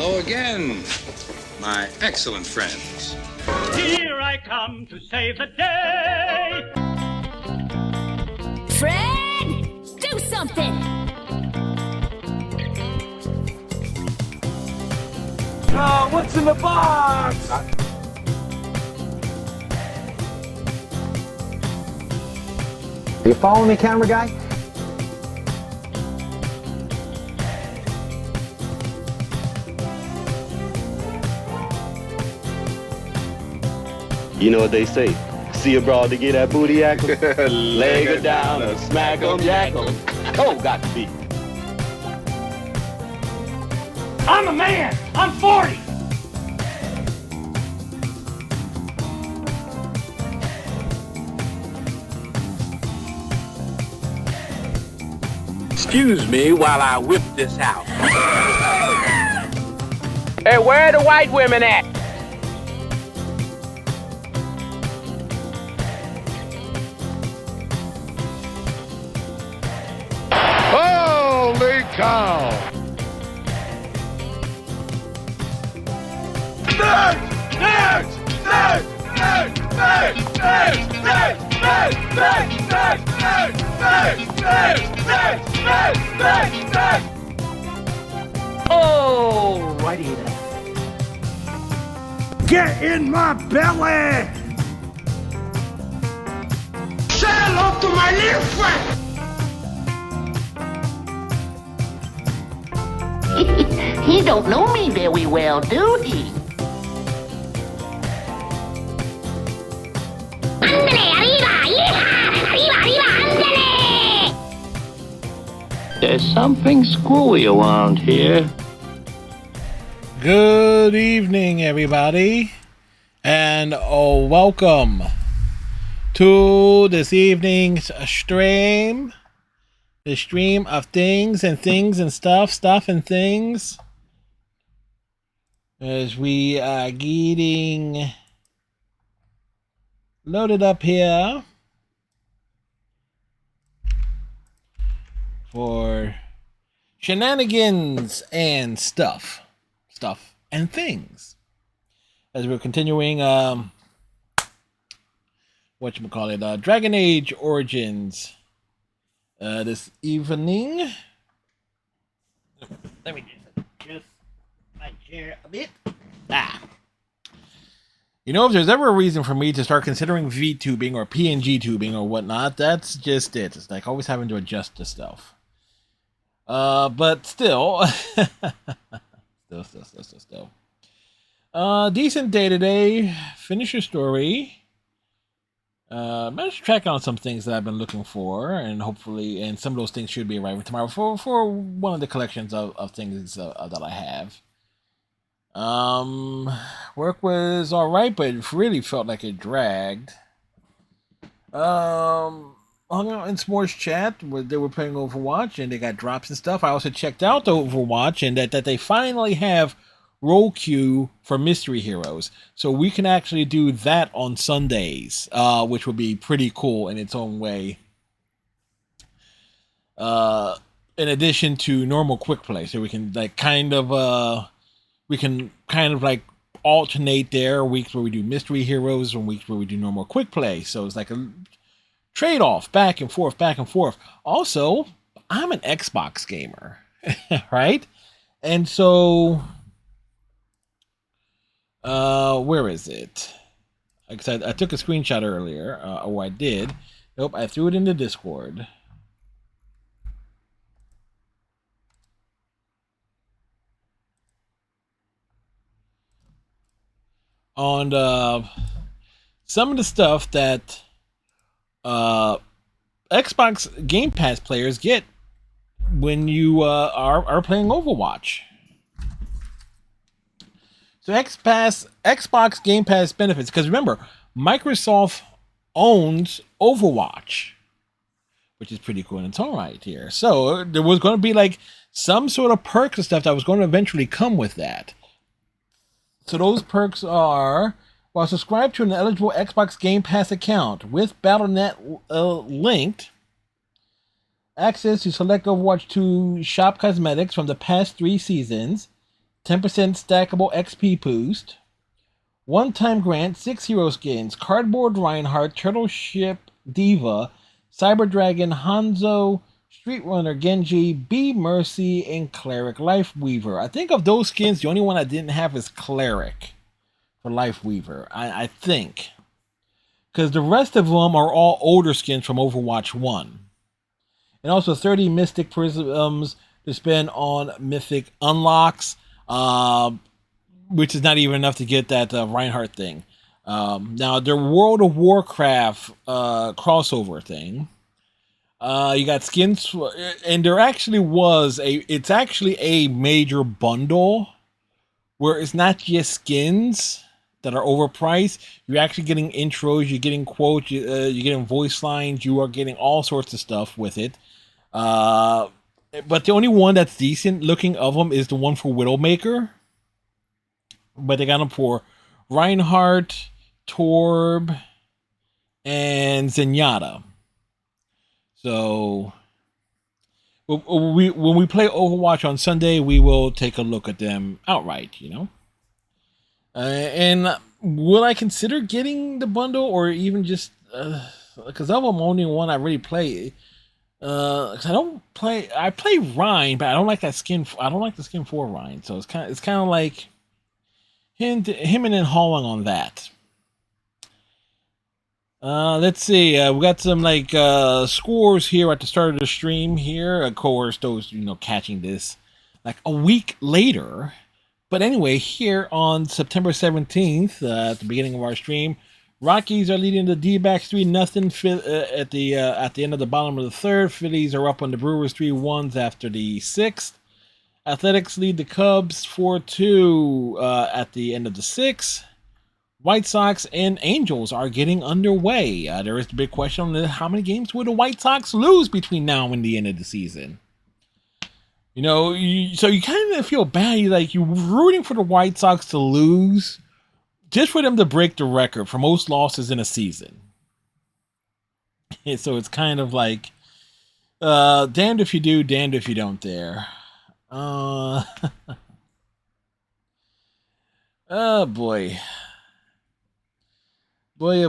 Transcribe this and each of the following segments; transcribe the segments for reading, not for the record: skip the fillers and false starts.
Hello again, my excellent friends. Here I come to save the day. Fred, do something. Oh, what's in the box? Are you following me, camera guy? You know what they say, see a broad to get that booty ackle, leg her down or smack 'em, yak 'em. Oh, got to be. I'm a man. I'm 40. Excuse me while I whip this out. Hey, where are the white women at? Holy cow! Nerds! Nerds! Nerds! Nerds! Nerds! Nerds! Nerds! Nerds! Nerds! Nerds! Nerds! Nerds! Nerds! Nerds! Nerds! Nerds! Oh, righty then. Get in my belly! Say hello to my little friend! He don't know me very well, do he? There's something screwy around here. Good evening, everybody, and welcome to this evening's stream. The stream of things and stuff and things. As we are getting loaded up here for shenanigans and stuff and things. As we're continuing, Dragon Age Origins. This evening. Let me just my chair a bit. You know, if there's ever a reason for me to start considering VTubing or PNG tubing or whatnot, that's just it. It's like always having to adjust to stuff. But still. still. Decent day today. Finish your story. Managed to track on some things that I've been looking for, and hopefully, and some of those things should be arriving tomorrow for one of the collections of things that I have. Work was all right, but it really felt like it dragged. Hung out in S'mores chat where they were playing Overwatch, and they got drops and stuff. I also checked out the Overwatch, and that they finally have roll queue for mystery heroes, so we can actually do that on Sundays, which would be pretty cool in its own way. In addition to normal quick play, so we can kind of alternate there, weeks where we do mystery heroes and weeks where we do normal quick play. So it's like a trade-off, back and forth. Also, I'm an Xbox gamer, right? And so where is it? Because I took a screenshot earlier, or I did. Nope, I threw it into Discord. On some of the stuff that Xbox Game Pass players get when you are playing Overwatch. So Xbox Game Pass benefits, because remember, Microsoft owns Overwatch, which is pretty cool in its own right here. So there was going to be like some sort of perks and stuff that was going to eventually come with that. So those perks are, while subscribed to an eligible Xbox Game Pass account with Battle.net linked, access to select Overwatch 2 shop cosmetics from the past 3 seasons, 10% stackable XP boost, one-time grant, 6 hero skins, Cardboard Reinhardt, Turtle Ship Diva, Cyber Dragon Hanzo, Street Runner Genji, B Mercy, and Cleric Lifeweaver. I think of those skins, the only one I didn't have is Cleric for Lifeweaver. I think. Because the rest of them are all older skins from Overwatch 1. And also 30 Mystic Prisms to spend on Mythic Unlocks, which is not even enough to get that Reinhardt thing. Now, their World of Warcraft crossover thing. You got skins, and there actually was it's actually a major bundle where it's not just skins that are overpriced. You're actually getting intros, you're getting quotes, you're getting voice lines, you are getting all sorts of stuff with it. But the only one that's decent looking of them is the one for Widowmaker. But they got them for Reinhardt, Torb, and Zenyatta. So when we play Overwatch on Sunday, we will take a look at them outright, you know. And will I consider getting the bundle, or even just because of them only one I really play? Because I play Rein, but I don't like that skin. I don't like the skin for Rein, so it's kind of like him and then hauling on that. Let's see. We got some like scores here at the start of the stream here. Of course, those catching this like a week later. But anyway, here on September 17th, at the beginning of our stream, Rockies are leading the D-backs 3-0 at the end of the bottom of the third. Phillies are up on the Brewers 3-1 after the sixth. Athletics lead the Cubs 4-2 at the end of the sixth. White Sox and Angels are getting underway. There is the big question on how many games will the White Sox lose between now and the end of the season. So you kind of feel bad. You're rooting for the White Sox to lose just for them to break the record for most losses in a season. And so it's kind of like, damned if you do, damned if you don't there. Oh, boy. Boy.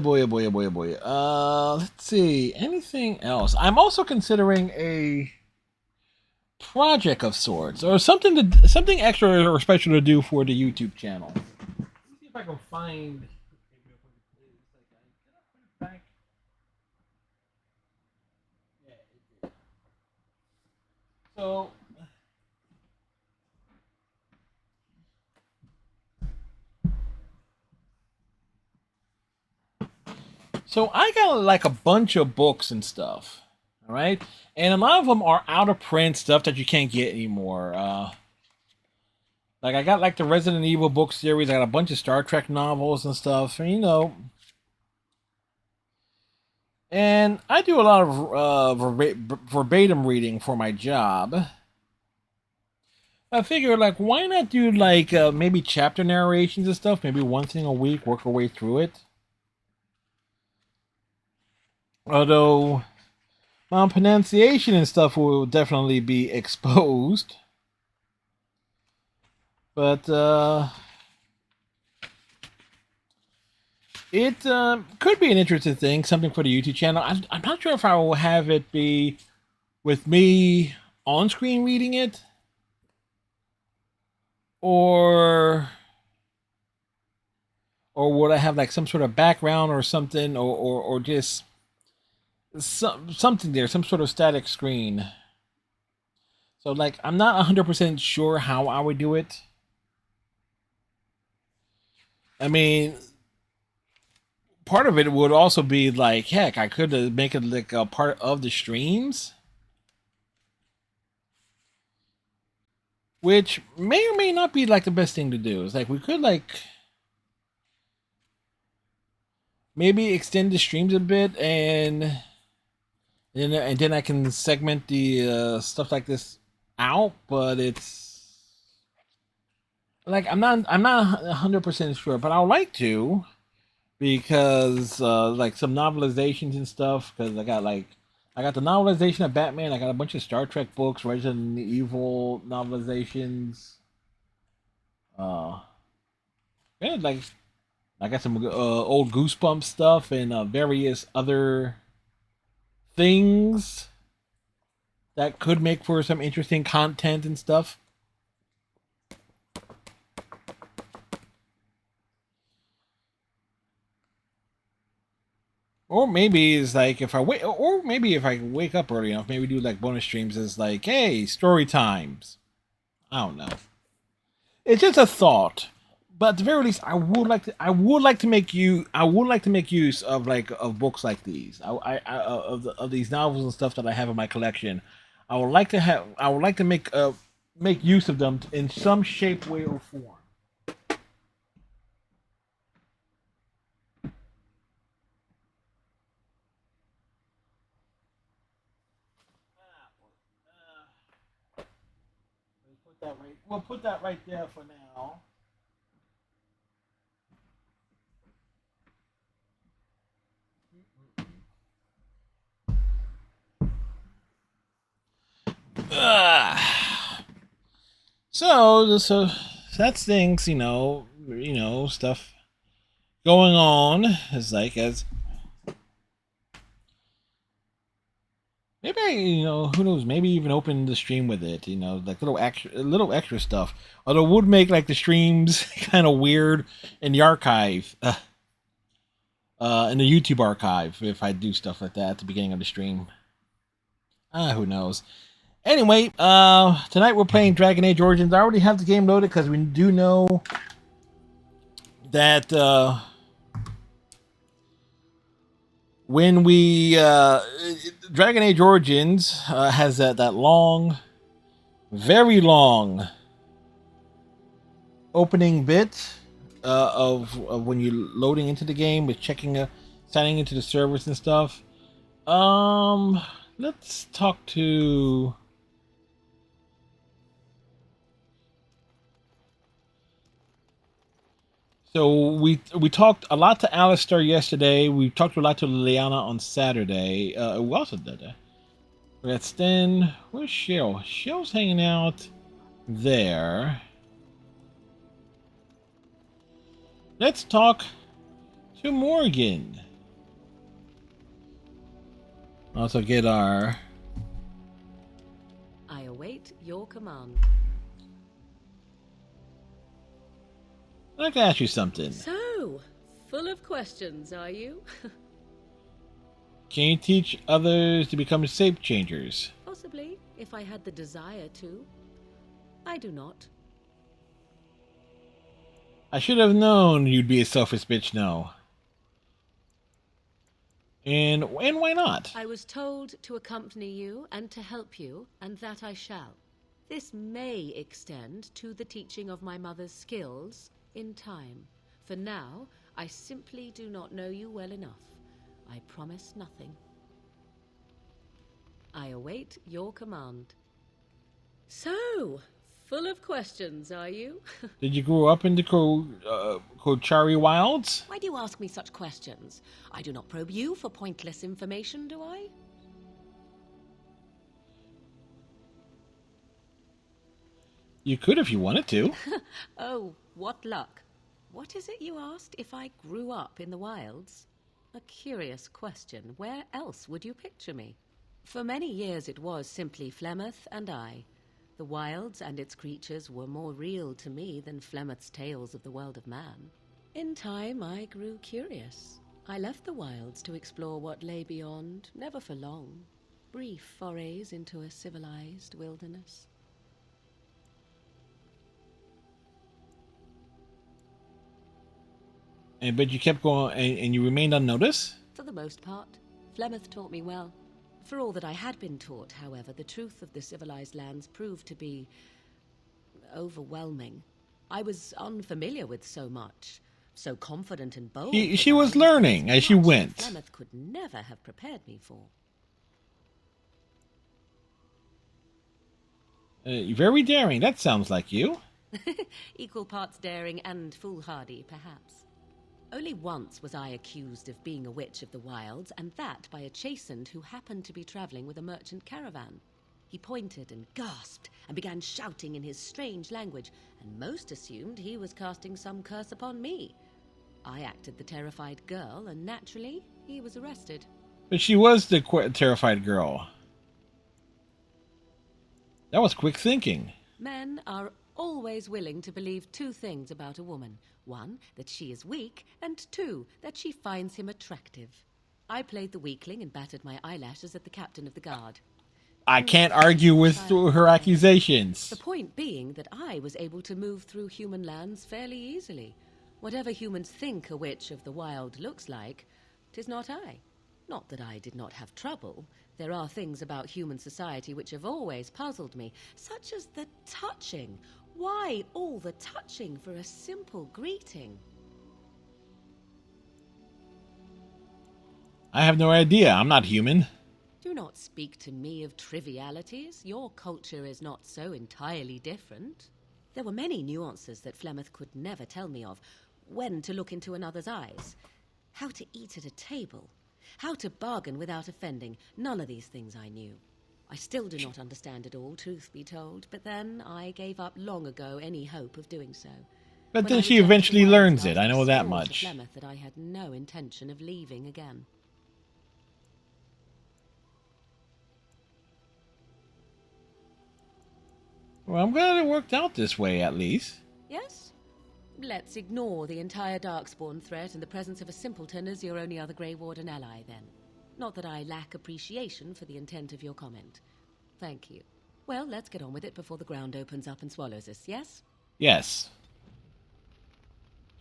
Let's see. Anything else? I'm also considering a project of sorts, or something extra or special to do for the YouTube channel. Let me see if I can find. So I got like a bunch of books and stuff, all right? And a lot of them are out of print stuff that you can't get anymore. Like I got like the Resident Evil book series. I got a bunch of Star Trek novels and stuff, and and I do a lot of verbatim reading for my job. I figure, like, why not do like maybe chapter narrations and stuff? Maybe one thing a week, work our way through it. Although my pronunciation and stuff will definitely be exposed. But it could be an interesting thing, something for the YouTube channel. I'm not sure if I will have it be with me on screen reading it, or would I have like some sort of background or something, or just something there, some sort of static screen. So like I'm not 100% sure how I would do it. I mean, part of it would also be like, heck, I could make it like a part of the streams, which may or may not be like the best thing to do. It's like we could like maybe extend the streams a bit, and then I can segment the stuff like this out. But it's like I'm not 100% sure, but I would like to, because like some novelizations and stuff. Because I got the novelization of Batman. I got a bunch of Star Trek books, Resident Evil novelizations. Yeah, like I got some old Goosebumps stuff and various other things that could make for some interesting content and stuff. Or maybe it's like if I wait, or maybe if I wake up early enough, maybe do like bonus streams as like, hey, story times. I don't know. It's just a thought, but at the very least, I would like to make use of books like these. Of these novels and stuff that I have in my collection. I would like to make use of them in some shape, way, or form. We'll put that right there for now. So that's things, stuff going on. Is like as maybe who knows? Maybe even open the stream with it. Like little extra stuff. Although it would make like the streams kind of weird in the archive, in the YouTube archive, if I do stuff like that at the beginning of the stream. Who knows? Anyway, tonight we're playing Dragon Age Origins. I already have the game loaded because we do know that when we Dragon Age Origins has that long, very long opening bit of when you're loading into the game with checking, signing into the servers and stuff. Let's talk to. So we talked a lot to Alistair yesterday. We talked a lot to Liliana on Saturday. We also did that. We got Sten. Where's Cheryl? Cheryl's hanging out there. Let's talk to Morgan. Also get our. I await your command. I'd like to ask you something. So, full of questions, are you? Can you teach others to become shape changers? Possibly, if I had the desire to. I do not. I should have known you'd be a selfish bitch, no. And why not? I was told to accompany you and to help you, and that I shall. This may extend to the teaching of my mother's skills in time. For now, I simply do not know you well enough. I promise nothing. I await your command. So, full of questions, are you? Did you grow up in the Kochari Wilds? Why do you ask me such questions? I do not probe you for pointless information, do I? You could if you wanted to. Oh, what luck. What is it you asked if I grew up in the wilds? A curious question. Where else would you picture me? For many years it was simply Flemeth and I. The wilds and its creatures were more real to me than Flemeth's tales of the world of man. In time I grew curious. I left the wilds to explore what lay beyond, never for long. Brief forays into a civilized wilderness. But you kept going, and you remained unnoticed? For the most part. Flemeth taught me well. For all that I had been taught, however, the truth of the civilized lands proved to be overwhelming. I was unfamiliar with so much, so confident and bold. She was learning as she went. Flemeth could never have prepared me for. Very daring, that sounds like you. Equal parts daring and foolhardy, perhaps. Only once was I accused of being a witch of the wilds, and that by a chastened who happened to be traveling with a merchant caravan. He pointed and gasped and began shouting in his strange language, and most assumed he was casting some curse upon me. I acted the terrified girl, and naturally, he was arrested. But she was the terrified girl. That was quick thinking. Men are always willing to believe two things about a woman. One, that she is weak, and two, that she finds him attractive. I played the weakling and battered my eyelashes at the captain of the guard. I can't argue with her accusations. The point being that I was able to move through human lands fairly easily. Whatever humans think a witch of the wild looks like, 'tis not I. Not that I did not have trouble. There are things about human society which have always puzzled me, such as the touching. Why all the touching for a simple greeting? I have no idea. I'm not human. Do not speak to me of trivialities. Your culture is not so entirely different. There were many nuances that Flemeth could never tell me of. When to look into another's eyes. How to eat at a table. How to bargain without offending. None of these things I knew. I still do not understand it all, truth be told, but then I gave up long ago any hope of doing so. But then she eventually learns it, I know that much. Flemeth that I had no intention of leaving again. Well, I'm glad it worked out this way, at least. Yes? Let's ignore the entire Darkspawn threat and the presence of a simpleton as your only other Grey Warden ally, then. Not that I lack appreciation for the intent of your comment. Thank you. Well, let's get on with it before the ground opens up and swallows us, yes? Yes.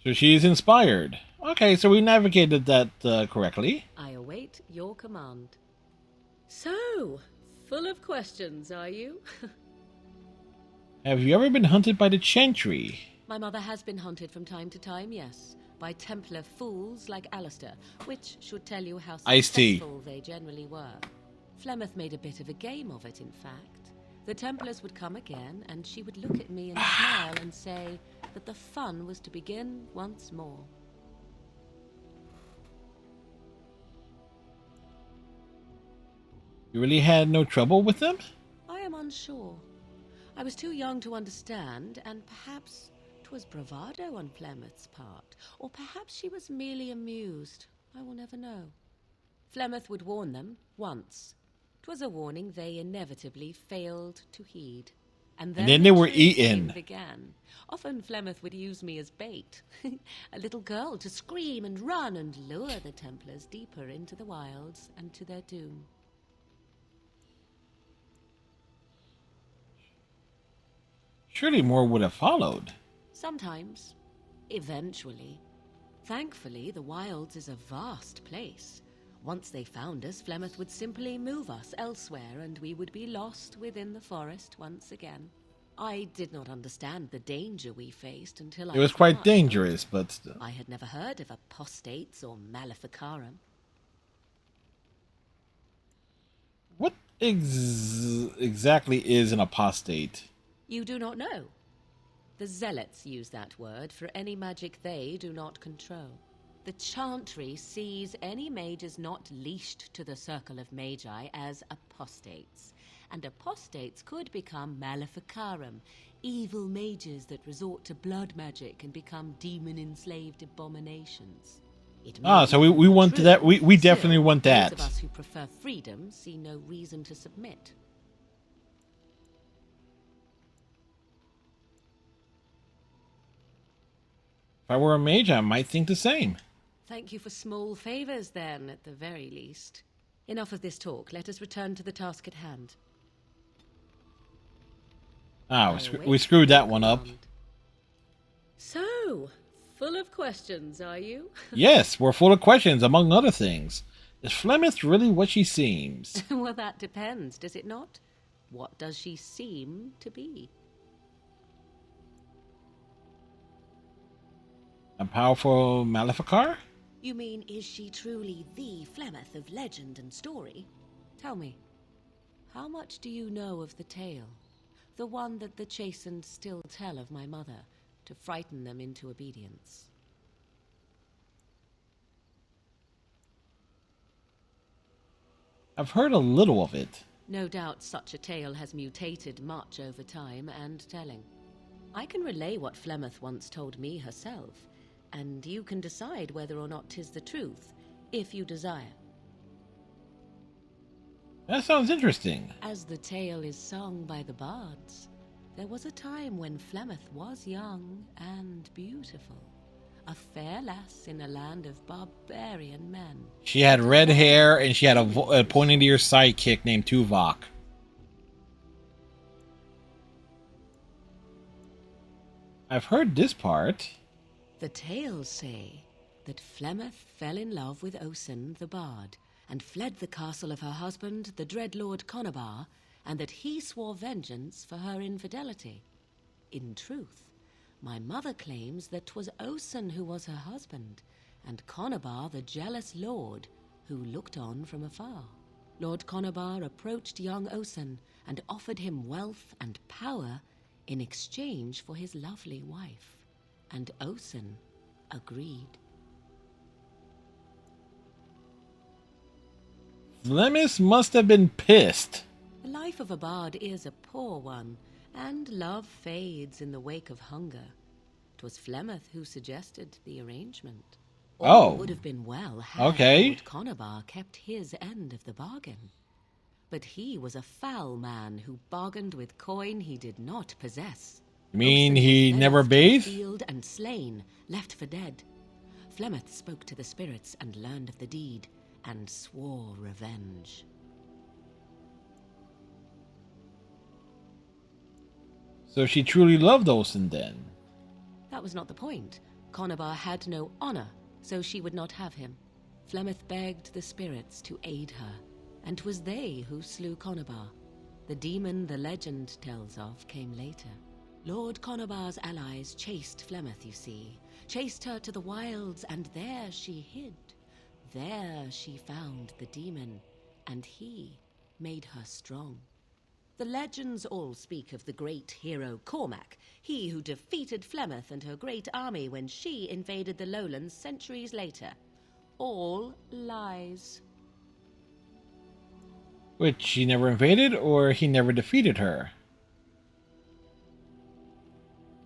So she's inspired. Okay, so we navigated that correctly. I await your command. So, full of questions, are you? Have you ever been hunted by the Chantry? My mother has been hunted from time to time, yes. By Templar fools like Alistair, which should tell you how successful they generally were. Flemeth made a bit of a game of it, in fact. The Templars would come again, and she would look at me and smile and say that the fun was to begin once more. You really had no trouble with them? I am unsure. I was too young to understand, and perhaps 'twas bravado on Flemeth's part, or perhaps she was merely amused. I will never know. Flemeth would warn them once. 'Twas a warning they inevitably failed to heed. And then they were the eaten. Began. Often Flemeth would use me as bait, a little girl to scream and run and lure the Templars deeper into the wilds and to their doom. Surely more would have followed. Sometimes. Eventually. Thankfully, the wilds is a vast place. Once they found us, Flemeth would simply move us elsewhere, and we would be lost within the forest once again. I did not understand the danger we faced until It was quite dangerous, but... I had never heard of apostates or maleficarum. What exactly is an apostate? You do not know. The Zealots use that word for any magic they do not control. The Chantry sees any mages not leashed to the Circle of Magi as apostates. And apostates could become maleficarum, evil mages that resort to blood magic and become demon-enslaved abominations. So we want that. We definitely want that. Those of us who prefer freedom see no reason to submit. If I were a mage, I might think the same. Thank you for small favors, then, at the very least. Enough of this talk. Let us return to the task at hand. We screwed that one up. So, full of questions, are you? Yes, we're full of questions, among other things. Is Flemeth really what she seems? Well, that depends, does it not? What does she seem to be? A powerful Maleficar? You mean, is she truly the Flemeth of legend and story? Tell me, how much do you know of the tale? The one that the chastened still tell of my mother, to frighten them into obedience. I've heard a little of it. No doubt such a tale has mutated much over time and telling. I can relay what Flemeth once told me herself, and you can decide whether or not 'tis the truth, if you desire. That sounds interesting. As the tale is sung by the bards, there was a time when Flemeth was young and beautiful, a fair lass in a land of barbarian men. She had red hair and she had a pointy-ear sidekick named Tuvok. I've heard this part. The tales say that Flemeth fell in love with Osen the bard and fled the castle of her husband, the dread Lord Conabar, and that he swore vengeance for her infidelity. In truth, my mother claims that 'twas Osen who was her husband, and Conabar the jealous lord who looked on from afar. Lord Conabar approached young Osen and offered him wealth and power in exchange for his lovely wife, and Osen agreed. Flemeth must have been pissed. The life of a bard is a poor one, and love fades in the wake of hunger. 'Twas Flemeth who suggested the arrangement. All would have been well had Lord Conabar kept his end of the bargain. But he was a foul man who bargained with coin he did not possess. You mean he never bathed? Field and slain, left for dead. Flemeth spoke to the spirits and learned of the deed, and swore revenge. So she truly loved Osen then? That was not the point. Conabar had no honor, so she would not have him. Flemeth begged the spirits to aid her, and 'twas they who slew Conabar. The demon the legend tells of came later. Lord Conabar's allies chased Flemeth, you see. Chased her to the wilds, and there she hid. There she found the demon, and he made her strong. The legends all speak of the great hero Cormac, he who defeated Flemeth and her great army when she invaded the lowlands centuries later. All lies. Which she never invaded, or he never defeated her?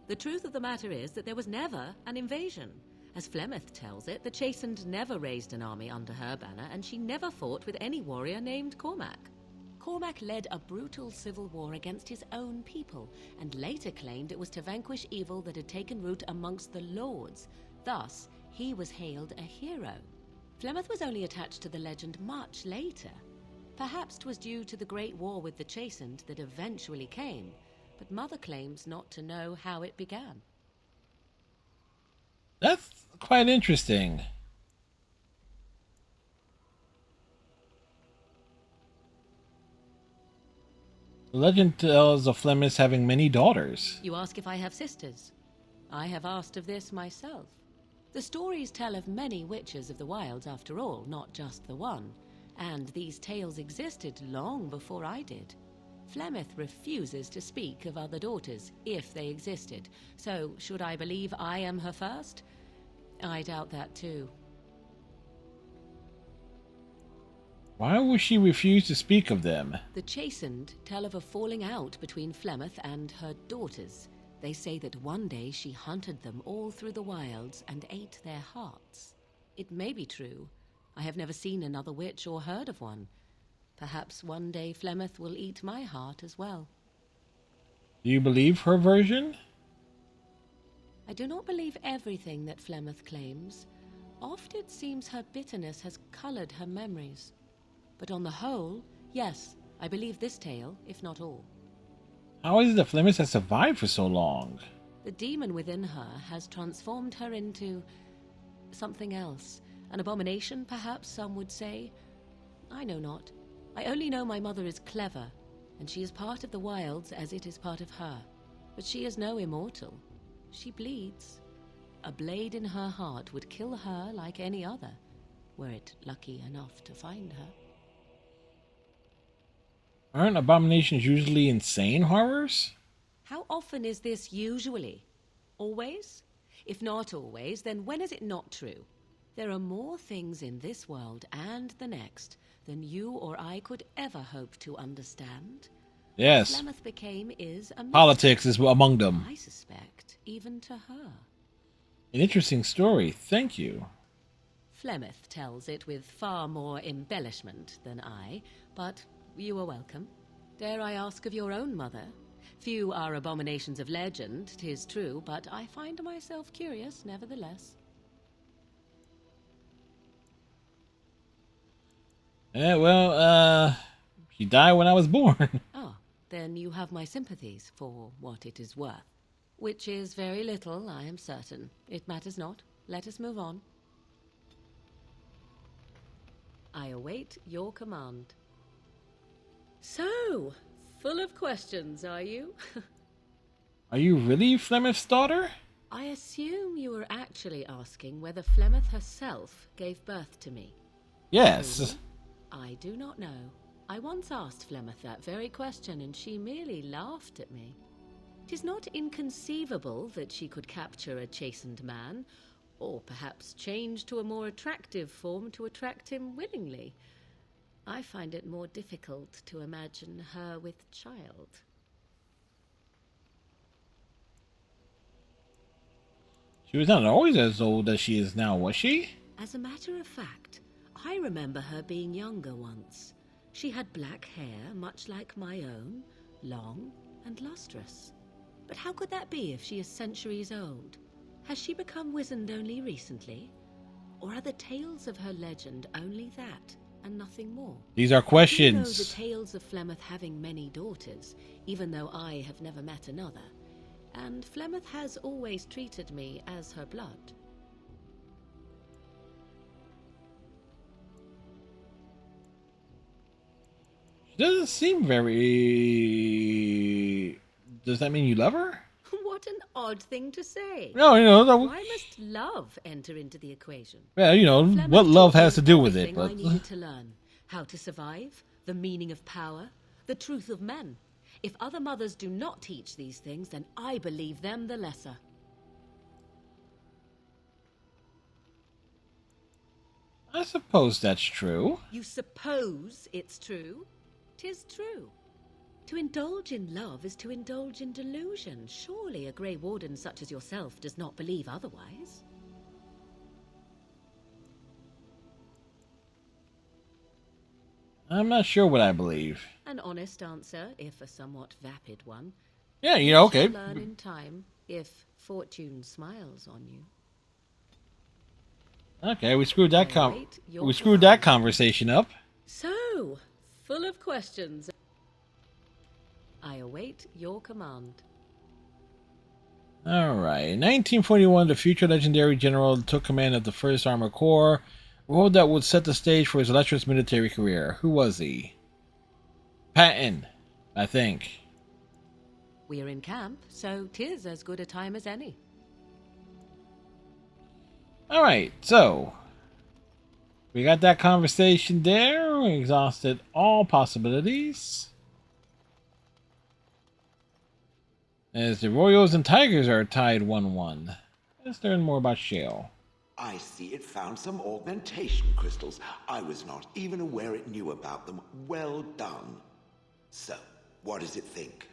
The truth of the matter is that there was never an invasion. As Flemeth tells it, the Chastened never raised an army under her banner, and she never fought with any warrior named Cormac. Cormac led a brutal civil war against his own people, and later claimed it was to vanquish evil that had taken root amongst the lords. Thus, he was hailed a hero. Flemeth was only attached to the legend much later. Perhaps 'twas due to the great war with the Chastened that eventually came, but Mother claims not to know how it began. That's quite interesting. The legend tells of Flemeth having many daughters. You ask if I have sisters. I have asked of this myself. The stories tell of many witches of the wilds after all, not just the one, and these tales existed long before I did. Flemeth refuses to speak of other daughters, if they existed, so should I believe I am her first? I doubt that too. Why would she refuse to speak of them? The Chastened tell of a falling out between Flemeth and her daughters. They say that one day she hunted them all through the wilds and ate their hearts. It may be true. I have never seen another witch or heard of one. Perhaps one day Flemeth will eat my heart as well. Do you believe her version? I do not believe everything that Flemeth claims. Oft it seems her bitterness has colored her memories. But on the whole, yes, I believe this tale, if not all. How is it that Flemeth has survived for so long? The demon within her has transformed her into something else. An abomination, perhaps some would say. I know not. I only know my mother is clever, and she is part of the wilds as it is part of her. But she is no immortal. She bleeds. A blade in her heart would kill her like any other, were it lucky enough to find her. Aren't abominations usually insane horrors? How often is this usually? Always? If not always, then when is it not true? There are more things in this world and the next than you or I could ever hope to understand. Yes. Flemeth became is a mystery, Politics is among them. I suspect, even to her. An interesting story. Thank you. Flemeth tells it with far more embellishment than I, but you are welcome. Dare I ask of your own mother? Few are abominations of legend, 'tis true, but I find myself curious nevertheless. She died when I was born. Ah, then you have my sympathies for what it is worth. Which is very little, I am certain. It matters not. Let us move on. I await your command. So, full of questions, are you? Are you really Flemeth's daughter? I assume you were actually asking whether Flemeth herself gave birth to me. Yes. I do not know. I once asked Flemeth that very question, and she merely laughed at me. 'Tis not inconceivable that she could capture a chastened man, or perhaps change to a more attractive form to attract him willingly. I find it more difficult to imagine her with child. She was not always as old as she is now, was she? As a matter of fact, I remember her being younger once. She had black hair, much like my own, long and lustrous. But how could that be if she is centuries old? Has she become wizened only recently? Or are the tales of her legend only that, and nothing more? These are questions. I know the tales of Flemeth having many daughters, even though I have never met another. And Flemeth has always treated me as her blood. She doesn't seem very... Does that mean you love her? What an odd thing to say. No, Why must love enter into the equation? Well, Flemeth what love taught me has to do with it. everything But I needed to learn. How to survive, the meaning of power, the truth of men. If other mothers do not teach these things, then I believe them the lesser. I suppose that's true. You suppose it's true? 'Tis true. To indulge in love is to indulge in delusion. Surely a Grey Warden such as yourself does not believe otherwise. I'm not sure what I believe. An honest answer, if a somewhat vapid one. Yeah, okay. You shall learn in time, if fortune smiles on you. Okay, we screwed that conversation up. So, full of questions. I await your command. Alright, in 1941, the future legendary general took command of the 1st Armored Corps, a role that would set the stage for his illustrious military career. Who was he? Patton, I think. We're in camp, so 'tis as good a time as any. Alright, so we got that conversation there. We exhausted all possibilities. As the Royals and Tigers are tied 1-1. Let's learn more about Shale. I see it found some augmentation crystals. I was not even aware it knew about them. Well done. So, what does it think?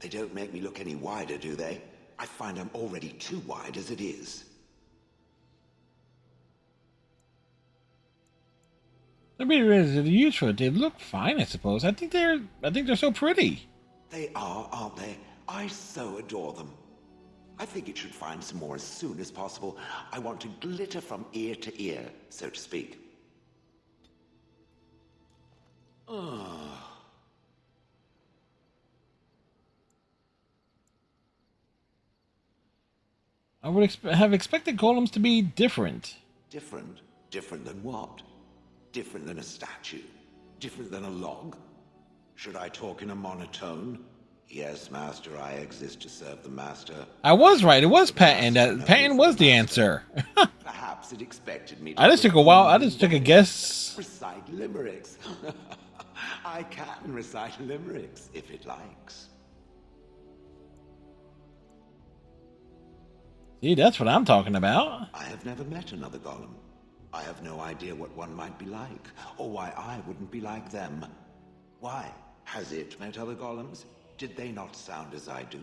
They don't make me look any wider, do they? I find I'm already too wide as it is. They're really relatively useful. They look fine, I suppose. I think they're so pretty. They are, aren't they? I so adore them. I think it should find some more as soon as possible. I want to glitter from ear to ear, so to speak. I would have expected golems to be different. Different? Different than what? Different than a statue? Different than a log? Should I talk in a monotone? Yes, Master, I exist to serve the Master. I was right. It was Patton. Patton was the answer. Perhaps it expected me to... I just took a guess. Recite limericks. I can recite limericks, if it likes. See, that's what I'm talking about. I have never met another golem. I have no idea what one might be like, or why I wouldn't be like them. Why? Has it met other golems? Did they not sound as I do?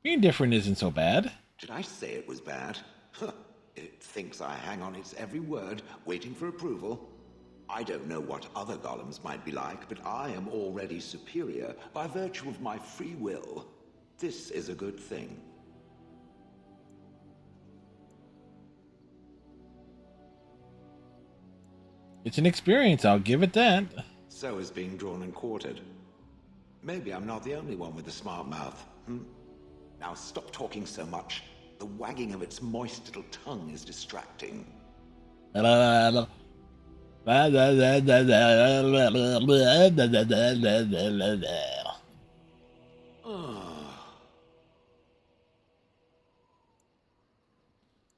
Being different isn't so bad. Did I say it was bad? It thinks I hang on its every word, waiting for approval. I don't know what other golems might be like, but I am already superior by virtue of my free will. This is a good thing. It's an experience, I'll give it that. So is being drawn and quartered. Maybe I'm not the only one with a smart mouth. Now stop talking so much. The wagging of its moist little tongue is distracting.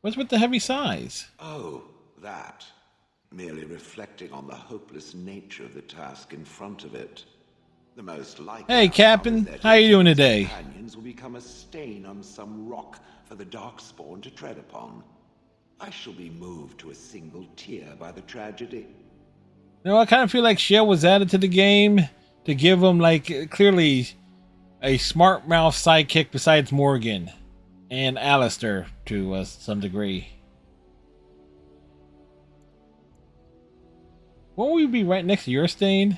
What's with the heavy sighs? Oh, that. Merely reflecting on the hopeless nature of the task in front of it. The most likely. Hey, Captain, how you doing today? Companions will become a stain on some rock for the Darkspawn to tread upon. I shall be moved to a single tear by the tragedy. You know, I kind of feel like Shell was added to the game to give him, like, clearly a smart mouth sidekick besides Morgan and Alistair to some degree. Won't we be right next to your stain?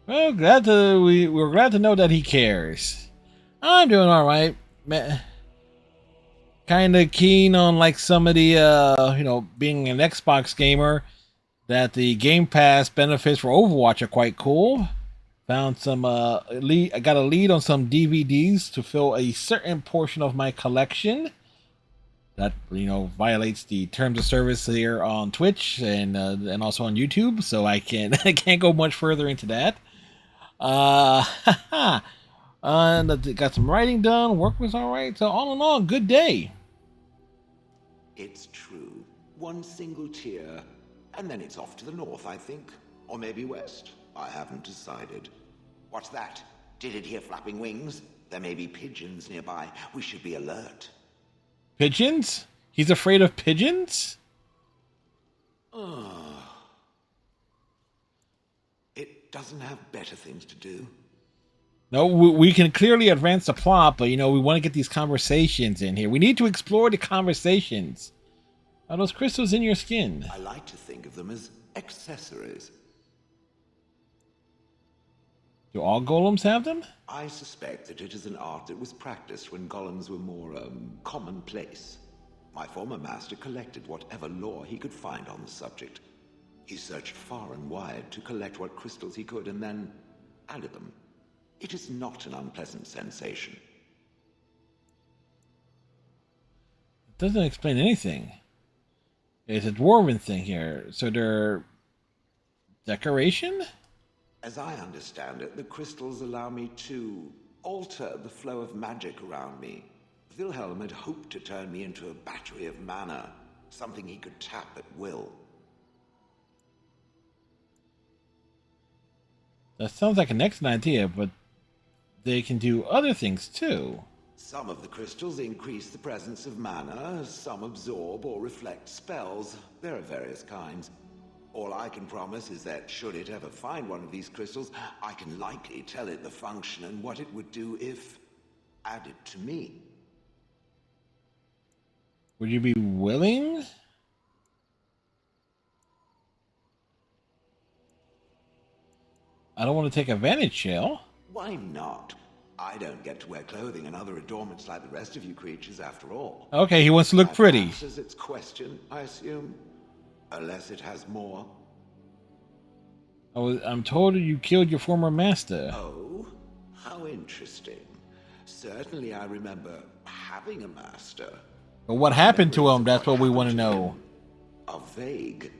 Well, we're glad to know that he cares. I'm doing all right. Kind of keen on like some of the being an Xbox gamer, that the Game Pass benefits for Overwatch are quite cool. Found some I got a lead on some DVDs to fill a certain portion of my collection. That violates the terms of service here on Twitch and also on YouTube, so I can't go much further into that. And got some writing done. Work was all right. So all in all, good day. It's true. One single tear, and then it's off to the north, I think, or maybe west. I haven't decided. What's that? Did it hear flapping wings? There may be pigeons nearby. We should be alert. Pigeons? He's afraid of pigeons? It doesn't have better things to do. No, we can clearly advance the plot, but we want to get these conversations in here. We need to explore the conversations. Are those crystals in your skin? I like to think of them as accessories. Do all golems have them? I suspect that it is an art that was practiced when golems were more commonplace. My former master collected whatever lore he could find on the subject. He searched far and wide to collect what crystals he could and then added them. It is not an unpleasant sensation. It doesn't explain anything. It's a dwarven thing here, so they're decoration? As I understand it, the crystals allow me to alter the flow of magic around me. Wilhelm had hoped to turn me into a battery of mana, something he could tap at will. That sounds like an excellent idea, but they can do other things too. Some of the crystals increase the presence of mana, some absorb or reflect spells. There are various kinds. All I can promise is that should it ever find one of these crystals, I can likely tell it the function and what it would do if added to me. Would you be willing? I don't want to take advantage, Shell. Why not? I don't get to wear clothing and other adornments like the rest of you creatures after all. Okay, he wants to look pretty. That answers its question, I assume. Unless it has more. I'm told you killed your former master. Oh, how interesting. Certainly I remember having a master. But what happened to him? That's what we want to know. Are vague.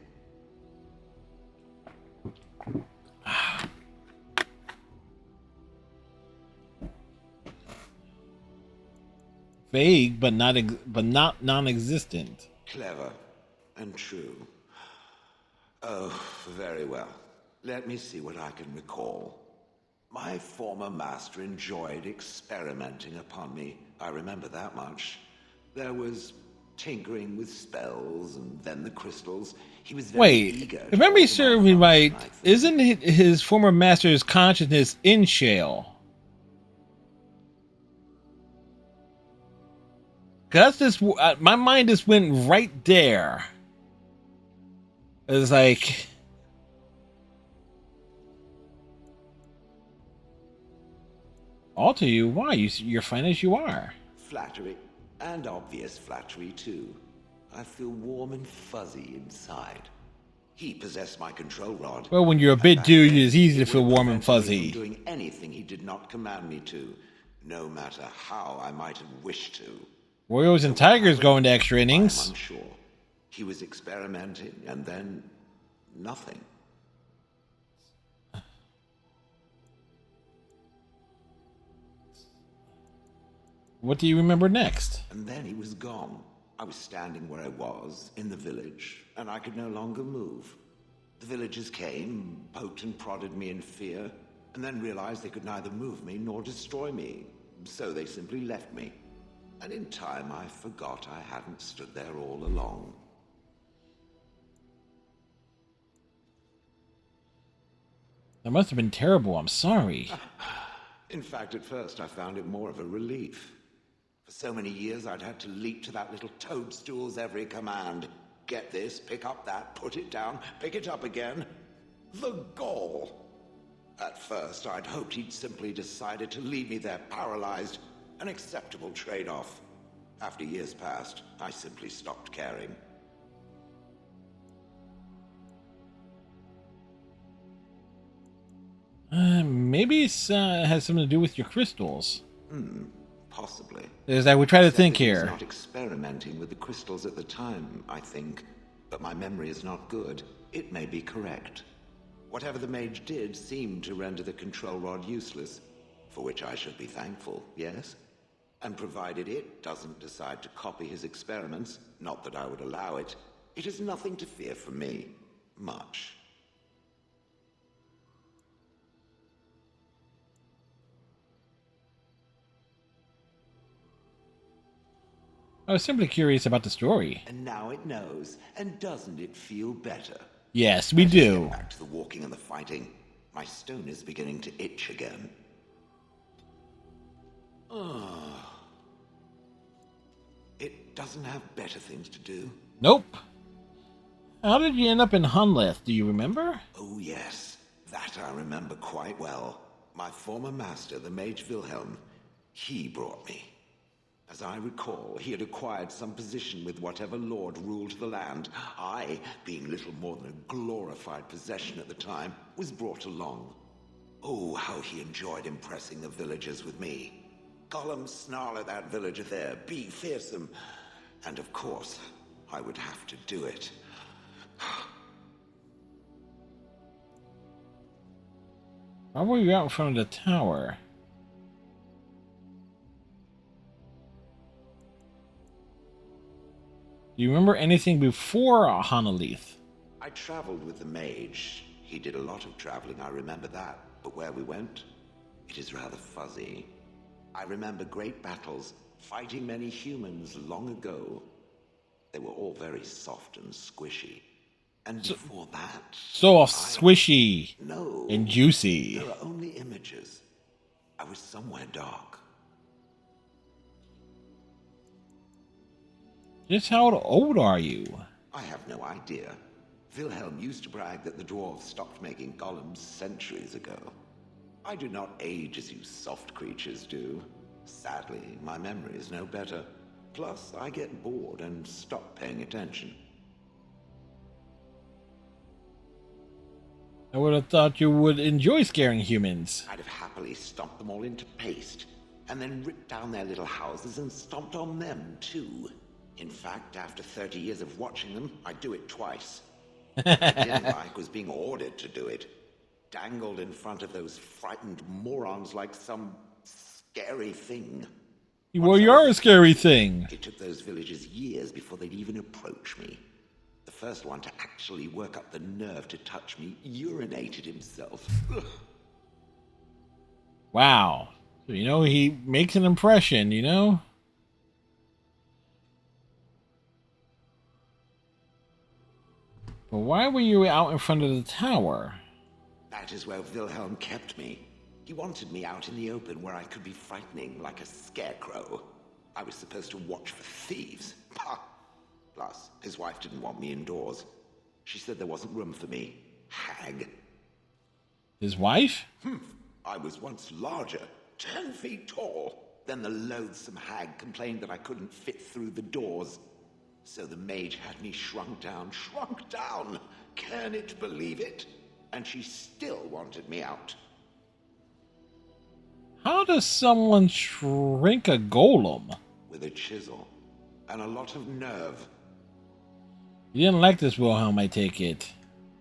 Vague, but not non-existent. Clever and true. Oh, very well. Let me see what I can recall. My former master enjoyed experimenting upon me. I remember that much. There was tinkering with spells, and then the crystals. He was very eager. If memory serves me right, isn't his former master's consciousness in Shale? Cause that's just my mind just went right there. It's like, alter you? Why? You're fine as you are. Flattery, and obvious flattery too. I feel warm and fuzzy inside. He possessed my control rod. Well, when you're a big dude, it's easy to feel warm and fuzzy. Doing anything he did not command me to, no matter how I might have wished to. Royals and Tigers going to extra innings. I'm unsure. He was experimenting, and then nothing. What do you remember next? And then he was gone. I was standing where I was, in the village, and I could no longer move. The villagers came, poked and prodded me in fear, and then realized they could neither move me nor destroy me. So they simply left me. And in time, I forgot I hadn't stood there all along. That must have been terrible. I'm sorry. In fact, at first, I found it more of a relief. For so many years, I'd had to leap to that little toadstool's every command. Get this, pick up that, put it down, pick it up again. The gall! At first, I'd hoped he'd simply decided to leave me there paralyzed. An acceptable trade-off. After years passed, I simply stopped caring. Maybe it has something to do with your crystals. Possibly. Is that we try to think I here? was not experimenting with the crystals at the time, I think. But my memory is not good. It may be correct. Whatever the mage did seemed to render the control rod useless, for which I should be thankful, yes? And provided it doesn't decide to copy his experiments, not that I would allow it, it is nothing to fear from me. Much. I was simply curious about the story. And now it knows, and doesn't it feel better? Yes, we do. Back to the walking and the fighting. My stone is beginning to itch again. It doesn't have better things to do. Nope. How did you end up in Hunleth? Do you remember? Oh yes, that I remember quite well. My former master, the Mage Wilhelm, he brought me. As I recall, he had acquired some position with whatever lord ruled the land. I, being little more than a glorified possession at the time, was brought along. Oh, how he enjoyed impressing the villagers with me. Gollum snarl at that villager there, be fearsome. And of course, I would have to do it. Why were you out in front of the tower? Do you remember anything before Hanalith? I traveled with the mage. He did a lot of traveling, I remember that. But where we went, it is rather fuzzy. I remember great battles, fighting many humans long ago. They were all very soft and squishy. And before that... Soft, squishy, no, and juicy. There are only images. I was somewhere dark. Just how old are you? I have no idea. Wilhelm used to brag that the dwarves stopped making golems centuries ago. I do not age as you soft creatures do. Sadly, my memory is no better. Plus, I get bored and stop paying attention. I would have thought you would enjoy scaring humans. I'd have happily stomped them all into paste, and then ripped down their little houses and stomped on them, too. In fact, after 30 years of watching them, I'd do it twice. What I didn't like was being ordered to do it. Dangled in front of those frightened morons like some scary thing. Well, you're a scary thing. It took those villagers years before they'd even approach me. The first one to actually work up the nerve to touch me urinated himself. Wow. So, he makes an impression, But why were you out in front of the tower? That is where Wilhelm kept me. He wanted me out in the open where I could be frightening like a scarecrow. I was supposed to watch for thieves. Pah! Plus, his wife didn't want me indoors. She said there wasn't room for me. Hag. His wife? I was once larger, 10 feet tall. Then the loathsome hag complained that I couldn't fit through the doors. So the mage had me shrunk down. Can it believe it? And she still wanted me out. How does someone shrink a golem? With a chisel. And a lot of nerve. You didn't like this Wilhelm, I take it.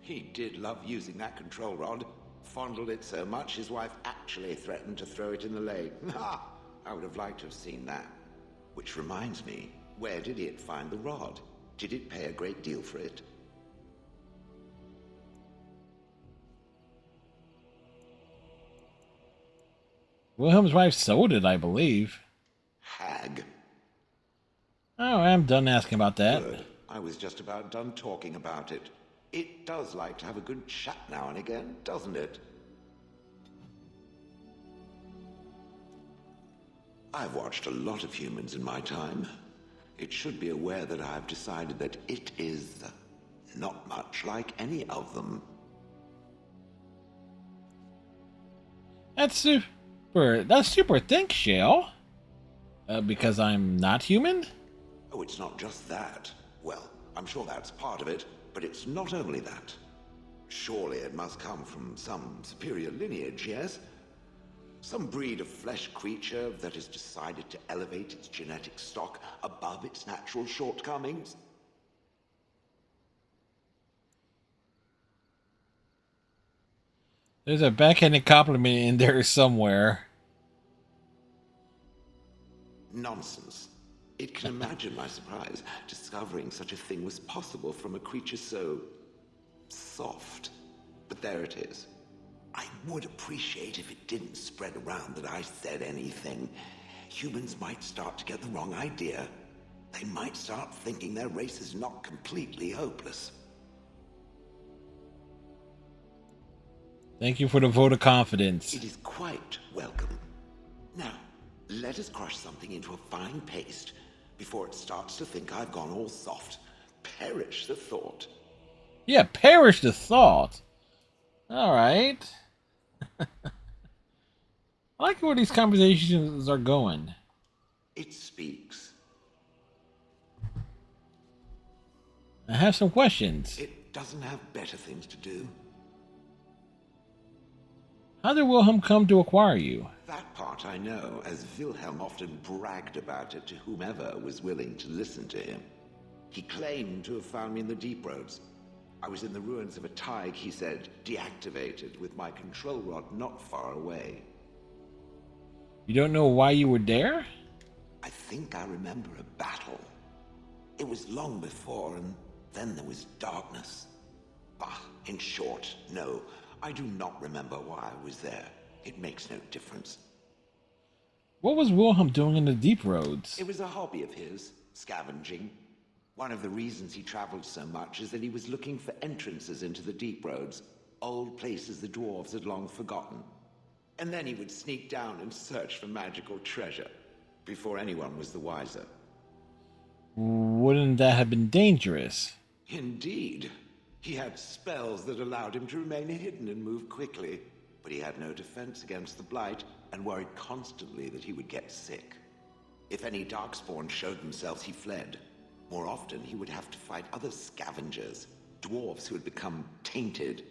He did love using that control rod. Fondled it so much, his wife actually threatened to throw it in the lake. Ha! I would have liked to have seen that. Which reminds me, where did it find the rod? Did it pay a great deal for it? Wilhelm's wife sold it, I believe. Hag. Oh, I'm done asking about that. Good. I was just about done talking about it. It does like to have a good chat now and again, doesn't it? I've watched a lot of humans in my time. It should be aware that I've decided that it is not much like any of them. That's super thanks, Shale. Because I'm not human? Oh, it's not just that. Well, I'm sure that's part of it, but it's not only that. Surely it must come from some superior lineage, yes? Some breed of flesh creature that has decided to elevate its genetic stock above its natural shortcomings? There's a backhanded compliment in there somewhere. Nonsense. It can imagine my surprise discovering such a thing was possible from a creature so soft. But there it is. I would appreciate if it didn't spread around that I said anything. Humans might start to get the wrong idea. They might start thinking their race is not completely hopeless. Thank you for the vote of confidence. It is quite welcome. Now, let us crush something into a fine paste before it starts to think I've gone all soft. Perish the thought. Yeah, perish the thought. All right. I like where these conversations are going. It speaks. I have some questions. It doesn't have better things to do. How did Wilhelm come to acquire you? That part I know, as Wilhelm often bragged about it to whomever was willing to listen to him. He claimed to have found me in the deep roads. I was in the ruins of a Tig, he said, deactivated, with my control rod not far away. You don't know why you were there? I think I remember a battle. It was long before, and then there was darkness. Bah, in short, no, I do not remember why I was there. It makes no difference. What was Wilhelm doing in the deep roads? It was a hobby of his, scavenging. One of the reasons he traveled so much is that he was looking for entrances into the deep roads, old places the dwarves had long forgotten. And then he would sneak down and search for magical treasure, before anyone was the wiser. Wouldn't that have been dangerous? Indeed. He had spells that allowed him to remain hidden and move quickly, but he had no defense against the blight and worried constantly that he would get sick. If any darkspawn showed themselves, he fled. More often, he would have to fight other scavengers, dwarves who had become tainted.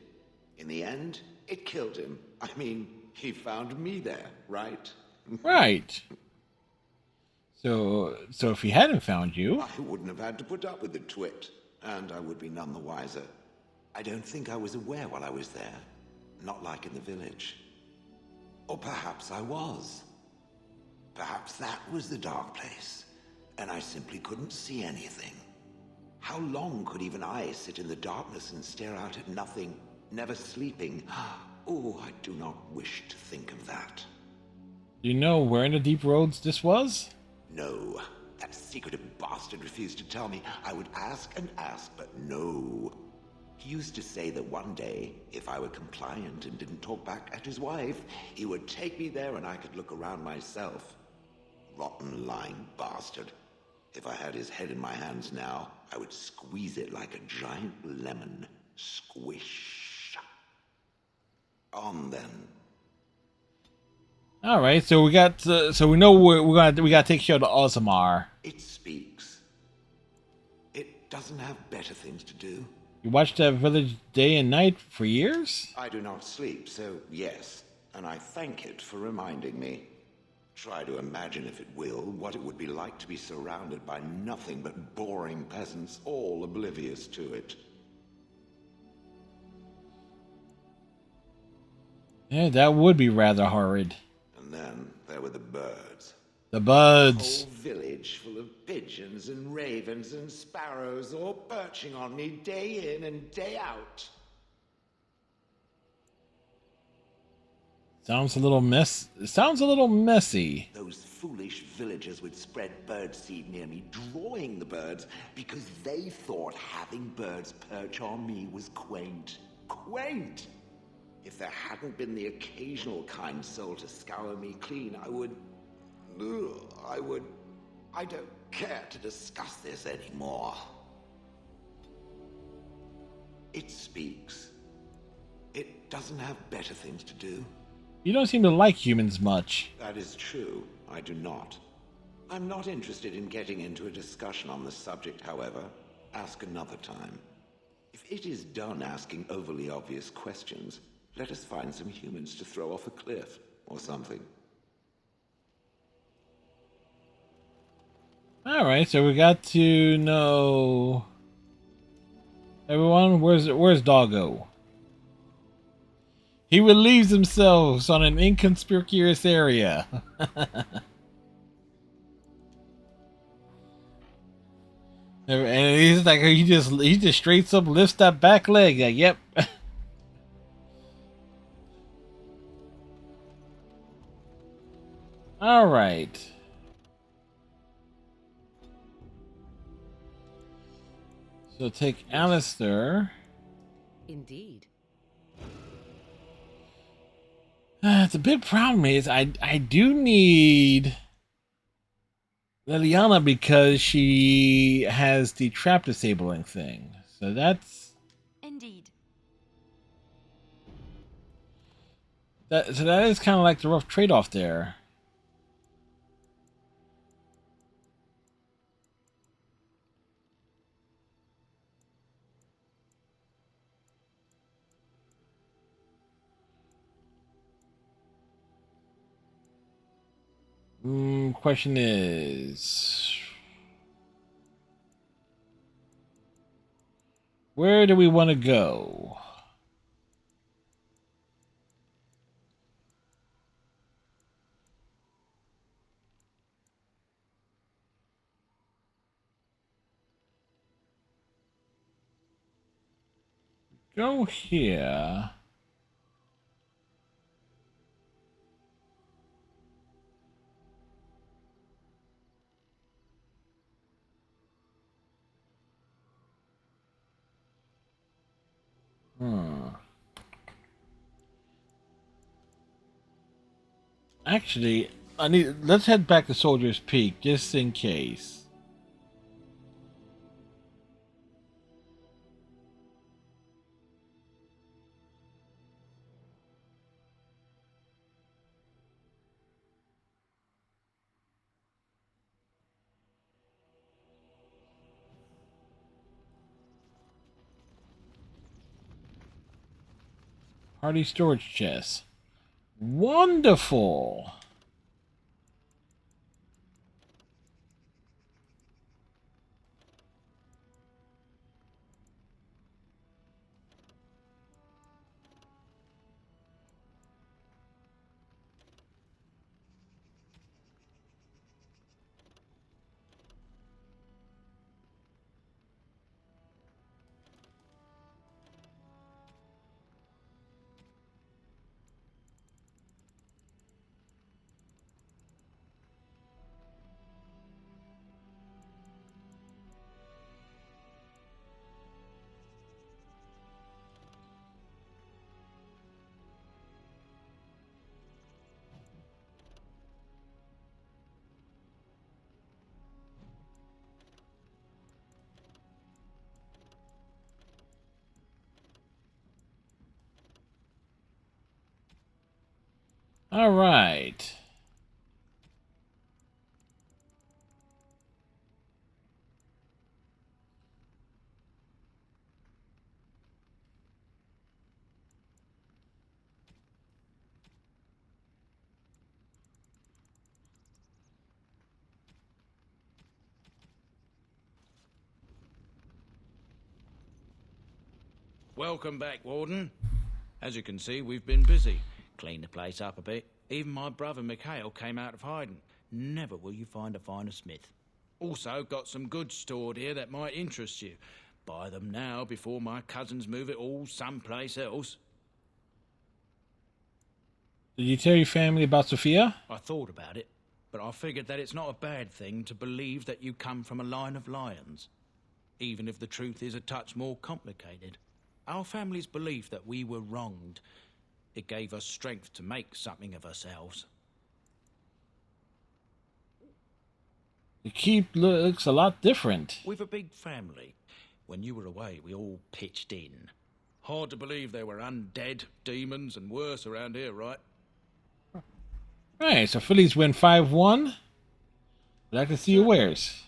In the end, it killed him. I mean, he found me there, right? Right. So if he hadn't found you... I wouldn't have had to put up with the twit, and I would be none the wiser. I don't think I was aware while I was there. Not like in the village. Or perhaps I was. Perhaps that was the dark place, and I simply couldn't see anything. How long could even I sit in the darkness and stare out at nothing, never sleeping? Oh, I do not wish to think of that. Do you know where in the deep roads this was? No. That secretive bastard refused to tell me. I would ask and ask, but no. He used to say that one day, if I were compliant and didn't talk back at his wife, he would take me there and I could look around myself. Rotten, lying bastard. If I had his head in my hands now, I would squeeze it like a giant lemon. Squish. On then. All right, so we got, so we know we got to take care of the Ozamar. It speaks. It doesn't have better things to do. You watched that village day and night for years? I do not sleep, so yes, and I thank it for reminding me. Try to imagine, if it will, what it would be like to be surrounded by nothing but boring peasants, all oblivious to it. Yeah, that would be rather horrid. And then there were the birds. The buds. A whole village full of pigeons and ravens and sparrows all perching on me day in and day out. Sounds a little messy. Those foolish villagers would spread birdseed near me, drawing the birds, because they thought having birds perch on me was quaint. Quaint! If there hadn't been the occasional kind soul to scour me clean, I don't care to discuss this anymore. It speaks. It doesn't have better things to do. You don't seem to like humans much. That is true. I do not. I'm not interested in getting into a discussion on the subject, however. Ask another time. If it is done asking overly obvious questions, let us find some humans to throw off a cliff or something. All right, so we got to know everyone. Where's Doggo? He relieves himself on an inconspicuous area. And he's like, he just straight up lifts that back leg. Like, yep. All right. So take Alistair. Indeed. The big problem is I do need Liliana because she has the trap disabling thing. So that's Indeed. that is kind of like the rough trade-off there. Question is, where do we want to go? Go here. Actually, let's head back to Soldier's Peak just in case. Hardy storage chest. Wonderful. All right. Welcome back, Warden. As you can see, we've been busy. Cleaned the place up a bit. Even my brother Mikhail came out of hiding. Never will you find a finer smith. Also, got some goods stored here that might interest you. Buy them now before my cousins move it all someplace else. Did you tell your family about Sophia? I thought about it, but I figured that it's not a bad thing to believe that you come from a line of lions. Even if the truth is a touch more complicated. Our family's belief that we were wronged. It gave us strength to make something of ourselves. The keep looks a lot different. We've a big family. When you were away, we all pitched in. Hard to believe there were undead, demons, and worse around here, right? Alright, so Phillies win 5-1. I'd like to see your wares.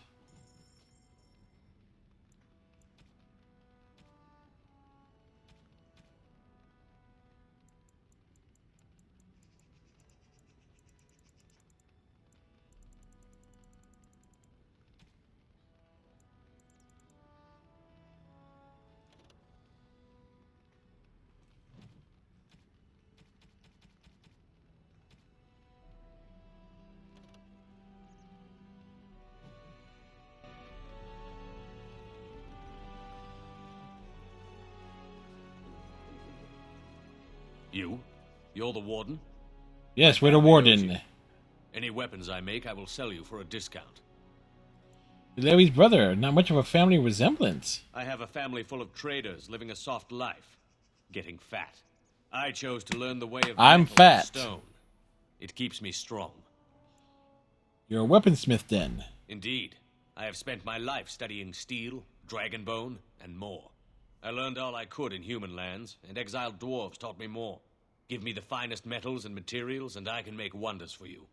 You're the warden? Yes, we're the warden. Any weapons I make, I will sell you for a discount. Larry's brother, not much of a family resemblance. I have a family full of traders living a soft life, getting fat. I chose to learn the way of I'm metal and fat. stone. It keeps me strong. You're a weaponsmith then. Indeed. I have spent my life studying steel, dragonbone, and more. I learned all I could in human lands, and exiled dwarves taught me more. Give me the finest metals and materials, and I can make wonders for you.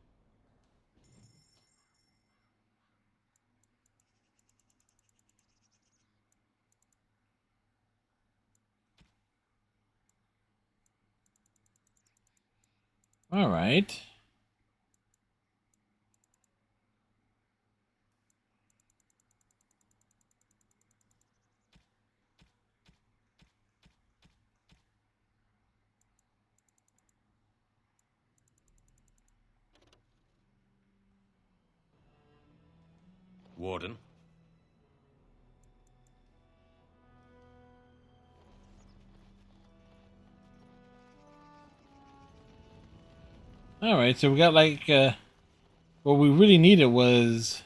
All right. Warden? All right, so we got like what we really needed was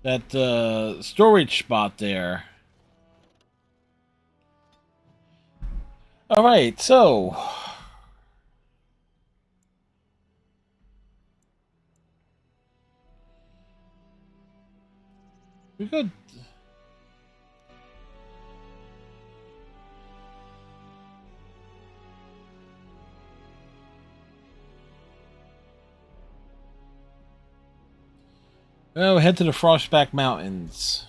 that storage spot there. All right, so we could. Well, head to the Frostback Mountains.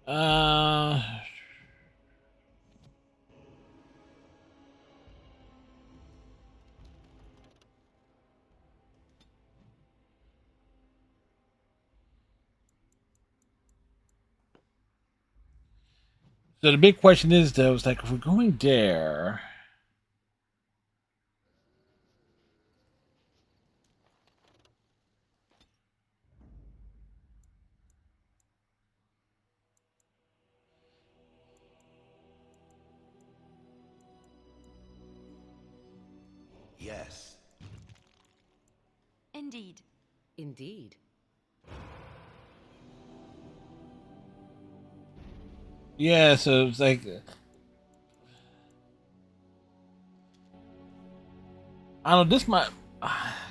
Uh, So the big question is, though, is like, if we're going there... Yes. Indeed. Indeed. Yeah, so it's like... I don't know, this might...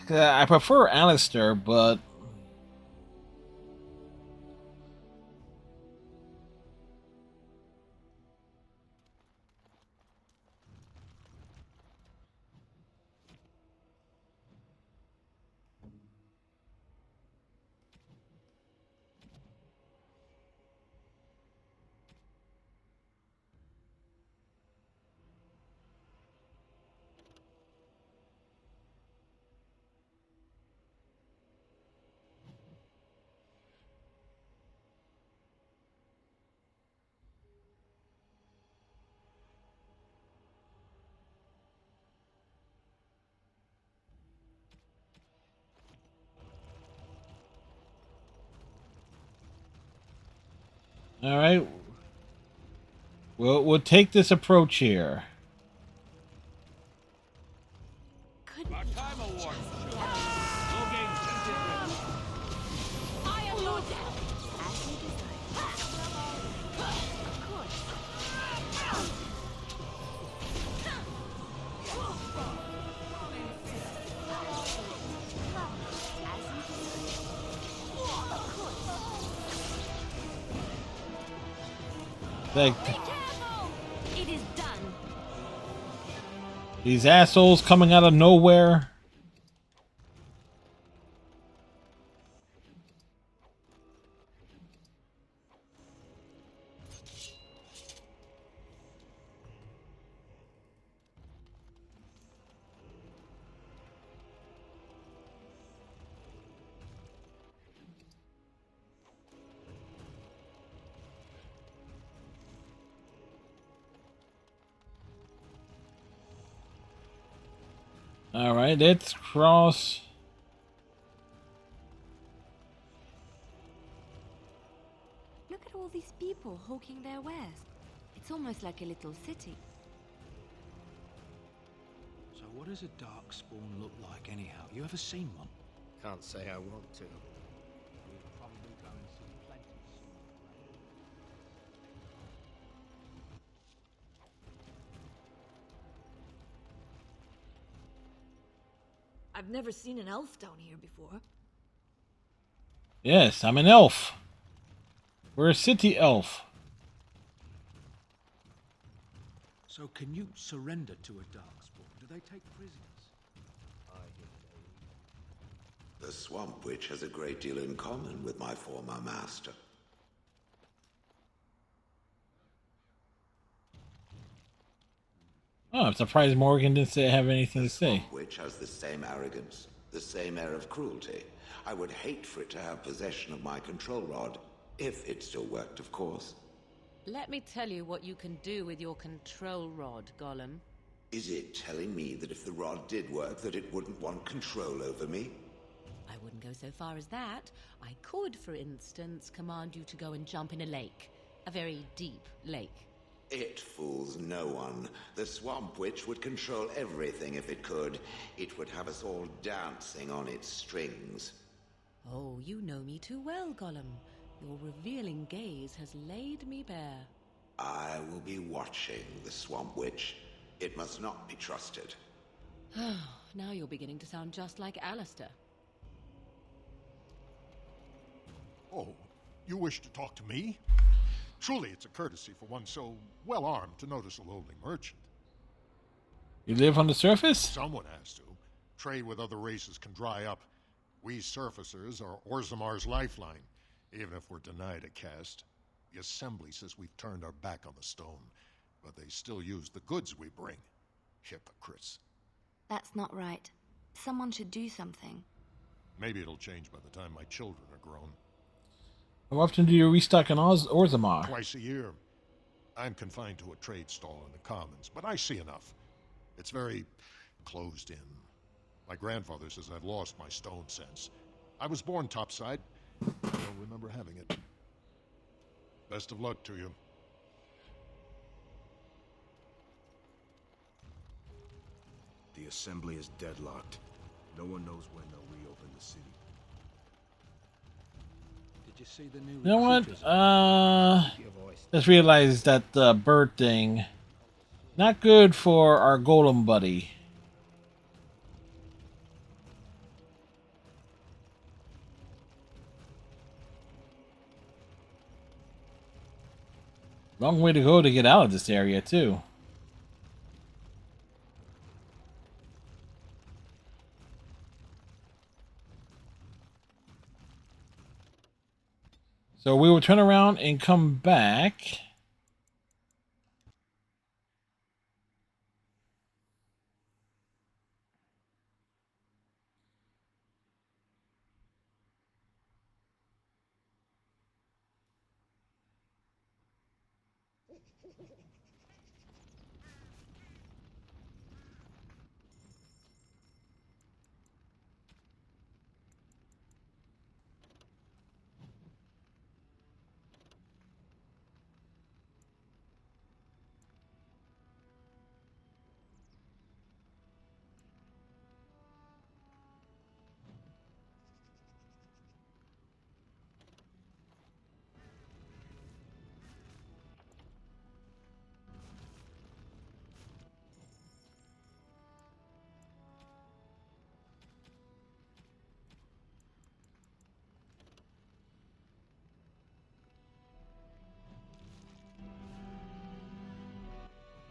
I prefer Alistair, but... All right. We'll take this approach here. Like, It is done. these assholes coming out of nowhere. All right, let's cross. Look at all these people hawking their wares. It's almost like a little city. So what does a darkspawn look like anyhow? You ever seen one? Can't say I want to. I've never seen an elf down here before. Yes, I'm an elf. We're a city elf. So can you surrender to a darkspawn? Do they take prisoners? The Swamp Witch has a great deal in common with my former master. Oh, I'm surprised Morgan didn't have anything to say. Swamp Witch has the same arrogance, the same air of cruelty. I would hate for it to have possession of my control rod, if it still worked, of course. Let me tell you what you can do with your control rod, Gollum. Is it telling me that if the rod did work, that it wouldn't want control over me? I wouldn't go so far as that. I could, for instance, command you to go and jump in a lake. A very deep lake. It fools no one. The Swamp Witch would control everything if it could. It would have us all dancing on its strings. Oh, you know me too well, Gollum. Your revealing gaze has laid me bare. I will be watching the Swamp Witch. It must not be trusted. Now you're beginning to sound just like Alistair. Oh, you wish to talk to me? Truly, it's a courtesy for one so well-armed to notice a lowly merchant. You live on the surface? Someone has to. Trade with other races can dry up. We surfacers are Orzamar's lifeline, even if we're denied a caste. The Assembly says we've turned our back on the stone, but they still use the goods we bring. Hypocrites. That's not right. Someone should do something. Maybe it'll change by the time my children are grown. How often do you restock on Orzammar? Twice a year. I'm confined to a trade stall in the Commons, but I see enough. It's very closed in. My grandfather says I've lost my stone sense. I was born topside. I don't remember having it. Best of luck to you. The assembly is deadlocked. No one knows when they'll reopen the city. Did you see the new You know what? recruiters? Just realized that bird thing. Not good for our golem buddy. Long way to go to get out of this area, too. So we will turn around and come back.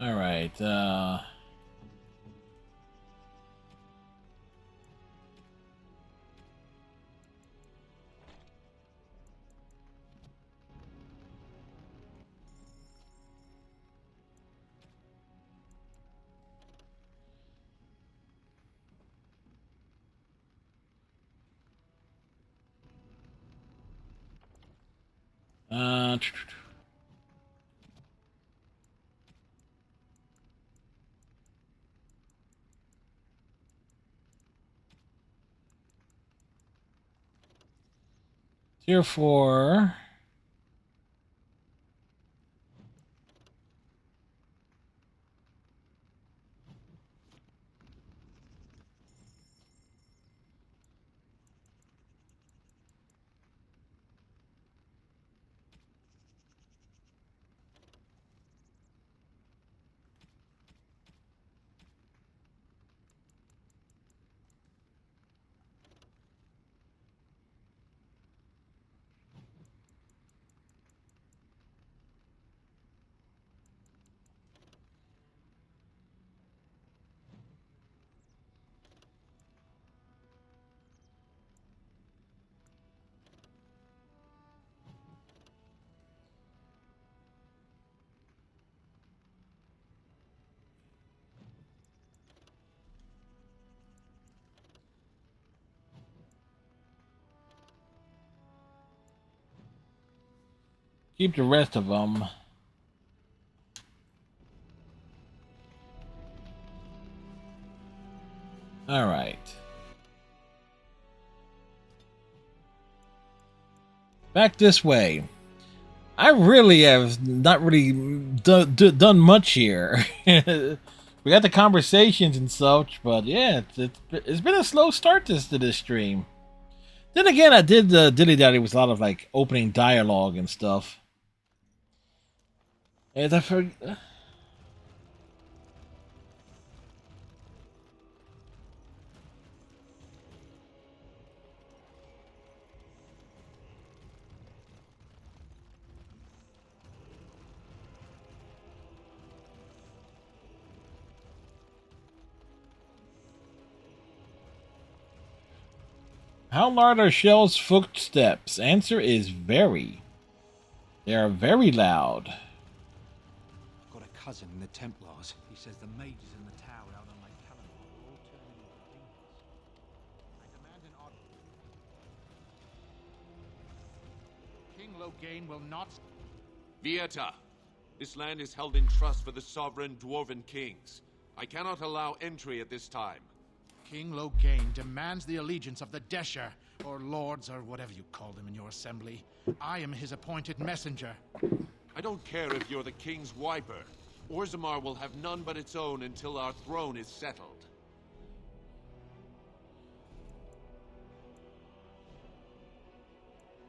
All right. Tier 4. Keep the rest of them. All right. Back this way. I really have not really done much here. We got the conversations and such, but yeah, it's been a slow start to this stream. Then again, I did Dilly Dally with a lot of like opening dialogue and stuff. And I forgot. How loud are Shell's footsteps? Answer is very. They are very loud. Got a cousin in the Templars. He says the mages in the tower out on Lake Calamar are all turning into demons. I demand an order. King Loghain will not... Vieta, This land is held in trust for the sovereign Dwarven kings. I cannot allow entry at this time. King Loghain demands the allegiance of the Desher, or lords, or whatever you call them in your assembly. I am his appointed messenger. I don't care if you're the king's wiper. Orzammar will have none but its own until our throne is settled.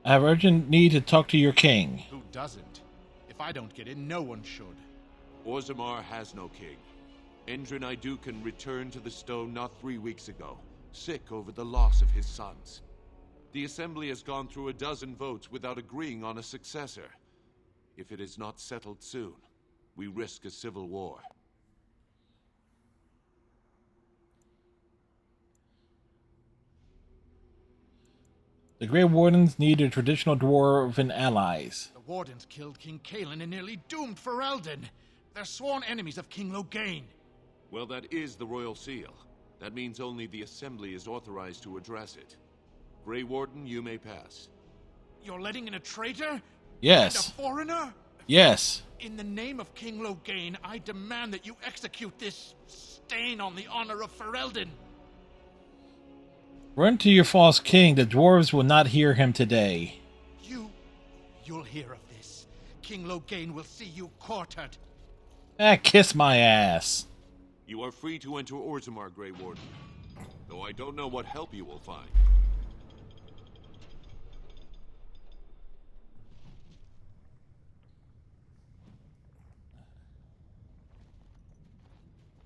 I have urgent need to talk to your king. Who doesn't? If I don't get in, no one should. Orzammar has no king. Endrin Idukan returned to the stone not 3 weeks ago, sick over the loss of his sons. The Assembly has gone through a dozen votes without agreeing on a successor. If it is not settled soon, we risk a civil war. The Grey Wardens need their traditional dwarven allies. The Wardens killed King Cailan and nearly doomed Ferelden. They're sworn enemies of King Loghain. Well, that is the Royal Seal. That means only the Assembly is authorized to address it. Grey Warden, you may pass. You're letting in a traitor? Yes. And a foreigner? Yes. In the name of King Loghain, I demand that you execute this stain on the honor of Ferelden. Run to your false king. The dwarves will not hear him today. You'll hear of this. King Loghain will see you quartered. Kiss my ass. You are free to enter Orzammar, Grey Warden. Though I don't know what help you will find.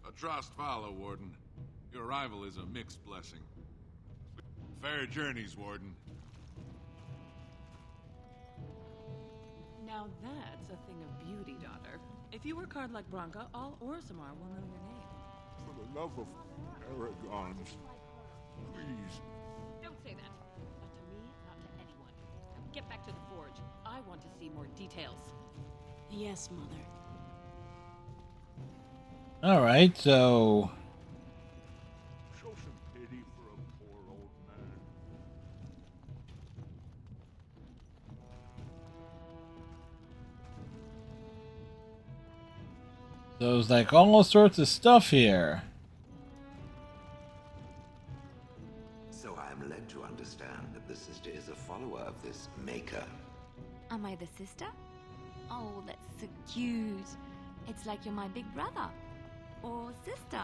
Atrost follow, Warden. Your arrival is a mixed blessing. Fair journeys, Warden. Now that's a thing of beauty, daughter. If you work hard like Branka, all Orzammar will know your name. For the love of Aragons, please. Don't say that. Not to me, not to anyone. Now get back to the forge. I want to see more details. Yes, Mother. Alright, so... Show some pity for a poor old man. So there's like all sorts of stuff here. So I am led to understand that the sister is a follower of this Maker. Am I the sister? Oh, that's so cute. It's like you're my big brother. Or sister.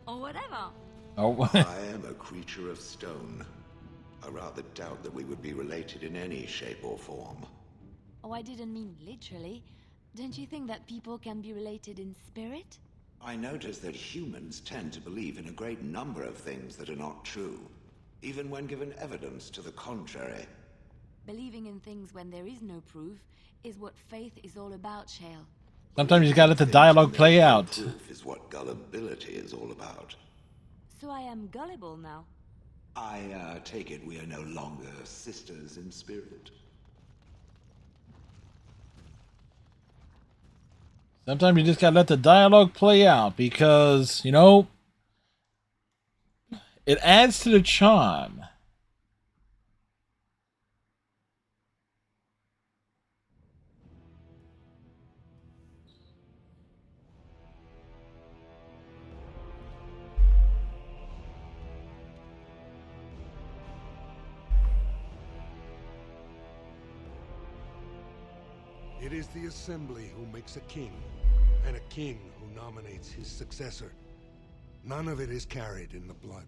Or whatever. Oh. I am a creature of stone. I rather doubt that we would be related in any shape or form. Oh, I didn't mean literally. Don't you think that people can be related in spirit? I notice that humans tend to believe in a great number of things that are not true, even when given evidence to the contrary. Believing in things when there is no proof is what faith is all about, Shale. Sometimes you gotta let the dialogue play out. Proof is what gullibility is all about. So I am gullible now. I take it we are no longer sisters in spirit. Sometimes you just gotta let the dialogue play out because, you know, it adds to the charm. It is the Assembly who makes a king, and a king who nominates his successor. None of it is carried in the blood.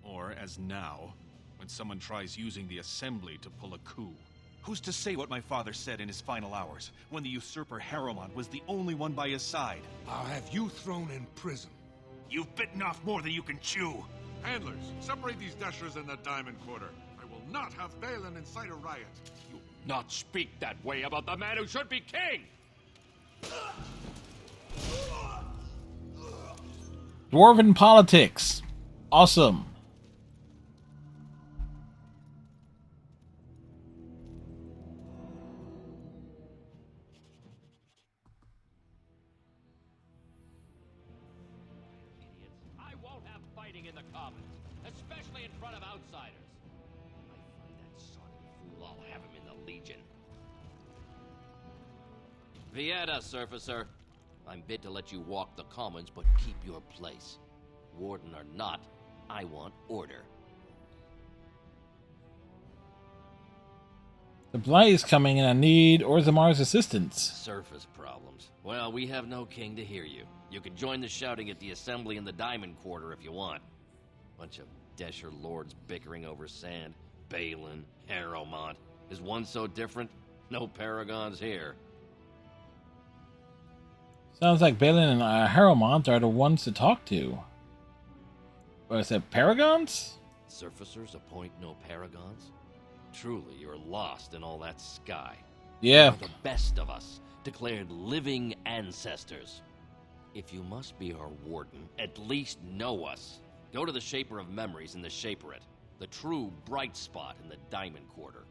Or, as now, when someone tries using the Assembly to pull a coup. Who's to say what my father said in his final hours, when the usurper Harrowmont was the only one by his side? I'll have you thrown in prison. You've bitten off more than you can chew! Handlers, separate these Deshers in the Diamond Quarter. I will not have Balin incite a riot. You not speak that way about the man who should be king! Dwarven politics. Awesome. I won't have fighting in the Commons, especially in front of outsiders. I find that sodden fool, I'll have him in the Legion. Vieta, Surfacer. I'm bid to let you walk the commons, but keep your place. Warden or not, I want order. The Blight is coming and I need Orzamar's assistance. Surface problems. Well, we have no king to hear you. You can join the shouting at the assembly in the Diamond Quarter if you want. Bunch of Desher lords bickering over sand. Balin, Harrowmont. Is one so different? No paragons here. Sounds like Balin and Harrowmont are the ones to talk to. What is it, paragons? Surfacers appoint no paragons? Truly, you're lost in all that sky. Yeah. You're the best of us, declared living ancestors. If you must be our warden, at least know us. Go to the Shaper of Memories in the Shaperate, the true bright spot in the Diamond Quarter.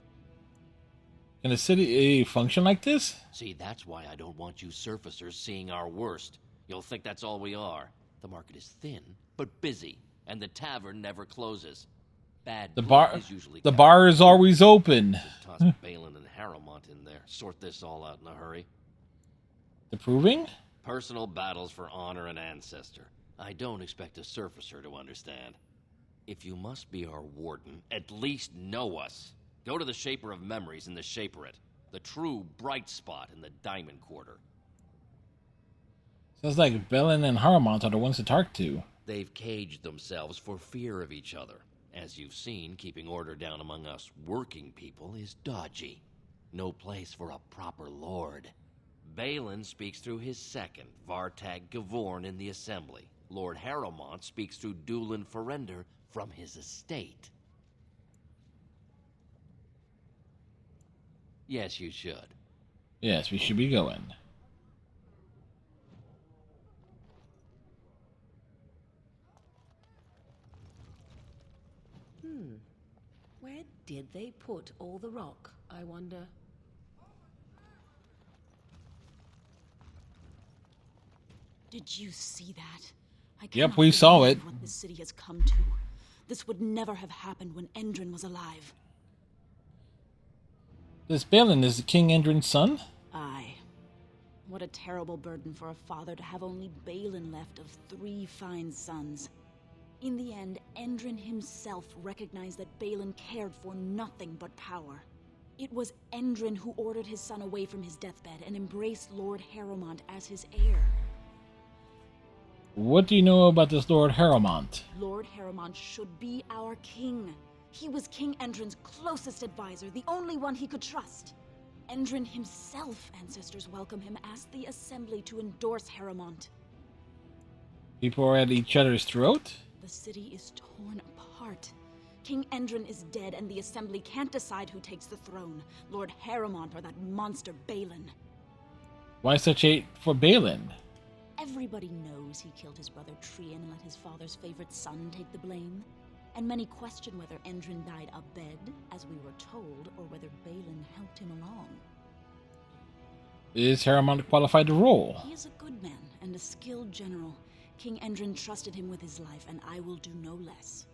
Can a city function like this? See, that's why I don't want you surfacers seeing our worst. You'll think that's all we are. The market is thin, but busy, and the tavern never closes. The bar is always open. Toss Balin and Harrowmont in there. Sort this all out in a hurry. The proving? Personal battles for honor and ancestor. I don't expect a surfacer to understand. If you must be our warden, at least know us. Go to the Shaper of Memories in the Shaperate, the true bright spot in the Diamond Quarter. Sounds like Balin and Harrowmont are the ones to talk to. They've caged themselves for fear of each other. As you've seen, keeping order down among us working people is dodgy. No place for a proper lord. Balin speaks through his second, Vartag Gavorn, in the Assembly. Lord Harrowmont speaks through Dulin Ferender from his estate. Yes, you should. Yes, we should be going. Where did they put all the rock, I wonder? Did you see that? Yep, we saw it. What this city has come to. This would never have happened when Endrin was alive. This Balin is King Endrin's son? Aye. What a terrible burden for a father to have only Balin left of 3 fine sons. In the end, Endrin himself recognized that Balin cared for nothing but power. It was Endrin who ordered his son away from his deathbed and embraced Lord Harrowmont as his heir. What do you know about this Lord Harrowmont? Lord Harrowmont should be our king. He was King Endrin's closest advisor, the only one he could trust. Endrin himself, ancestors welcome him, asked the Assembly to endorse Harrowmont. People are at each other's throat? The city is torn apart. King Endrin is dead, and the Assembly can't decide who takes the throne, Lord Harrowmont or that monster Balin. Why such hate for Balin? Everybody knows he killed his brother Trian and let his father's favorite son take the blame. And many question whether Endrin died abed, as we were told, or whether Balin helped him along. Is Harrowmont qualified to rule? He is a good man and a skilled general. King Endrin trusted him with his life, and I will do no less.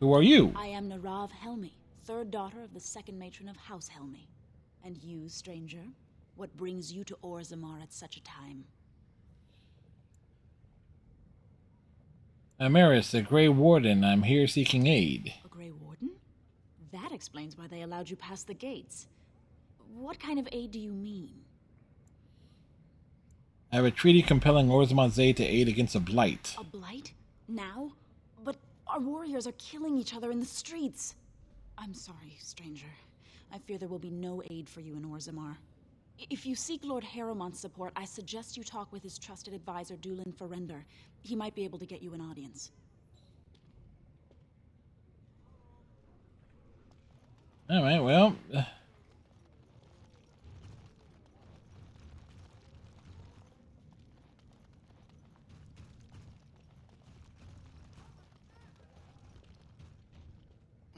Who are you? I am Narav Helmi, 3rd daughter of the 2nd matron of House Helmi. And you, stranger, what brings you to Orzammar at such a time? I'm Eris, the Grey Warden. I'm here seeking aid. A Grey Warden? That explains why they allowed you past the gates. What kind of aid do you mean? I have a treaty compelling Orzammar's aid to aid against a blight. A blight? Now? But our warriors are killing each other in the streets. I'm sorry, stranger. I fear there will be no aid for you in Orzammar. If you seek Lord Harrowmont's support, I suggest you talk with his trusted advisor, Dulin Ferender. He might be able to get you an audience. Alright, well...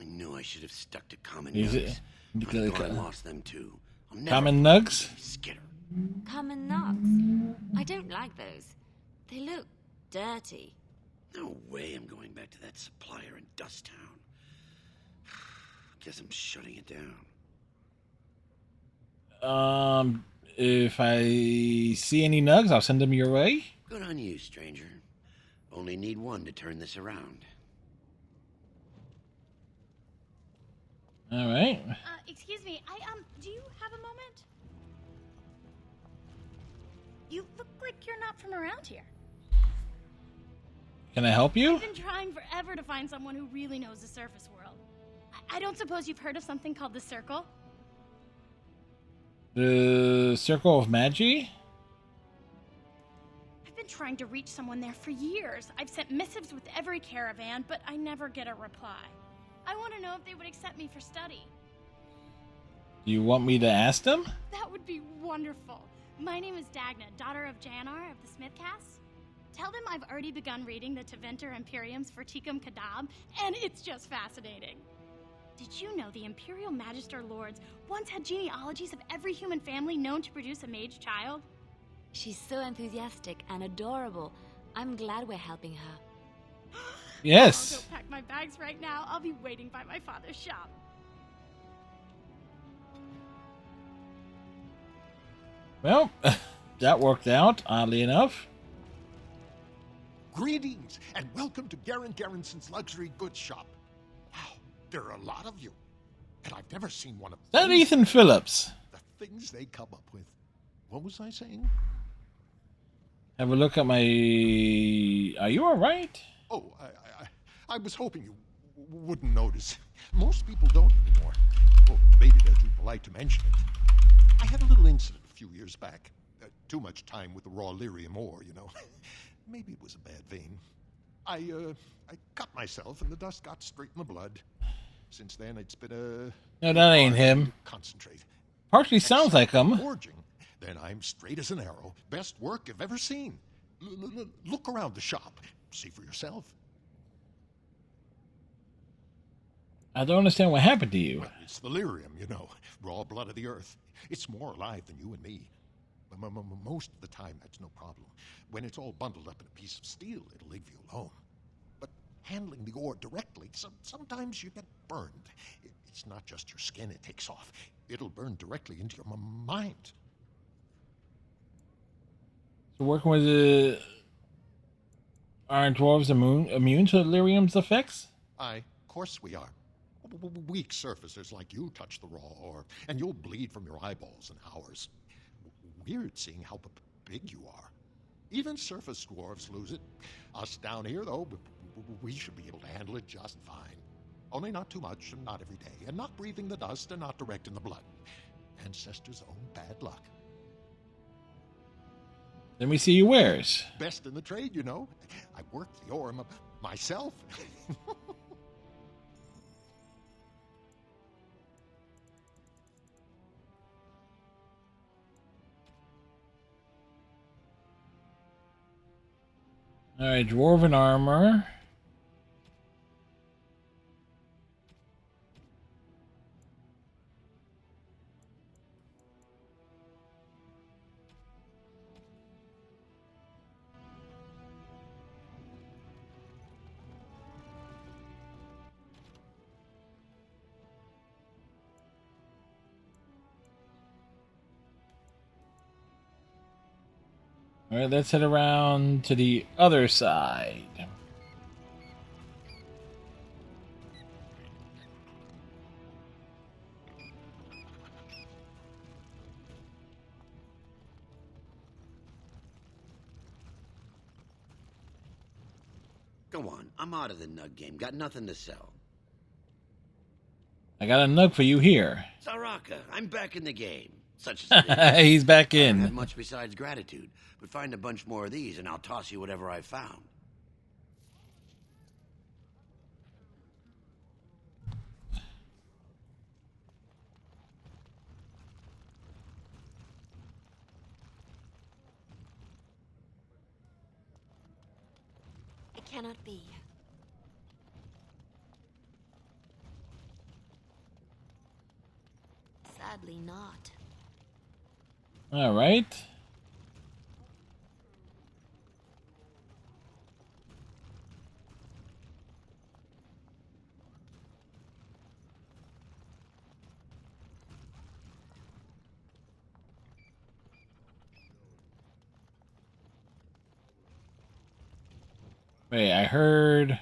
I knew I should have stuck to common Is nugs. it- But I thought I lost them too. I'll never Common nugs? Skitter. Common nugs. I don't like those. They look dirty. No way I'm going back to that supplier in Dust Town. Guess I'm shutting it down. if I see any nugs, I'll send them your way. Good on you, stranger. Only need one to turn this around. All right. Excuse me. Do you have a moment? You look like you're not from around here. Can I help you? I've been trying forever to find someone who really knows the surface world. I don't suppose you've heard of something called the Circle? The Circle of Magi? I've been trying to reach someone there for years. I've sent missives with every caravan, but I never get a reply. I want to know if they would accept me for study. Do you want me to ask them? That would be wonderful. My name is Dagna, daughter of Janar of the Smithcasts. Tell them I've already begun reading the Tevinter Imperiums for Tikum Kadab, and it's just fascinating. Did you know the Imperial Magister Lords once had genealogies of every human family known to produce a mage child? She's so enthusiastic and adorable. I'm glad we're helping her. Yes. I'll go pack my bags right now. I'll be waiting by my father's shop. Well, that worked out, oddly enough. Greetings, and welcome to Garen Garrison's Luxury Goods Shop. Wow, there are a lot of you, and I've never seen one of Is that Ethan Phillips? the things they come up with. What was I saying? Have a look at my... Are you alright? Oh, I was hoping you wouldn't notice. Most people don't anymore. Well, maybe they're too polite to mention it. I had a little incident a few years back. Too much time with the raw lyrium ore, you know. Maybe it was a bad vein. I cut myself, and the dust got straight in the blood. Since then, it's been a... No, that ain't him. Concentrate. Partially sounds like him. Forging. Then I'm straight as an arrow. Best work you've ever seen. Look around the shop. See for yourself. I don't understand what happened to you. Well, it's the lyrium, you know. Raw blood of the earth. It's more alive than you and me. Most of the time, that's no problem. When it's all bundled up in a piece of steel, it'll leave you alone. But handling the ore directly, sometimes you get burned. It's not just your skin it takes off. It'll burn directly into your mind. So working with the Iron Dwarves immune to lyrium's effects? Of course we are. Weak surfacers like you touch the raw ore, and you'll bleed from your eyeballs in hours. Weird seeing how big you are. Even surface dwarves lose it. Us down here, though, we should be able to handle it just fine. Only not too much, and not every day, and not breathing the dust, and not direct in the blood. Ancestors' own bad luck. Let me see your wares. Best in the trade, you know. I worked the ore myself. Alright, Dwarven armor. Alright, let's head around to the other side. Go on, I'm out of the nug game. Got nothing to sell. I got a nug for you here. Saraka, I'm back in the game. Such as it is. He's back in. I don't have much besides gratitude, but find a bunch more of these and I'll toss you whatever I found. It cannot be. Sadly not. All right. Wait, I heard...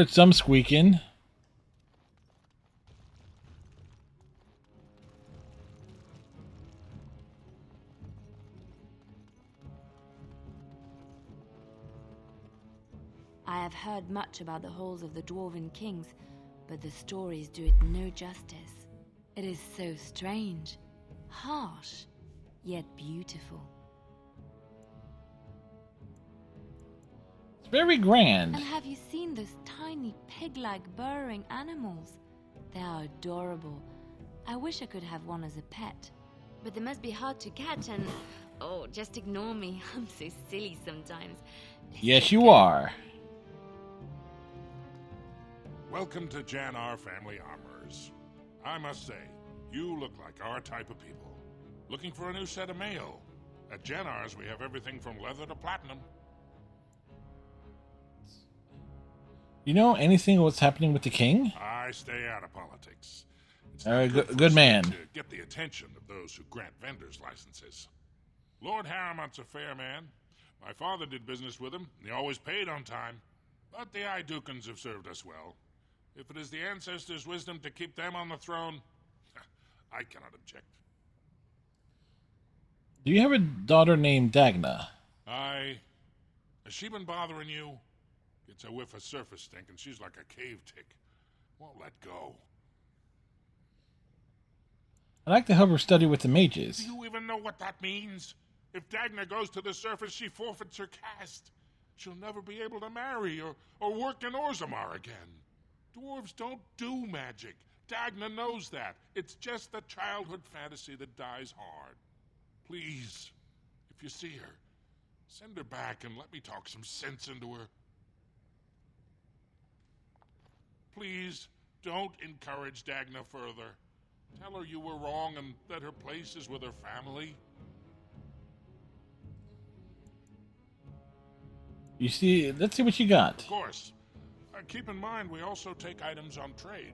some squeaking. I have heard much about the halls of the Dwarven Kings, but the stories do it no justice. It is so strange, harsh, yet beautiful. It's very grand. And have you seen those tiny pig-like burrowing animals? They are adorable. I wish I could have one as a pet. But they must be hard to catch and... Oh, just ignore me. I'm so silly sometimes. Yes, you are. Welcome to Janar Family Armorers. I must say, you look like our type of people. Looking for a new set of mail. At Janar's, we have everything from leather to platinum. You know anything of what's happening with the king? I stay out of politics. Good man. To get the attention of those who grant vendors licenses. Lord Harrowmont's a fair man. My father did business with him, and he always paid on time. But the Idukans have served us well. If it is the ancestors' wisdom to keep them on the throne, I cannot object. Do you have a daughter named Dagna? Has she been bothering you? Gets a whiff of surface stink, and she's like a cave tick. Won't let go. I'd like to help her study with the mages. Do you even know what that means? If Dagna goes to the surface, she forfeits her caste. She'll never be able to marry or work in Orzammar again. Dwarves don't do magic. Dagna knows that. It's just a childhood fantasy that dies hard. Please, if you see her, send her back and let me talk some sense into her. Please, don't encourage Dagna further. Tell her you were wrong and that her place is with her family. You see, let's see what you got. Of course. Keep in mind, we also take items on trade.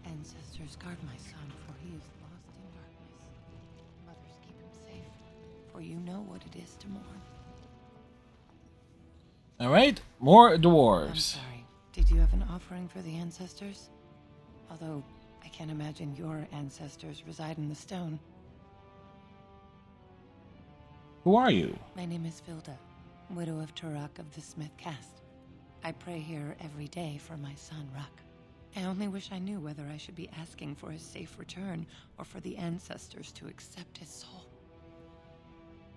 Ancestors, guard my son, for he is lost in darkness. Mothers, keep him safe, for you know what it is to mourn. All right, more I'm dwarves. sorry. Did you have an offering for the ancestors? Although, I can't imagine your ancestors reside in the stone. Who are you? My name is Vilda, widow of Turok of the Smith caste. I pray here every day for my son, Ruck. I only wish I knew whether I should be asking for his safe return or for the ancestors to accept his soul.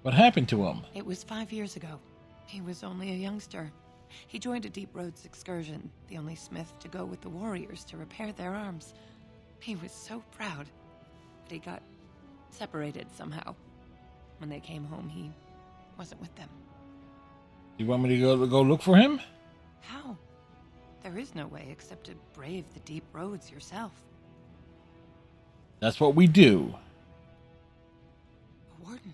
What happened to him? It was 5 years ago. He was only a youngster. He joined a Deep Roads excursion, the only smith to go with the warriors to repair their arms. He was so proud, but he got separated somehow. When they came home, he wasn't with them. You want me to go look for him? How? There is no way except to brave the Deep Roads yourself. That's what we do. A warden.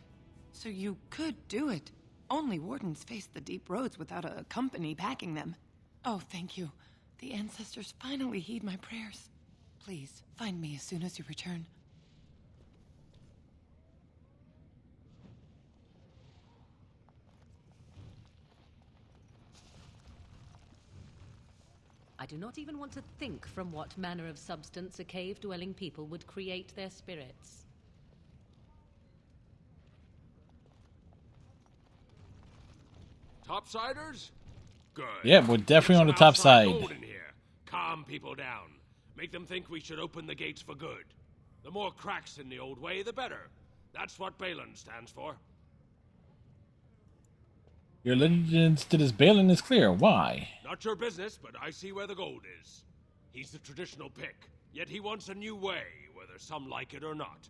So you could do it. Only wardens face the Deep Roads without a company backing them. Oh, thank you. The ancestors finally heed my prayers. Please, find me as soon as you return. I do not even want to think from what manner of substance a cave-dwelling people would create their spirits. Topsiders? Good. Yeah, we're definitely on the Get top some outside side. gold in here. Calm people down. Make them think we should open the gates for good. The more cracks in the old way, the better. That's what Balin stands for. Your allegiance to this Balin is clear. Why? Not your business, but I see where the gold is. He's the traditional pick, yet he wants a new way, whether some like it or not.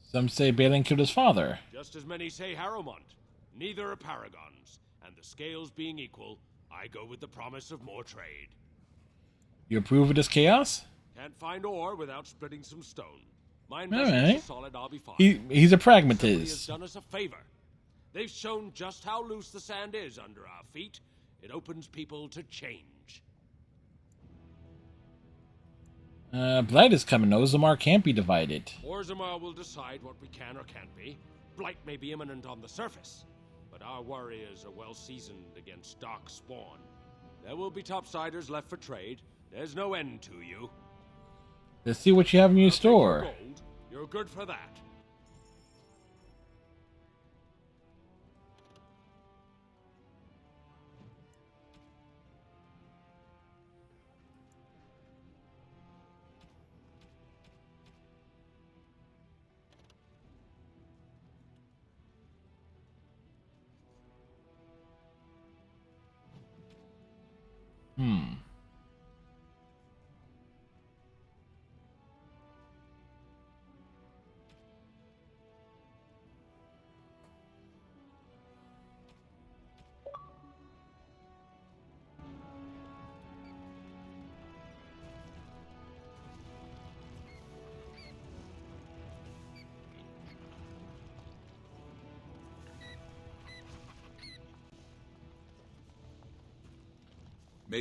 Some say Balin killed his father. Just as many say Harrowmont. Neither are paragons, and the scales being equal, I go with the promise of more trade. You approve of this chaos? Can't find ore without splitting some stone. My All investment's right. so solid, I'll be fine. He's a Somebody has pragmatist. done us a favor. They've shown just how loose the sand is under our feet. It opens people to change. Blight is coming. Orzammar can't be divided. Orzammar will decide what we can or can't be. Blight may be imminent on the surface, but our warriors are well seasoned against dark spawn. There will be topsiders left for trade. There's no end to you. Let's see what you have in your store. Gold, you're good for that.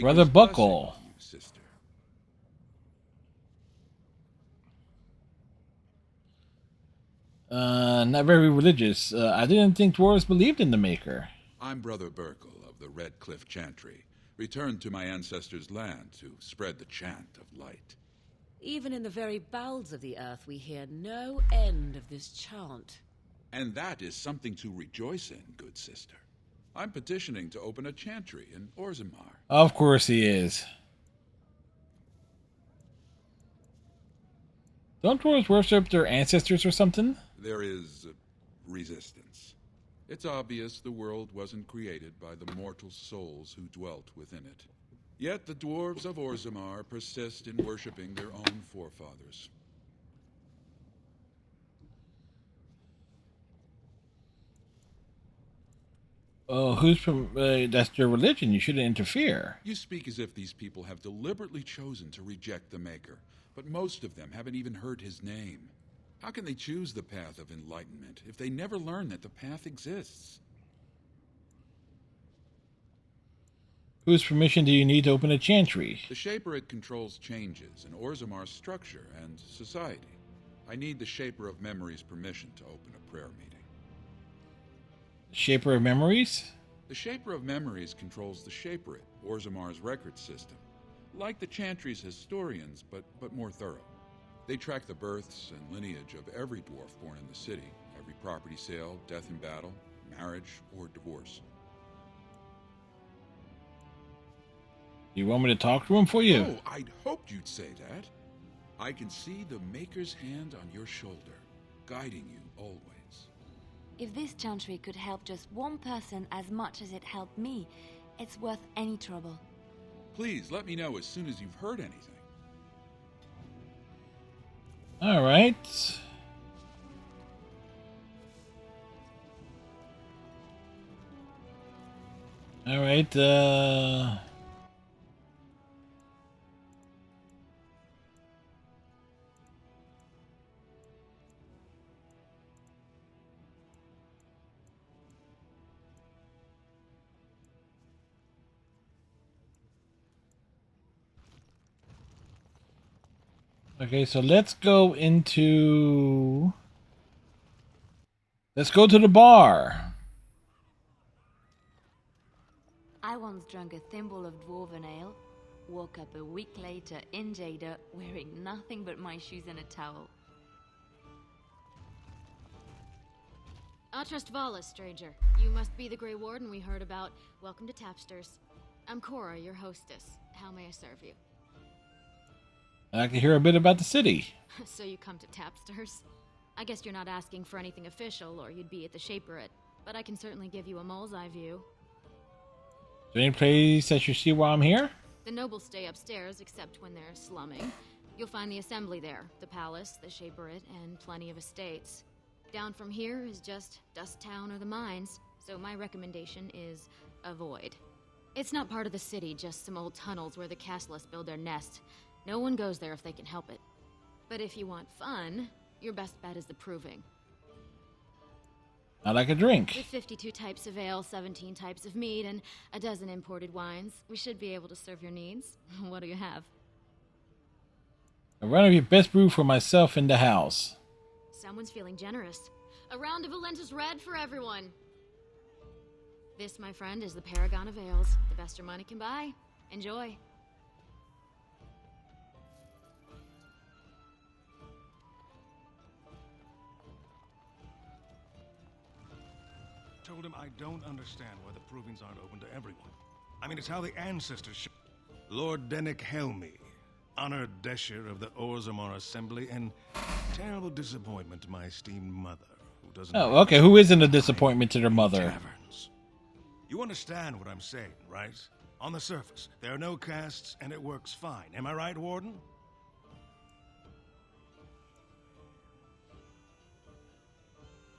Brother Buckle. Sister. Not very religious. I didn't think dwarves believed in the Maker. I'm Brother Burkle of the Red Cliff Chantry, returned to my ancestors' land to spread the chant of light. Even in the very bowels of the earth, we hear no end of this chant. And that is something to rejoice in, good sister. I'm petitioning to open a chantry in Orzammar. Of course he is. Don't dwarves worship their ancestors or something? There is resistance. It's obvious the world wasn't created by the mortal souls who dwelt within it. Yet the dwarves of Orzammar persist in worshipping their own forefathers. Oh, who's from? That's their religion. You shouldn't interfere. You speak as if these people have deliberately chosen to reject the Maker, but most of them haven't even heard his name. How can they choose the path of enlightenment if they never learn that the path exists? Whose permission do you need to open a chantry? The Shaperate controls changes in Orzammar's structure and society. I need the Shaper of Memory's permission to open a prayer meeting. Shaper of Memories? The Shaper of Memories controls the Shaperate, Orzammar's record system. Like the Chantry's historians, but more thorough. They track the births and lineage of every dwarf born in the city, every property sale, death in battle, marriage, or divorce. You want me to talk to him for you? Oh, I'd hoped you'd say that. I can see the Maker's hand on your shoulder, guiding you always. If this chantry could help just one person as much as it helped me, it's worth any trouble. Please let me know as soon as you've heard anything. All right. All right. Okay, so let's go to the bar. I once drank a thimble of dwarven ale, woke up a week later in Jada wearing nothing but my shoes and a towel. Atrust Valis, stranger. You must be the Grey Warden we heard about. Welcome to Tapsters. I'm Cora, your hostess. How may I serve you? I'd like to hear a bit about the city. So you come to Tapsters? I guess you're not asking for anything official, or you'd be at the Shaperate. But I can certainly give you a mole's eye view. Is there any place that you see while I'm here? The nobles stay upstairs, except when they're slumming. You'll find the assembly there, the palace, the Shaperate, and plenty of estates. Down from here is just Dust Town or the mines, So my recommendation is avoid. It's not part of the city, just some old tunnels where the castless build their nest. No one goes there if they can help it. But if you want fun, your best bet is the Proving. I like a drink. With 52 types of ale, 17 types of mead, and a dozen imported wines, we should be able to serve your needs. What do you have? A round of your best brew for myself in the house. Someone's feeling generous. A round of Valentis Red for everyone. This, my friend, is the paragon of ales. The best your money can buy. Enjoy. Told him I don't understand why the provings aren't open to everyone. I mean, it's how the ancestors Lord Dennick Helmy, honored Desher of the Orzammar Assembly, and terrible disappointment to my esteemed mother, who doesn't... Oh, okay. Who isn't a disappointment to their mother? Taverns. You understand what I'm saying, right? On the surface, there are no castes, and it works fine. Am I right, Warden?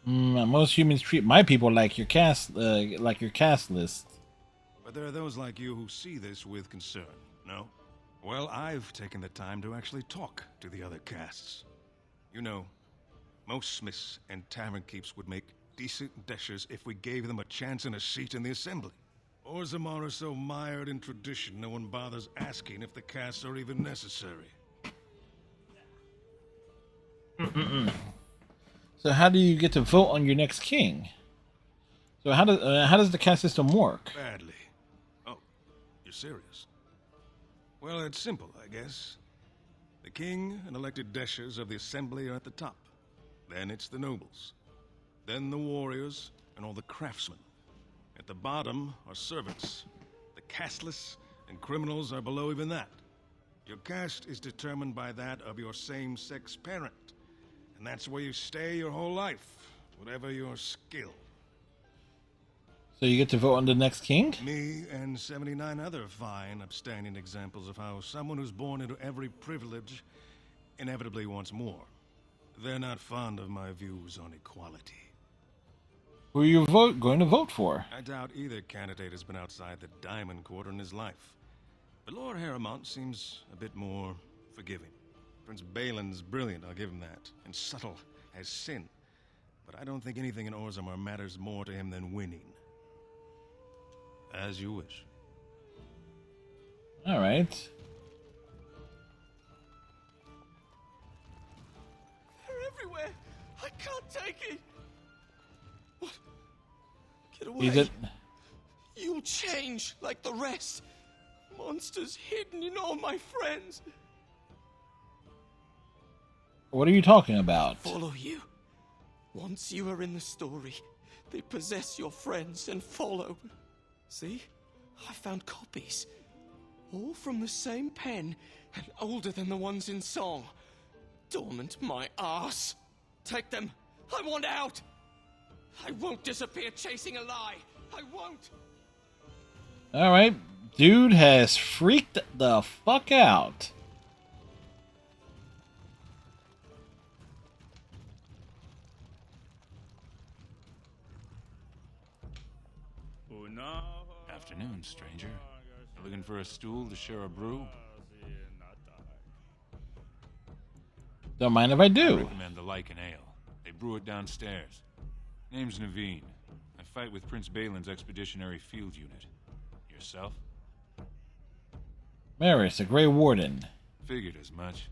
Most humans treat my people like your caste list. But there are those like you who see this with concern, no? Well, I've taken the time to actually talk to the other castes. You know, most smiths and tavern keeps would make decent deshers if we gave them a chance and a seat in the assembly. Orzammar are so mired in tradition, no one bothers asking if the castes are even necessary. So how do you get to vote on your next king? So how does the caste system work? Badly. Oh, you're serious? Well, it's simple, I guess. The king and elected deshers of the assembly are at the top. Then it's the nobles. Then the warriors and all the craftsmen. At the bottom are servants. The casteless and criminals are below even that. Your caste is determined by that of your same-sex parent. And that's where you stay your whole life, whatever your skill. So you get to vote on the next king? Me and 79 other fine, upstanding examples of how someone who's born into every privilege inevitably wants more. They're not fond of my views on equality. Who are you going to vote for? I doubt either candidate has been outside the Diamond Quarter in his life. But Lord Harrowmont seems a bit more forgiving. Prince Balin's brilliant, I'll give him that, and subtle as sin. But I don't think anything in Orzammar matters more to him than winning. As you wish. All right. They're everywhere. I can't take it. What? Get away. He's it. You'll change like the rest. Monsters hidden in all my friends. What are you talking about? Follow you. Once you are in the story, they possess your friends and follow. See? I found copies. All from the same pen and older than the ones in song. Dormant my ass. Take them. I want out. I won't disappear chasing a lie. I won't. All right. Dude has freaked the fuck out. Afternoon, stranger. You looking for a stool to share a brew? Don't mind if I I do. recommend the Lycan Ale. They brew it downstairs. Name's Naveen. I fight with Prince Balin's Expeditionary Field Unit. Yourself? Maris, a Grey Warden. Figured as much.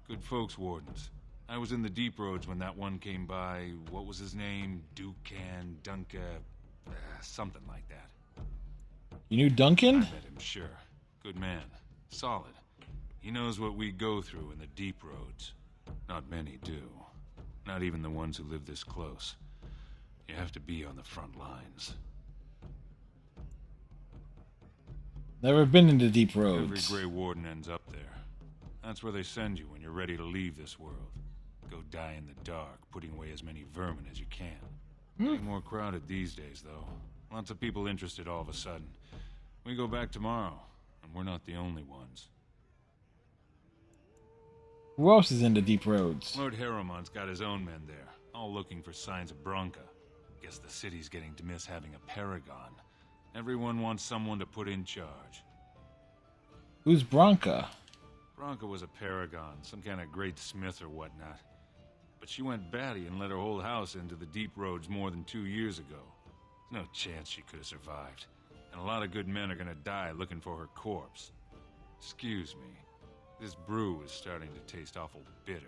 Good folks, wardens. I was in the deep roads when that one came by. What was his name? Dunka, something like that. You knew Duncan? I met him, sure. Good man. Solid. He knows what we go through in the deep roads. Not many do. Not even the ones who live this close. You have to be on the front lines. Never been in the deep roads. Every Grey Warden ends up there. That's where they send you when you're ready to leave this world. Go die in the dark, putting away as many vermin as you can. Getting more crowded these days, though. Lots of people interested all of a sudden. We go back tomorrow, and we're not the only ones. Who else is in the deep roads? Lord Harrowmont's got his own men there, all looking for signs of Bronca. Guess the city's getting to miss having a paragon. Everyone wants someone to put in charge. Who's Bronca? Bronca was a paragon, some kind of great smith or whatnot. But she went batty and let her whole house into the deep roads more than 2 years ago. There's no chance she could have survived. And a lot of good men are gonna die looking for her corpse. Excuse me. This brew is starting to taste awful bitter.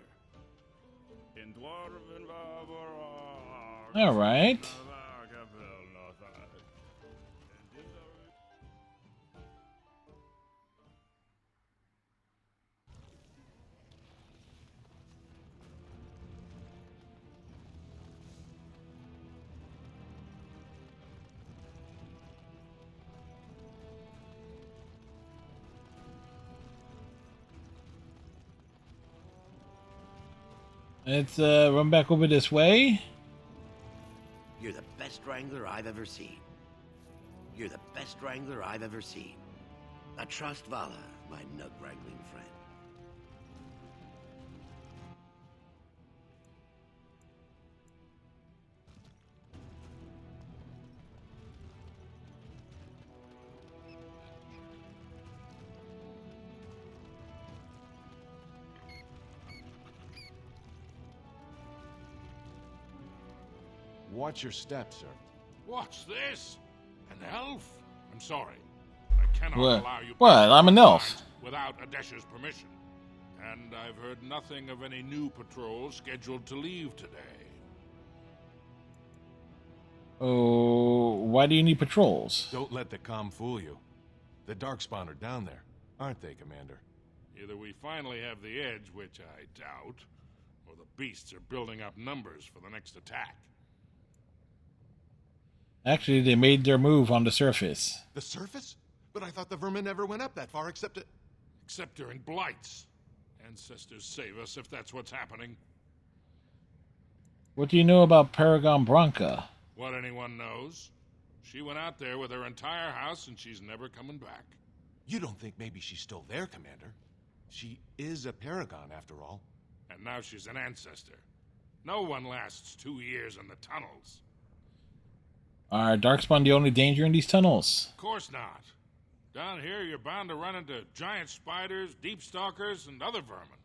All right. Let's run back over this way. You're the best wrangler I've ever seen. You're the best wrangler I've ever seen. I trust Vala, my nug wrangling friend. Watch your step, sir. What's this? An elf? I'm sorry. I cannot What? allow you What? I'm an elf. without Adesha's permission. And I've heard nothing of any new patrols scheduled to leave today. Oh, why do you need patrols? Don't let the comm fool you. The Darkspawn are down there, aren't they, Commander? Either we finally have the edge, which I doubt, or the beasts are building up numbers for the next attack. Actually, they made their move on the surface. The surface? But I thought the vermin never went up that far except to... Except during blights. Ancestors save us if that's what's happening. What do you know about Paragon Bronca? What anyone knows. She went out there with her entire house and she's never coming back. You don't think maybe she's still there, Commander? She is a paragon, after all. And now she's an ancestor. No one lasts 2 years in the tunnels. Are Darkspawn the only danger in these tunnels? Of course not. Down here, you're bound to run into giant spiders, deep stalkers, and other vermin.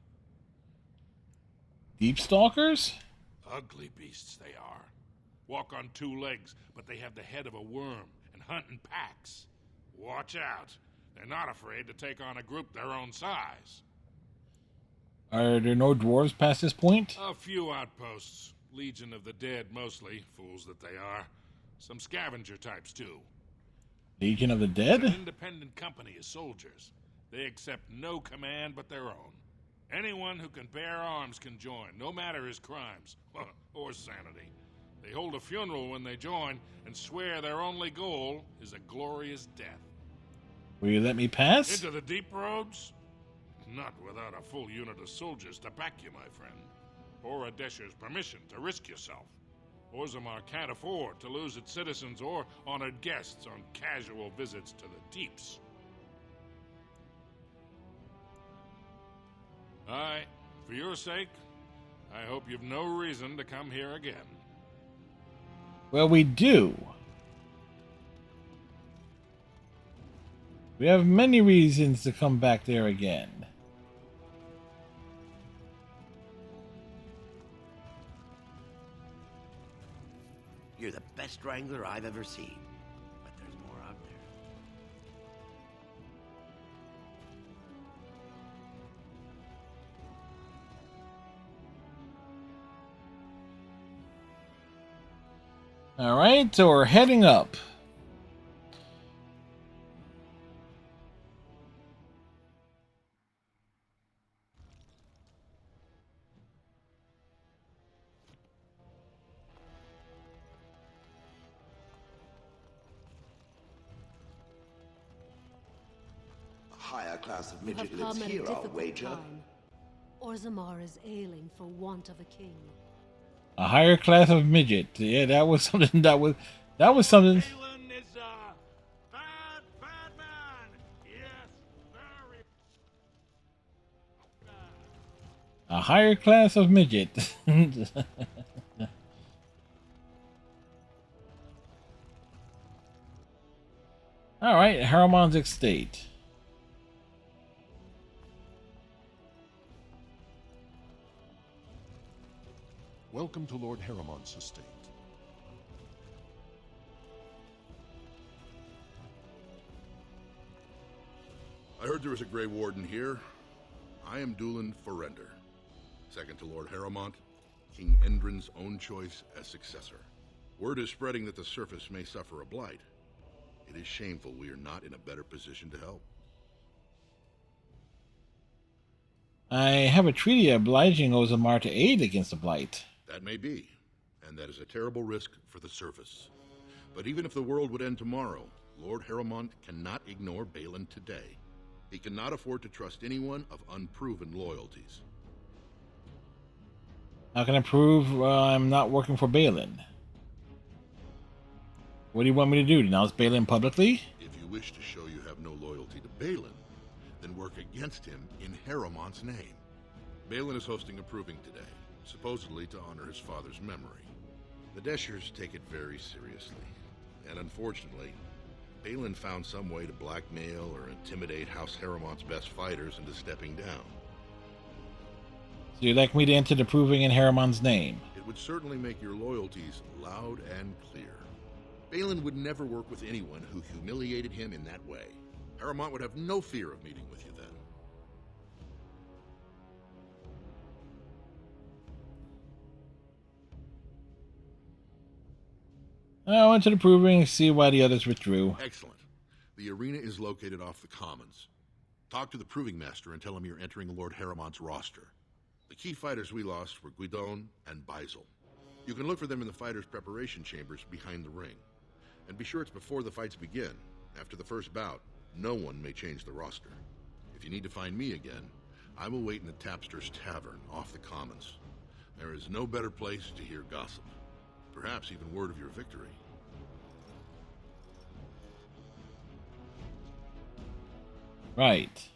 Deep stalkers? Ugly beasts they are. Walk on 2 legs, but they have the head of a worm and hunt in packs. Watch out. They're not afraid to take on a group their own size. Are there no dwarves past this point? A few outposts. Legion of the Dead, mostly. Fools that they are. Some scavenger types, too. Legion of the It's Dead? an independent company of soldiers. They accept no command but their own. Anyone who can bear arms can join, no matter his crimes or sanity. They hold a funeral when they join and swear their only goal is a glorious death. Will you let me pass? Into the deep roads? Not without a full unit of soldiers to back you, my friend. Or Adesha's permission to risk yourself. Orzammar can't afford to lose its citizens or honored guests on casual visits to the deeps. Aye, for your sake, I hope you've no reason to come here again. Well, we do. We have many reasons to come back there again. You're the best wrangler I've ever seen. But there's more out there. Alright, so we're heading up. Higher class of You have midget lives come at a here, I'll difficult wager. time. Orzammar is ailing for want of a king. A higher class of midget. Yeah, that was something that was something. A higher class of midget. right, Haramon's estate. Welcome to Lord Haramont's estate. I heard there was a Grey Warden here. I am Dulin Forrender, second to Lord Haramont, King Endrin's own choice as successor. Word is spreading that the surface may suffer a blight. It is shameful we are not in a better position to help. I have a treaty obliging Orzammar to aid against the blight. That may be, and that is a terrible risk for the surface. But even if the world would end tomorrow, Lord Haramont cannot ignore Balin today. He cannot afford to trust anyone of unproven loyalties. How can I prove I'm not working for Balin? What do you want me to do? Denounce Balin publicly? If you wish to show you have no loyalty to Balin, then work against him in Haramont's name. Balin is hosting a proving today, supposedly to honor his father's memory. The Deshers take it very seriously, and unfortunately, Balin found some way to blackmail or intimidate House Haramont's best fighters into stepping down. So you'd like me to enter the proving in Haramont's name? It would certainly make your loyalties loud and clear. Balin would never work with anyone who humiliated him in that way. Haramont would have no fear of meeting with you then. I went to the proving, see why the others withdrew. Excellent. The arena is located off the Commons. Talk to the proving master and tell him you're entering Lord Haramont's roster. The key fighters we lost were Guidon and Baisel. You can look for them in the fighters' preparation chambers behind the ring. And be sure it's before the fights begin. After the first bout, no one may change the roster. If you need to find me again, I will wait in the Tapster's Tavern off the Commons. There is no better place to hear gossip. Perhaps even word of your victory. Right.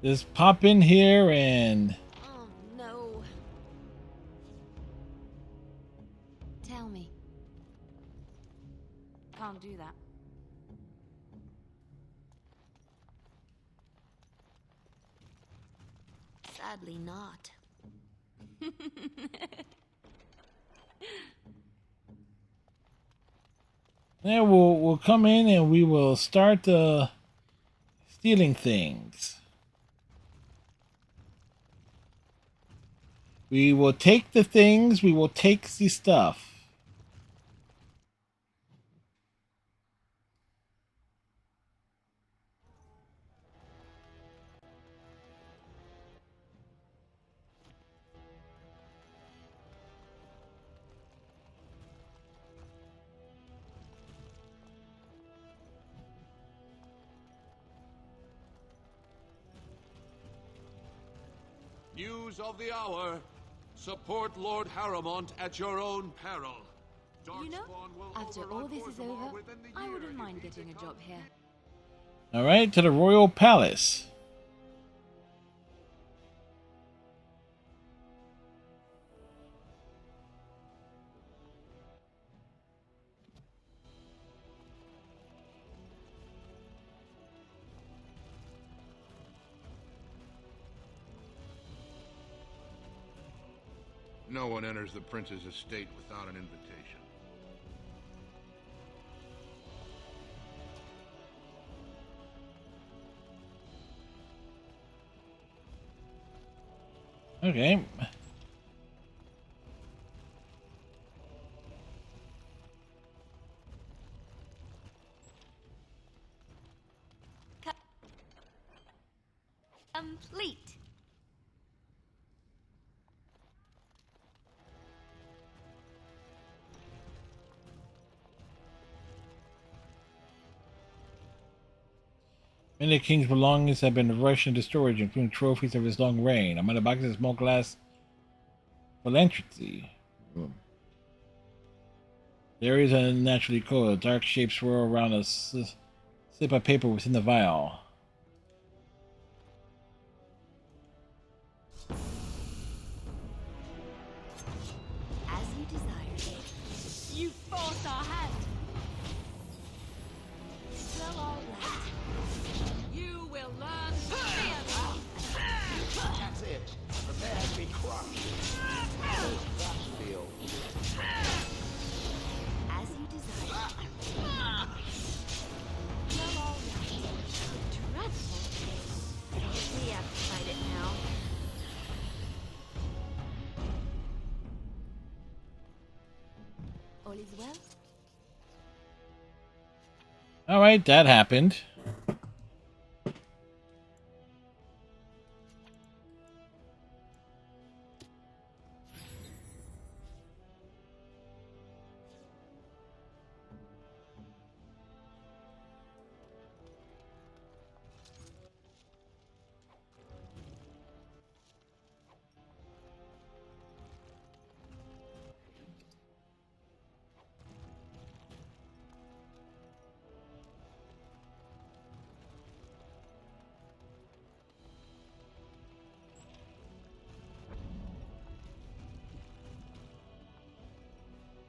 Just pop in here and... Oh, no. Tell me. Can't do that. Sadly not. Yeah, we'll come in and we will start stealing things. We will take the things, we will take the stuff. News of the hour. Support Lord Haramont at your own peril. You know, after all this is over, I wouldn't mind getting a job here. All right, to the Royal Palace. No one enters the prince's estate without an invitation. Okay. Complete. Many of the king's belongings have been rushed into storage, including trophies of his long reign. Among the boxes is a small glass philanthropy. There is unnaturally cold. Dark shapes swirl around a slip of paper within the vial. As you desired. You forced our hand. Well, all right. You will learn fear. That's it. Prepare to be crushed. How does that feel? As you desire. Well, all right. Dreadful. We have to fight it now. All is well? Alright, that happened.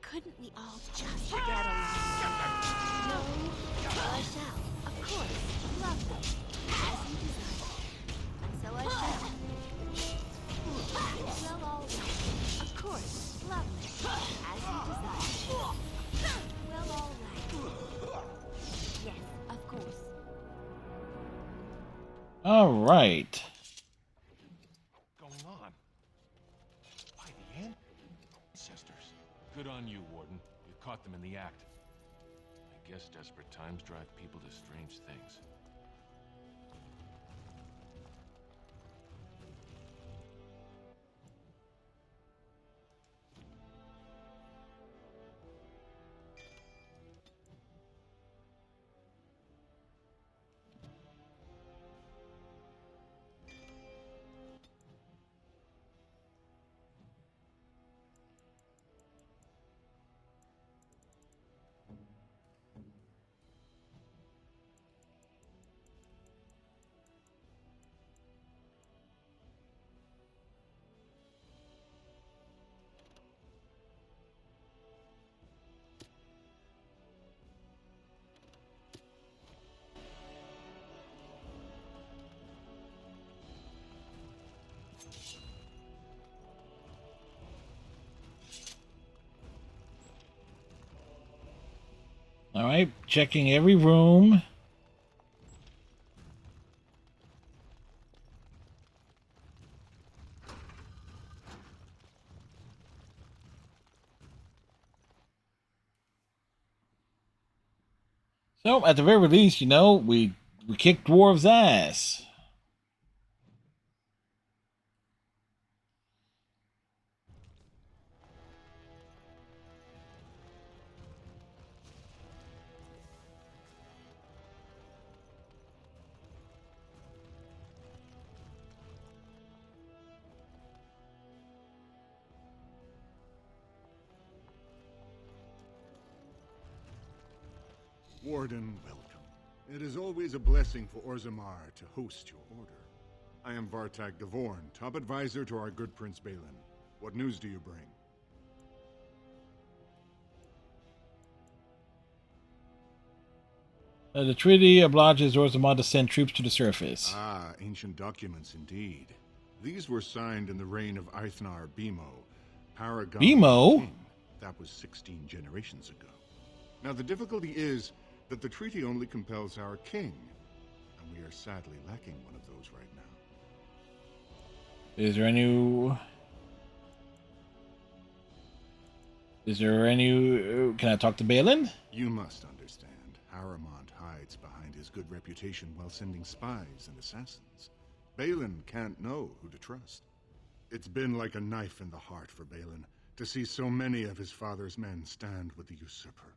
Couldn't we all just get along? No, I shall. Of course. Lovely. As you desire. And so I shall. Well, all right. Of course. Lovely. As you desire. Well, all right. Yes, of course. Alright. What's going on? Why, the ancestors? Good on you, Warden. You caught them in the act. I guess desperate times drive people to strange things. Alright, checking every room. So, at the very least, you know, we kicked Dwarves' ass. Warden, welcome. It is always a blessing for Orzammar to host your order. I am Vartak Gavorn, top advisor to our good Prince Balin. What news do you bring? The treaty obliges Orzammar to send troops to the surface. Ah, ancient documents indeed. These were signed in the reign of Eithnar Bimo, Paragon Bimo? King. That was 16 generations ago. Now the difficulty is that the treaty only compels our king, and we are sadly lacking one of those right now. Is there any... Can I talk to Balin? You must understand, Harrimont hides behind his good reputation while sending spies and assassins. Balin can't know who to trust. It's been like a knife in the heart for Balin to see so many of his father's men stand with the usurper.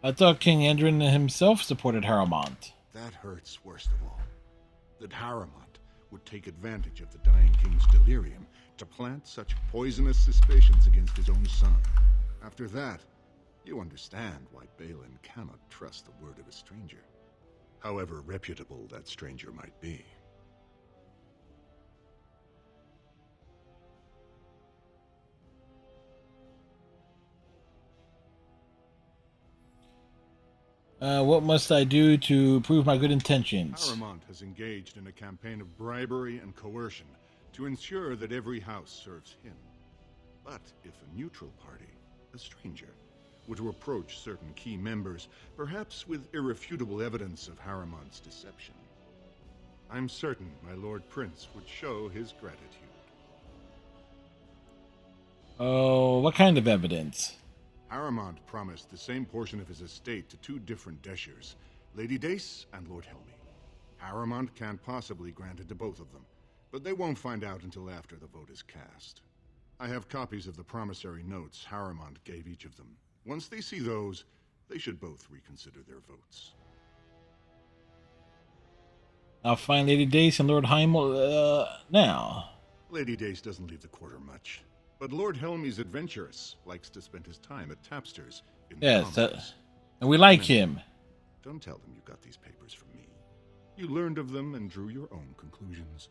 I thought King Endrin himself supported Haramont. That hurts worst of all. That Haramont would take advantage of the dying king's delirium to plant such poisonous suspicions against his own son. After that, you understand why Balin cannot trust the word of a stranger, however reputable that stranger might be. What must I do to prove my good intentions? Haramont has engaged in a campaign of bribery and coercion to ensure that every house serves him. But if a neutral party, a stranger, were to approach certain key members, perhaps with irrefutable evidence of Haramont's deception, I'm certain my Lord Prince would show his gratitude. Oh, what kind of evidence? Haramont promised the same portion of his estate to two different Deshers, Lady Dace and Lord Helmy. Haramont can't possibly grant it to both of them, but they won't find out until after the vote is cast. I have copies of the promissory notes Haramont gave each of them. Once they see those, they should both reconsider their votes. I'll find Lady Dace and Lord Heimel, now. Lady Dace doesn't leave the quarter much, but Lord Helmy's adventurous, likes to spend his time at tapsters in the Yes, commons. and we like him. Don't tell them you got these papers from me. You learned of them and drew your own conclusions.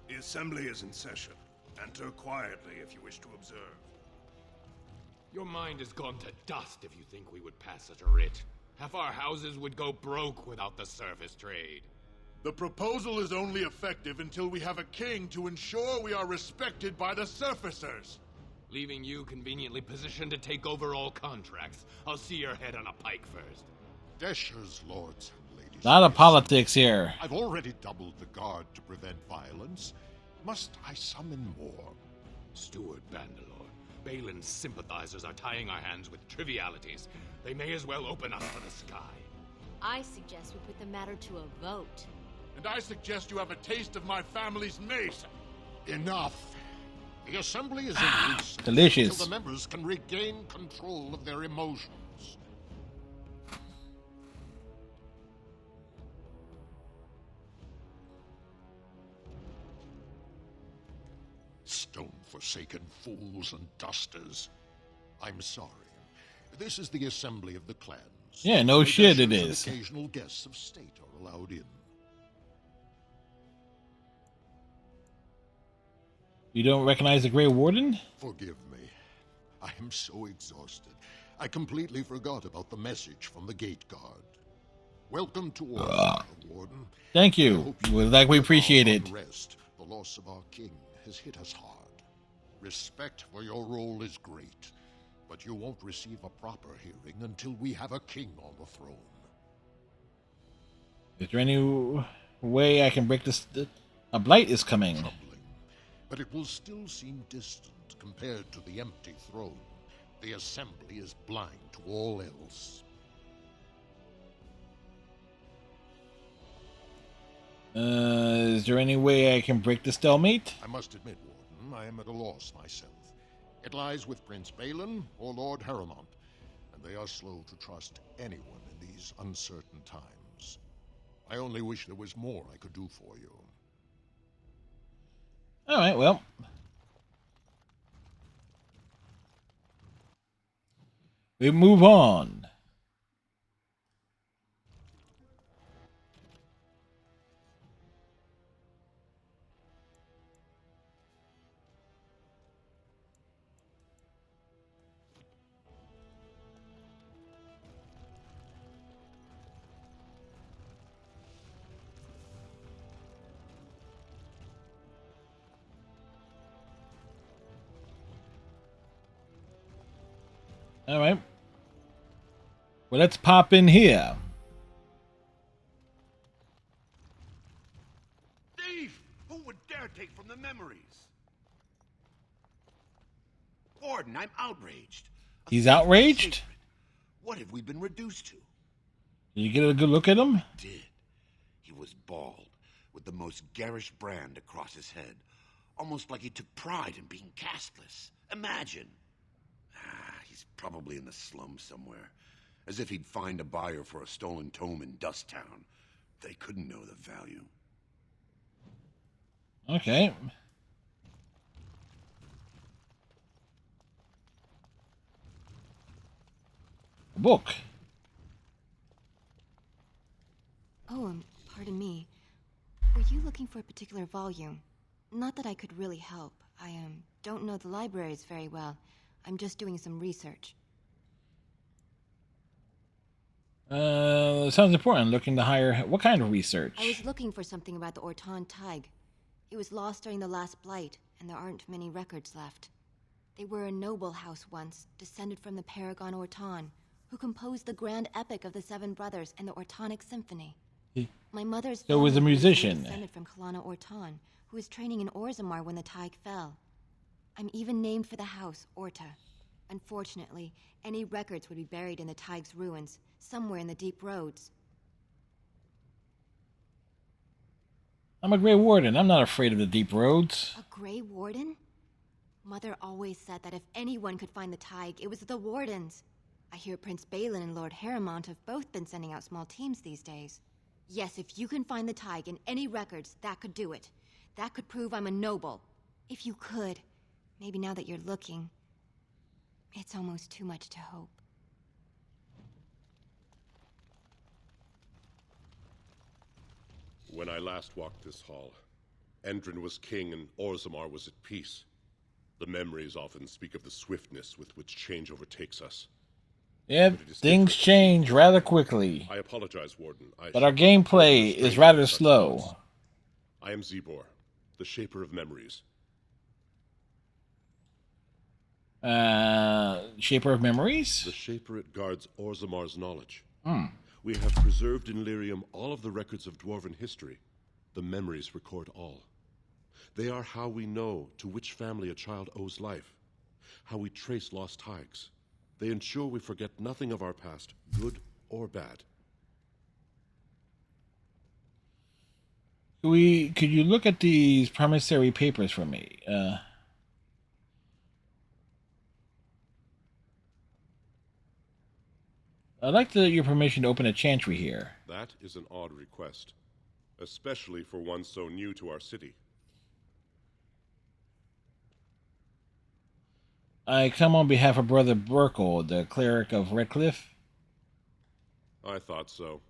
The assembly is in session. Enter quietly if you wish to observe. Your mind has gone to dust if you think we would pass such a writ. Half our houses would go broke without the surface trade. The proposal is only effective until we have a king to ensure we are respected by the surfacers. Leaving you conveniently positioned to take over all contracts. I'll see your head on a pike first. Deshers, lords and ladies. A lot of politics here. I've already doubled the guard to prevent violence. Must I summon more? Steward Bandalore, Balin's sympathizers are tying our hands with trivialities. They may as well open up to the sky. I suggest we put the matter to a vote. And I suggest you have a taste of my family's mace. Enough. The assembly is in recess Delicious. until the members can regain control of their emotions. Stone-forsaken fools and dusters. I'm sorry. This is the assembly of the clans. Yeah, no The shit it Deshers and is. Occasional guests of state are allowed in. You don't recognize the Grey Warden? Forgive me. I am so exhausted. I completely forgot about the message from the gate guard. Welcome to Orlando, Warden. Thank you. We appreciate it. Unrest. The loss of our king has hit us hard. Respect for your role is great, but you won't receive a proper hearing until we have a king on the throne. Is there any way I can break this? A blight is coming. But it will still seem distant compared to the empty throne. The assembly is blind to all else. Is there any way I can break the stalemate? I must admit, Warden, I am at a loss myself. It lies with Prince Balin or Lord Haramont, and they are slow to trust anyone in these uncertain times. I only wish there was more I could do for you. All right, well. We move on. All right. Well, let's pop in here. Thief! Who would dare take from the memories? Warden, I'm outraged. He's outraged? What have we been reduced to? Did you get a good look at him? Did. He was bald, with the most garish brand across his head. Almost like he took pride in being castless. Imagine. He's probably in the slums somewhere. As if he'd find a buyer for a stolen tome in Dust Town. They couldn't know the value. Okay. A book. Oh, pardon me. Were you looking for a particular volume? Not that I could really help. I don't know the libraries very well. I'm just doing some research. Sounds important. Looking to hire. What kind of research? I was looking for something about the Orton Tig. It was lost during the last blight, and there aren't many records left. They were a noble house once, descended from the Paragon Orton, who composed the grand epic of the Seven Brothers and the Ortonic Symphony. My mother's So was a family musician. descended from Kalana Orton, who was training in Orzammar when the Tig fell. I'm even named for the house, Orta. Unfortunately, any records would be buried in the Tig's ruins, somewhere in the deep roads. I'm a Grey Warden. I'm not afraid of the deep roads. A Grey Warden? Mother always said that if anyone could find the Tig, it was the Wardens. I hear Prince Balin and Lord Harrowmont have both been sending out small teams these days. Yes, if you can find the Tig in any records, that could do it. That could prove I'm a noble. If you could, maybe now that you're looking, it's almost too much to hope. When I last walked this hall, Endrin was king and Orzammar was at peace. The memories often speak of the swiftness with which change overtakes us. Yep, things change rather quickly. I apologize, Warden. But our gameplay is rather slow. I am Zebor, the Shaper of Memories. Shaper of Memories? The Shaper it guards Orzammar's knowledge. Hmm. We have preserved in Lyrium all of the records of Dwarven history. The memories record all. They are how we know to which family a child owes life, how we trace lost Tigs. They ensure we forget nothing of our past, good or bad. Could you look at these promissory papers for me? I'd like your permission to open a chantry here. That is an odd request, especially for one so new to our city. I come on behalf of Brother Burkle, the cleric of Redcliffe. I thought so.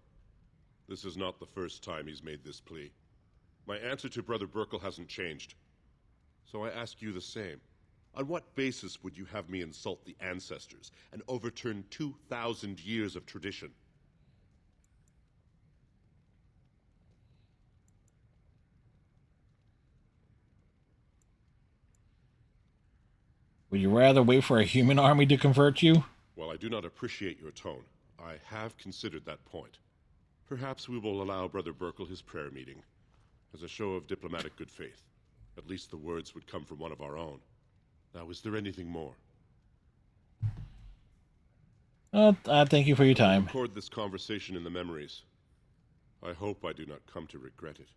This is not the first time he's made this plea. My answer to Brother Burkle hasn't changed. So I ask you the same. On what basis would you have me insult the ancestors and overturn 2,000 years of tradition? Would you rather wait for a human army to convert you? While I do not appreciate your tone, I have considered that point. Perhaps we will allow Brother Burkle his prayer meeting, as a show of diplomatic good faith. At least the words would come from one of our own. Now, is there anything more? Well, thank you for your time. Record this conversation in the memories. I hope I do not come to regret it.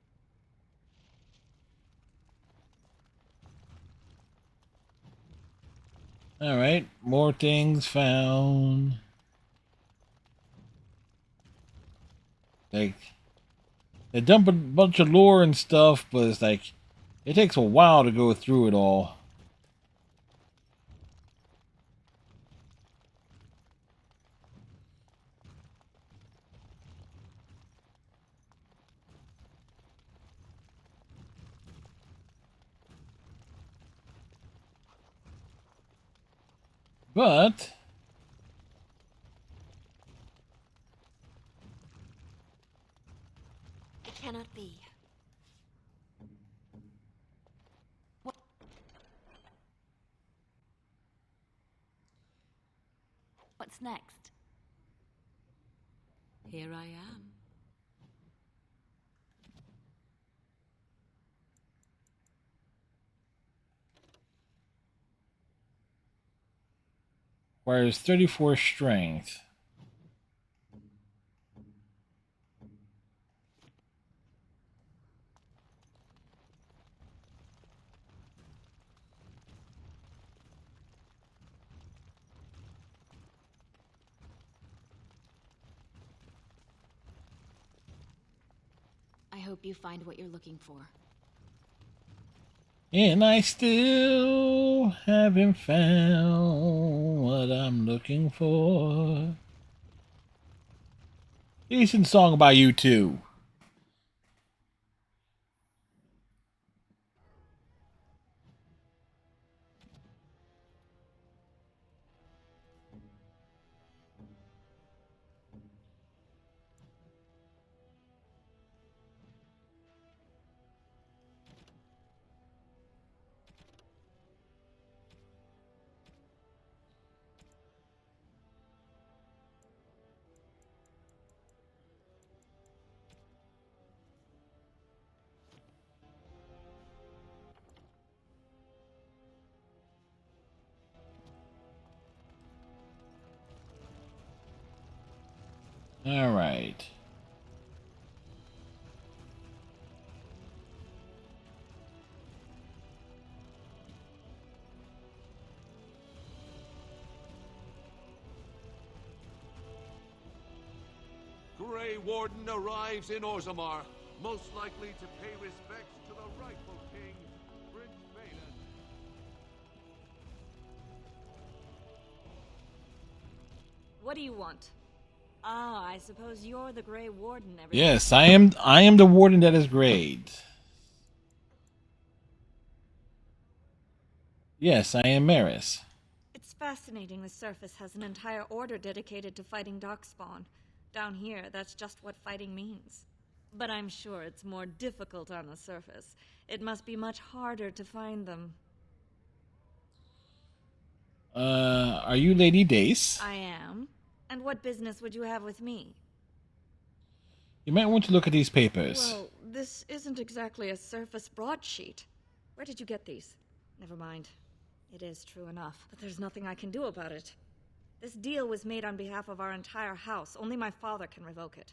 Alright, more things found. Like, they dump a bunch of lore and stuff, but it's like, it takes a while to go through it all. But It cannot be. What's next? Here I am. requires 34 strength. hope you find what you're looking for. And I still haven't found what I'm looking for. Decent song by U2. All right. Grey Warden arrives in Orzammar, most likely to pay respects to the rightful king, Prince Balin. What do you want? Ah, I suppose you're the Grey Warden. Yes, I am the warden that is grayed. Yes, I am Maris. It's fascinating the surface has an entire order dedicated to fighting Darkspawn. Down here, that's just what fighting means. But I'm sure it's more difficult on the surface. It must be much harder to find them. Are you Lady Dace? I am. And what business would you have with me? You might want to look at these papers. Well, this isn't exactly a surface broadsheet. Where did you get these? Never mind. It is true enough, but there's nothing I can do about it. This deal was made on behalf of our entire house. Only my father can revoke it.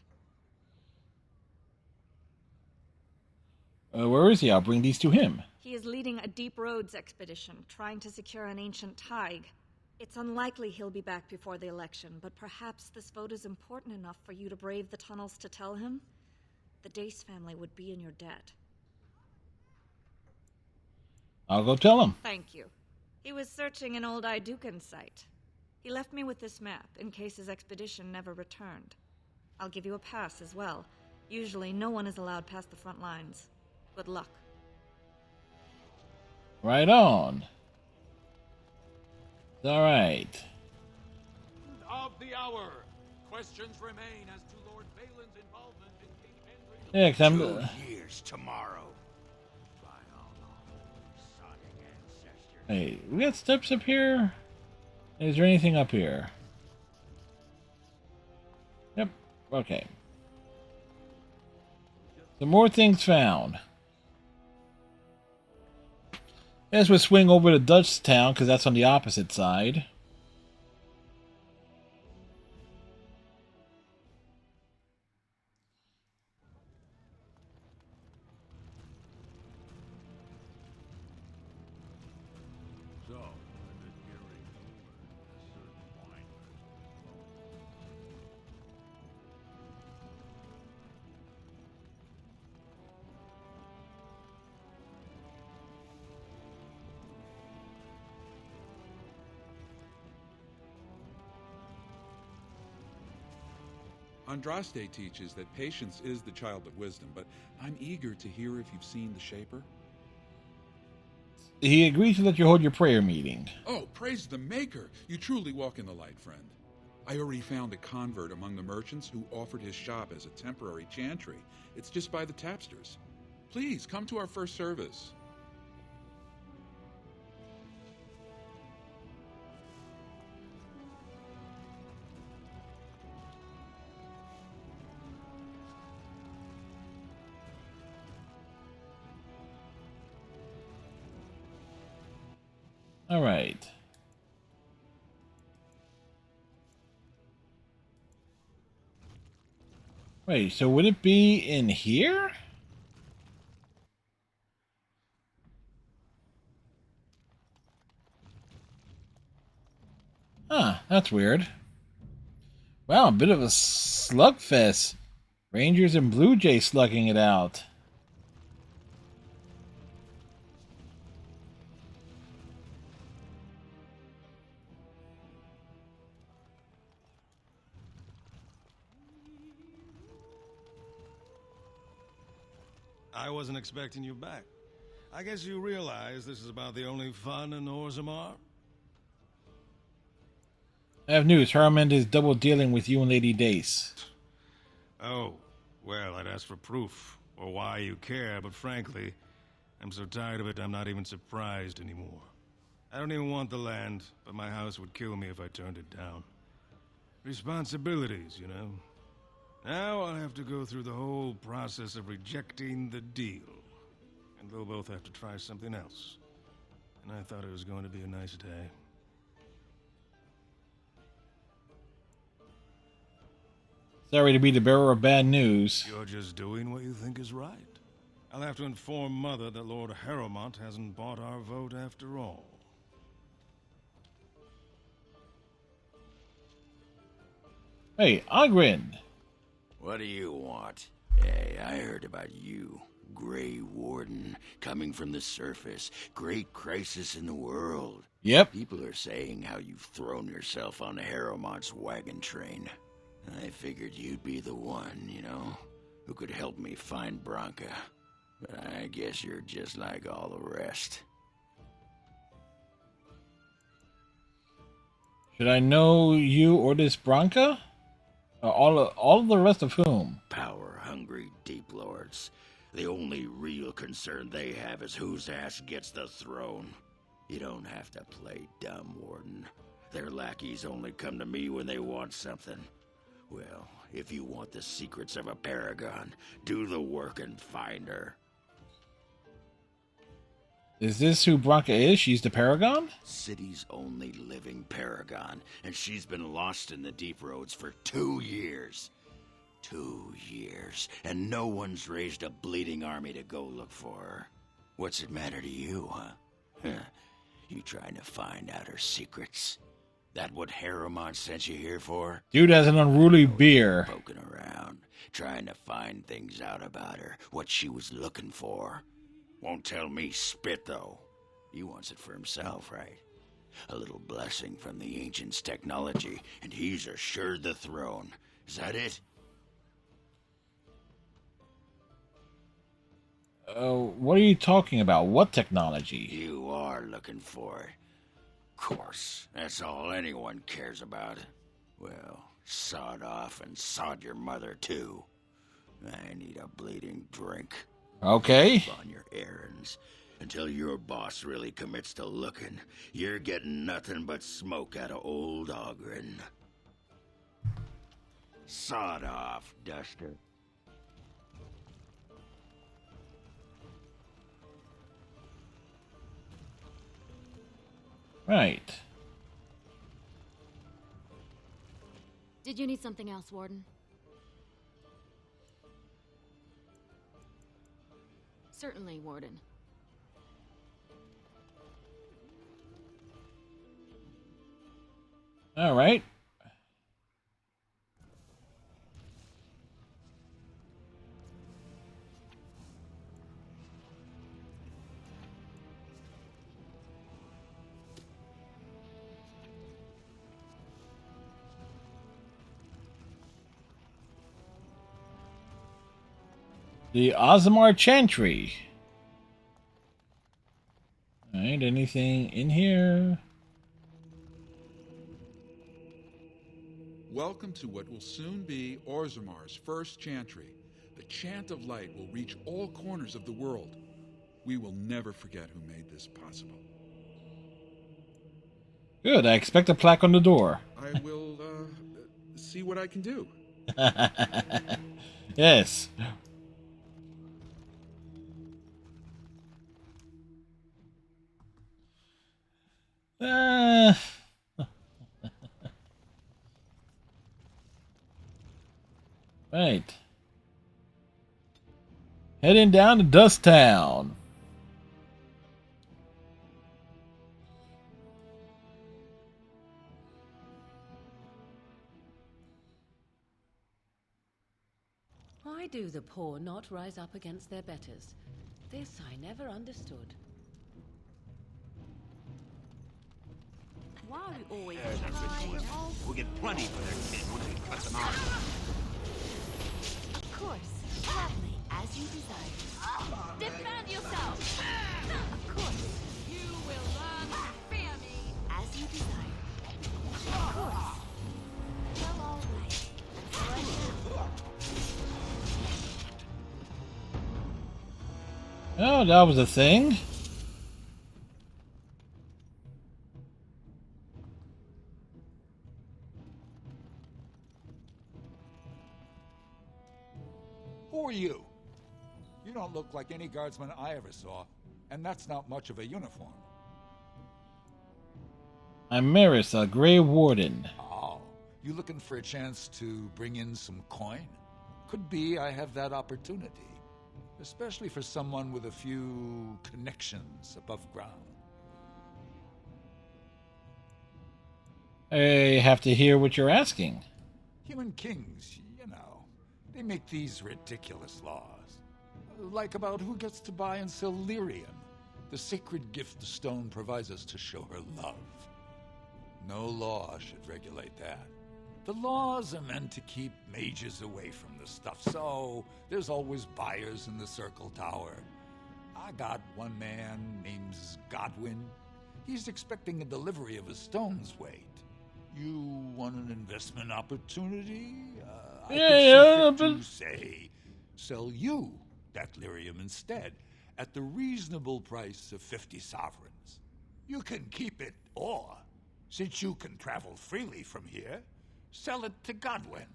Where is he? I'll bring these to him. He is leading a deep roads expedition, trying to secure an ancient Tig. It's unlikely he'll be back before the election, but perhaps this vote is important enough for you to brave the tunnels to tell him? The Dace family would be in your debt. I'll go tell him. Thank you. He was searching an old Idukan site. He left me with this map, in case his expedition never returned. I'll give you a pass as well. Usually, no one is allowed past the front lines. Good luck. Right on. All right. Of the hour. Questions remain as to Lord Balin's involvement in King Henry. Yeah, 'cause I'm... 2 years tomorrow. Hey, we got steps up here? Is there anything up here? Yep, okay. Some more things found. Guess we'll swing over to Dutch Town, because that's on the opposite side. Andraste teaches that patience is the child of wisdom, but I'm eager to hear if you've seen the Shaper. He agreed to let you hold your prayer meeting. Oh, praise the Maker! You truly walk in the light, friend. I already found a convert among the merchants who offered his shop as a temporary chantry. It's just by the tapsters. Please, come to our first service. All right. Wait, so would it be in here? Huh, that's weird. Wow, a bit of a slugfest. Rangers and Blue Jays slugging it out. I wasn't expecting you back. I guess you realize this is about the only fun in Orzammar? I have news. Harriman is double dealing with you and Lady Dace. Oh, well, I'd ask for proof, or why you care, but frankly, I'm so tired of it I'm not even surprised anymore. I don't even want the land, but my house would kill me if I turned it down. Responsibilities, you know. Now I'll have to go through the whole process of rejecting the deal. And they'll both have to try something else. And I thought it was going to be a nice day. Sorry to be the bearer of bad news. You're just doing what you think is right. I'll have to inform Mother that Lord Harrowmont hasn't bought our vote after all. Hey, Oghren! What do you want? Hey, I heard about you. Grey Warden, coming from the surface. Great crisis in the world. Yep. People are saying how you've thrown yourself on Harrowmont's wagon train. I figured you'd be the one, you know, who could help me find Branka. But I guess you're just like all the rest. Should I know you or this Branka? All of the rest of whom? Power-hungry Deep Lords. The only real concern they have is whose ass gets the throne. You don't have to play dumb, Warden. Their lackeys only come to me when they want something. Well, if you want the secrets of a paragon, do the work and find her. Is this who Branka is? She's the Paragon? City's only living paragon, and she's been lost in the Deep Roads for 2 years. 2 years, and no one's raised a bleeding army to go look for her. What's it matter to you, huh? You trying to find out her secrets? That what Harrowmont sent you here for? Dude has an unruly beer. Poking around, trying to find things out about her, what she was looking for. Won't tell me spit, though. He wants it for himself, right? A little blessing from the Ancients' technology, and he's assured the throne. Is that it? What are you talking about? What technology? You are looking for it. Of course, that's all anyone cares about. Well, sod off and sod your mother, too. I need a bleeding drink. Okay. On your errands. Until your boss really commits to looking, you're getting nothing but smoke out of old Oghren. Sod off, Duster. Right. Did you need something else, Warden? Certainly, Warden. All right. The Orzammar Chantry. Alright, anything in here? Welcome to what will soon be Orzammar's first chantry. The chant of light will reach all corners of the world. We will never forget who made this possible. Good, I expect a plaque on the door. I will, see what I can do. Yes. Right. Heading down to Dust Town. Why do the poor not rise up against their betters? This I never understood. Why are we always We'll get plenty for their kid once we cut them out. Of course. Gladly. As you desire. Defend yourself! Of course. You will learn to fear me. As you desire. Of course. Well, all right. And so I shall. Oh, that was a thing. Who are you? You don't look like any guardsman I ever saw, and that's not much of a uniform. I'm Maris, a Grey Warden. Oh, you looking for a chance to bring in some coin? Could be I have that opportunity, especially for someone with a few connections above ground. I have to hear what you're asking. Human kings, you know, they make these ridiculous laws. Like about who gets to buy and sell lyrium, the sacred gift the stone provides us to show her love. No law should regulate that. The laws are meant to keep mages away from the stuff, so there's always buyers in the Circle Tower. I got one man named Godwin. He's expecting a delivery of a stone's weight. You want an investment opportunity? I could to say, sell you that lyrium instead, at the reasonable price of 50 sovereigns. You can keep it, or, since you can travel freely from here, sell it to Godwin,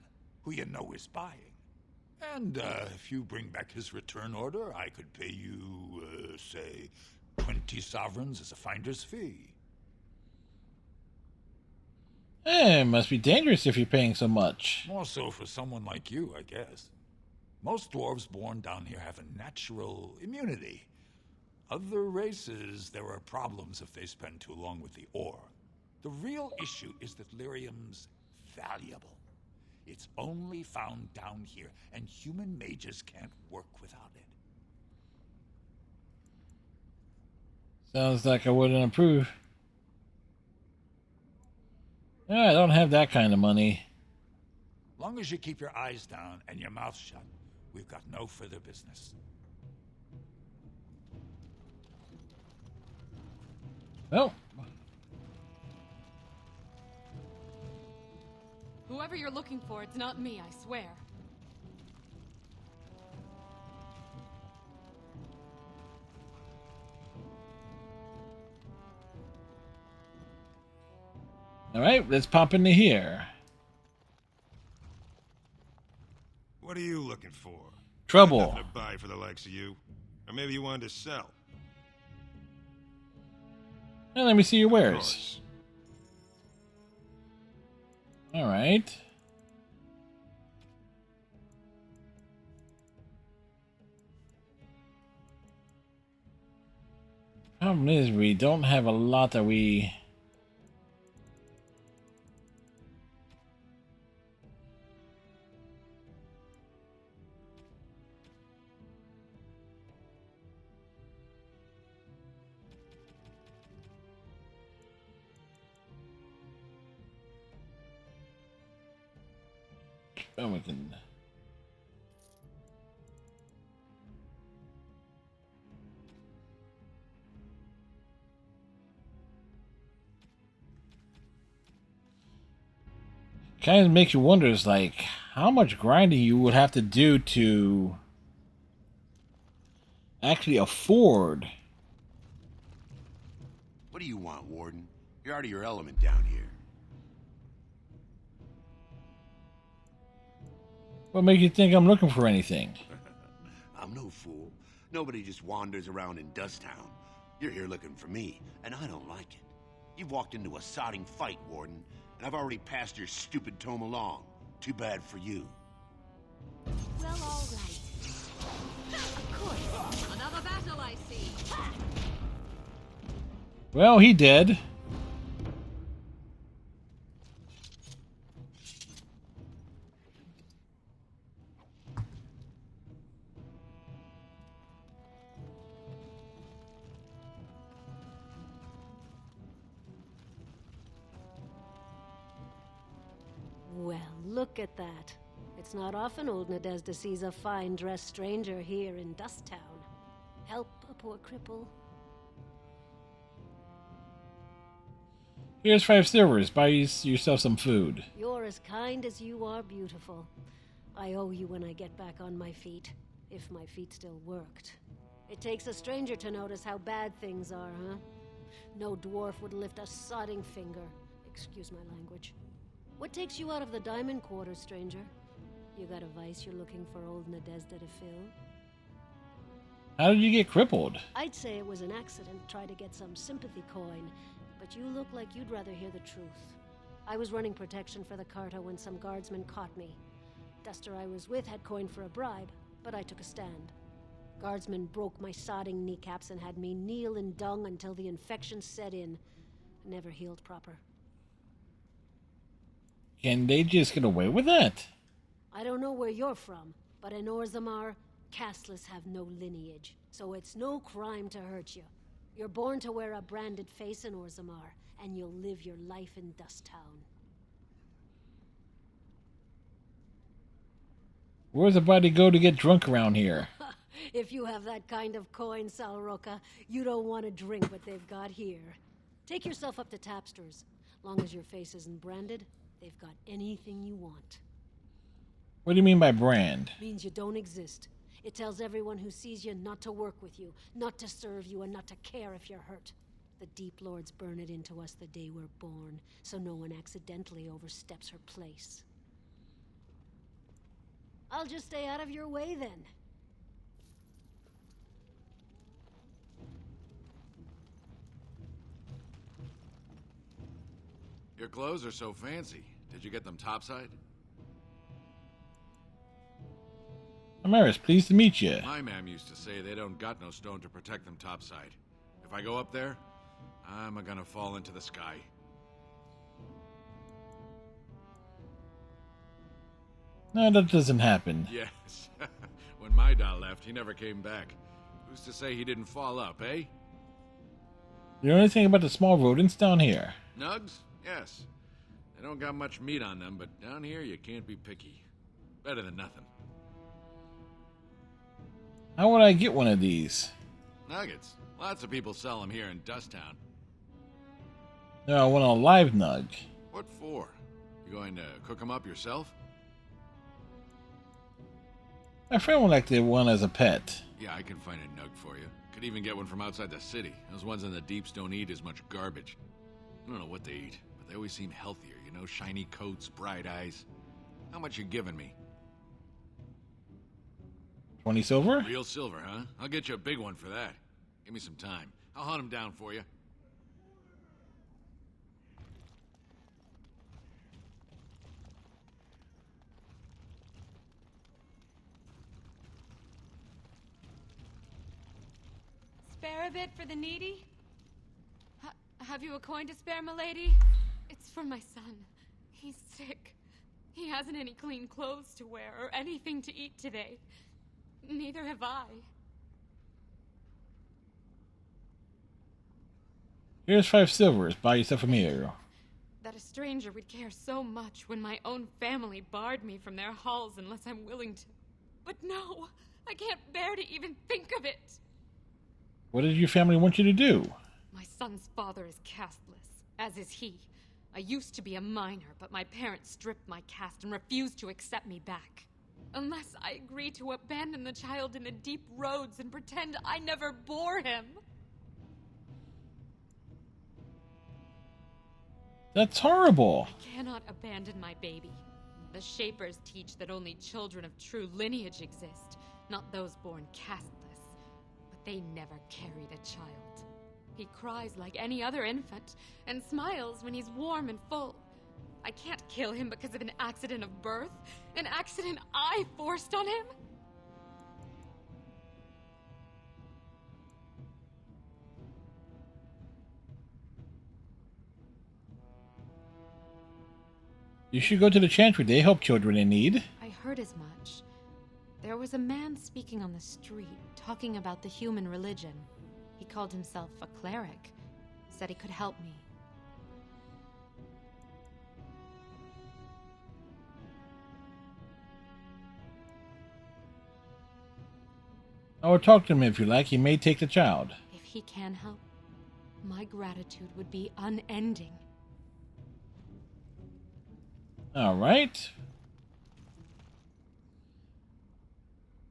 who you know is buying. And if you bring back his return order, I could pay you, say, 20 sovereigns as a finder's fee. It must be dangerous if you're paying so much. More so for someone like you, I guess. Most dwarves born down here have a natural immunity. Other races, there are problems if they spend too long with the ore. The real issue is that lyrium's valuable. It's only found down here, and human mages can't work without it. Sounds like I wouldn't approve. I don't have that kind of money. Long as you keep your eyes down and your mouth shut, we've got no further business. Well. Whoever you're looking for, it's not me, I swear. Alright, let's pop into here. What are you looking for? Trouble. Nothing to buy for the likes of you. Or maybe you wanted to sell. Well, let me see your wares. Alright. Problem is, we don't have a lot that we... Oh, we can... Kind of makes you wonder, is like, how much grinding you would have to do to actually afford. What do you want, Warden? You're out of your element down here. What makes you think I'm looking for anything? I'm no fool. Nobody just wanders around in Dusttown. You're here looking for me, and I don't like it. You've walked into a sodding fight, Warden, and I've already passed your stupid tome along. Too bad for you. Well, all right. Of course. Another battle, I see. Well, he did. Well, look at that. It's not often old Nadezda sees a fine-dressed stranger here in Dust Town. Help a poor cripple. Here's 5 silvers. Buy yourself some food. You're as kind as you are beautiful. I owe you when I get back on my feet. If my feet still worked. It takes a stranger to notice how bad things are, huh? No dwarf would lift a sodding finger. Excuse my language. What takes you out of the Diamond Quarters, stranger? You got a vice you're looking for old Nadezda to fill? How did you get crippled? I'd say it was an accident, try to get some sympathy coin, but you look like you'd rather hear the truth. I was running protection for the Carta when some guardsmen caught me. Duster I was with had coin for a bribe, but I took a stand. Guardsmen broke my sodding kneecaps and had me kneel in dung until the infection set in. Never healed proper. Can they just get away with that? I don't know where you're from, but in Orzammar, casteless have no lineage, so it's no crime to hurt you. You're born to wear a branded face in Orzammar, and you'll live your life in Dust Town. Where's the body go to get drunk around here? If you have that kind of coin, Salroka, you don't want to drink what they've got here. Take yourself up to Tapster's. Long as your face isn't branded, they've got anything you want. What do you mean by brand? Means you don't exist. It tells everyone who sees you not to work with you, not to serve you, and not to care if you're hurt. The Deep Lords burn it into us the day we're born, so no one accidentally oversteps her place. I'll just stay out of your way then. Your clothes are so fancy. Did you get them topside? Amaris, pleased to meet you. My mam used to say they don't got no stone to protect them topside. If I go up there, I'm gonna fall into the sky. No, that doesn't happen. Yes. When my doll left, he never came back. Who's to say he didn't fall up, eh? You know anything about the small rodents down here? Nugs? Yes. They don't got much meat on them, but down here you can't be picky. Better than nothing. How would I get one of these? Nuggets. Lots of people sell them here in Dust Town. No, I want a live nug. What for? You going to cook them up yourself? My friend would like to one as a pet. Yeah, I can find a nug for you. Could even get one from outside the city. Those ones in the deeps don't eat as much garbage. I don't know what they eat, but they always seem healthier, you know? Shiny coats, bright eyes. How much you giving me? 20 silver? Real silver, huh? I'll get you a big one for that. Give me some time. I'll hunt them down for you. Spare a bit for the needy? Have you a coin to spare, milady? It's for my son. He's sick. He hasn't any clean clothes to wear or anything to eat today. Neither have I. Here's 5 silvers. Buy yourself a meal. That a stranger would care so much when my own family barred me from their halls unless I'm willing to. But no, I can't bear to even think of it. What does your family want you to do? My son's father is casteless, as is he. I used to be a minor, but my parents stripped my caste and refused to accept me back. Unless I agree to abandon the child in the deep roads and pretend I never bore him. That's horrible. I cannot abandon my baby. The Shapers teach that only children of true lineage exist, not those born casteless. But they never carried a child. He cries like any other infant, and smiles when he's warm and full. I can't kill him because of an accident of birth, an accident I forced on him. You should go to the Chantry. They help children in need. I heard as much. There was a man speaking on the street, talking about the human religion. He called himself a cleric. Said he could help me. Or talk to him if you like. He may take the child. If he can help, my gratitude would be unending. Alright.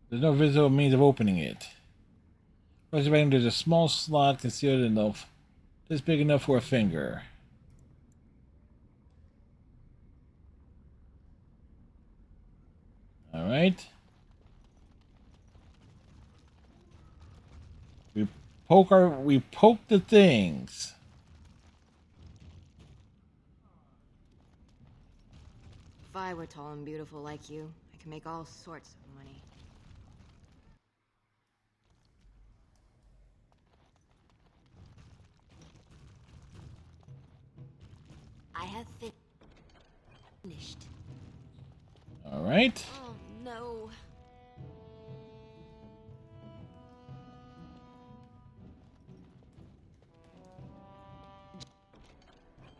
There's no visible means of opening it. First, there's a small slot concealed enough, just big enough for a finger. Alright. We poke the things. If I were tall and beautiful like you, I could make all sorts of money. I have finished. Alright. Oh no.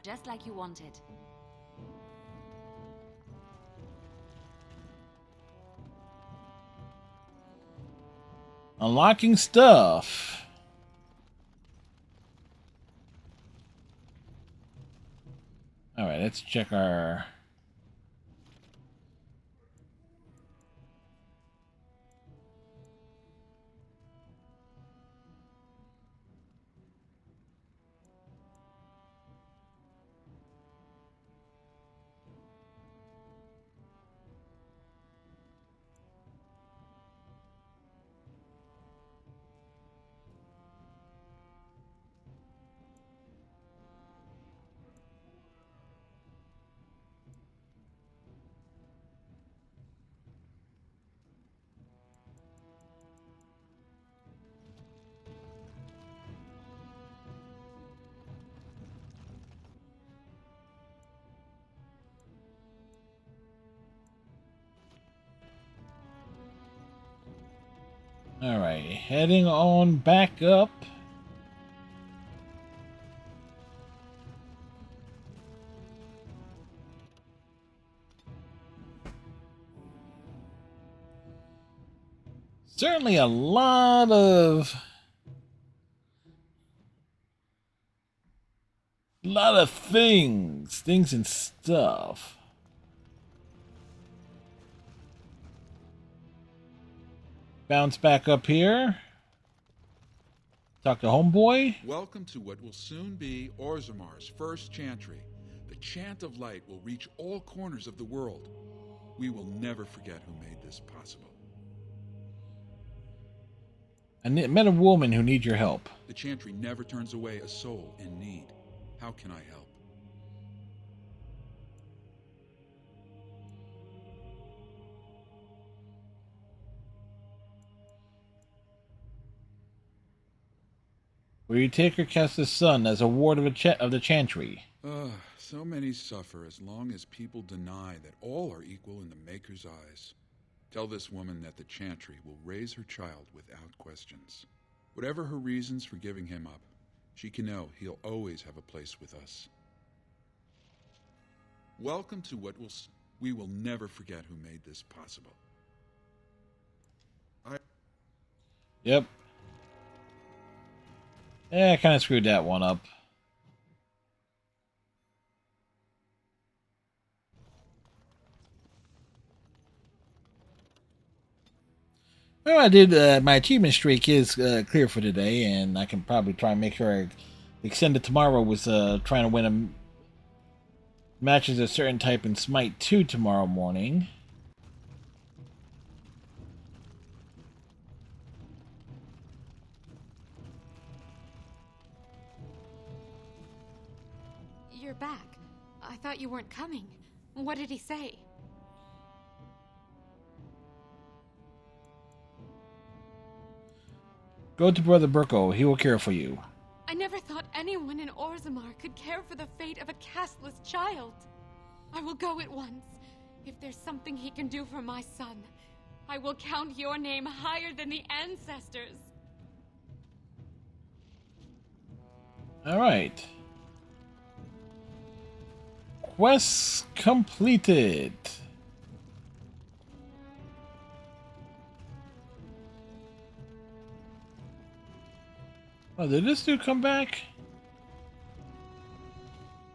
Just like you wanted. Unlocking stuff. Alright, let's check our... Alright, heading on back up. Certainly a lot of things and stuff. Bounce back up here. Talk to homeboy. Welcome to what will soon be Orzamar's first chantry. The chant of light will reach all corners of the world. We will never forget who made this possible. I met a woman who needs your help. The chantry never turns away a soul in need. How can I help? Will you take or cast the son as a ward of the chantry? So many suffer as long as people deny that all are equal in the Maker's eyes. Tell this woman that the chantry will raise her child without questions. Whatever her reasons for giving him up, she can know he'll always have a place with us. Welcome to what we will never forget who made this possible. Yep. Yeah, I kind of screwed that one up. Well, I did. My achievement streak is clear for today, and I can probably try and make sure I extend it tomorrow. Was trying to win a matches a certain type in Smite 2 tomorrow morning. You're back. I thought you weren't coming. What did he say? Go to Brother Burko. He will care for you. I never thought anyone in Orzammar could care for the fate of a castless child. I will go at once. If there's something he can do for my son, I will count your name higher than the ancestors. All right. Quest completed. Oh, did this dude come back?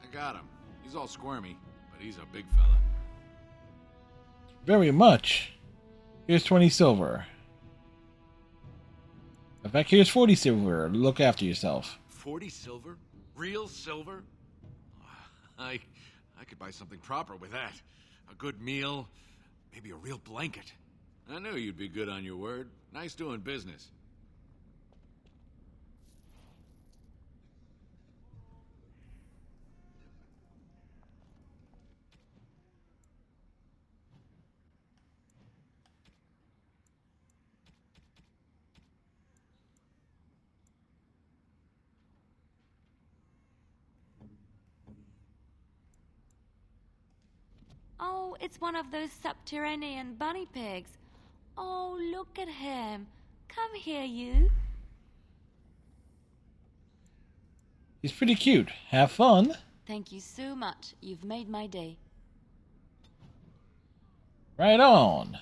I got him. He's all squirmy, but he's a big fella. Very much. Here's 20 silver. In fact, here's 40 silver. Look after yourself. 40 silver? Real silver? I could buy something proper with that. A good meal, maybe a real blanket. I knew you'd be good on your word. Nice doing business. Oh, it's one of those subterranean bunny pigs. Oh, look at him. Come here, you. He's pretty cute. Have fun. Thank you so much. You've made my day. Right on.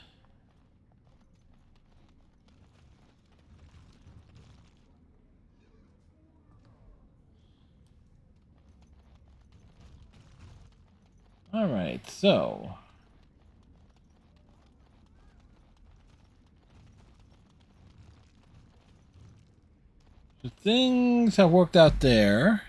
Alright, so things have worked out there.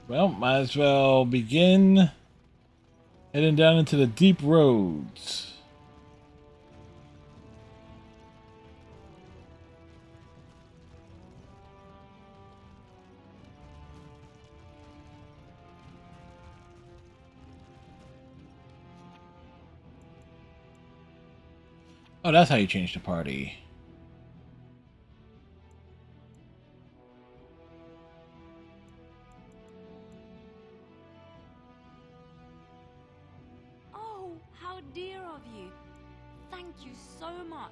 Well, might as well begin heading down into the deep roads. Oh, that's how you change the party. Oh, how dear of you. Thank you so much.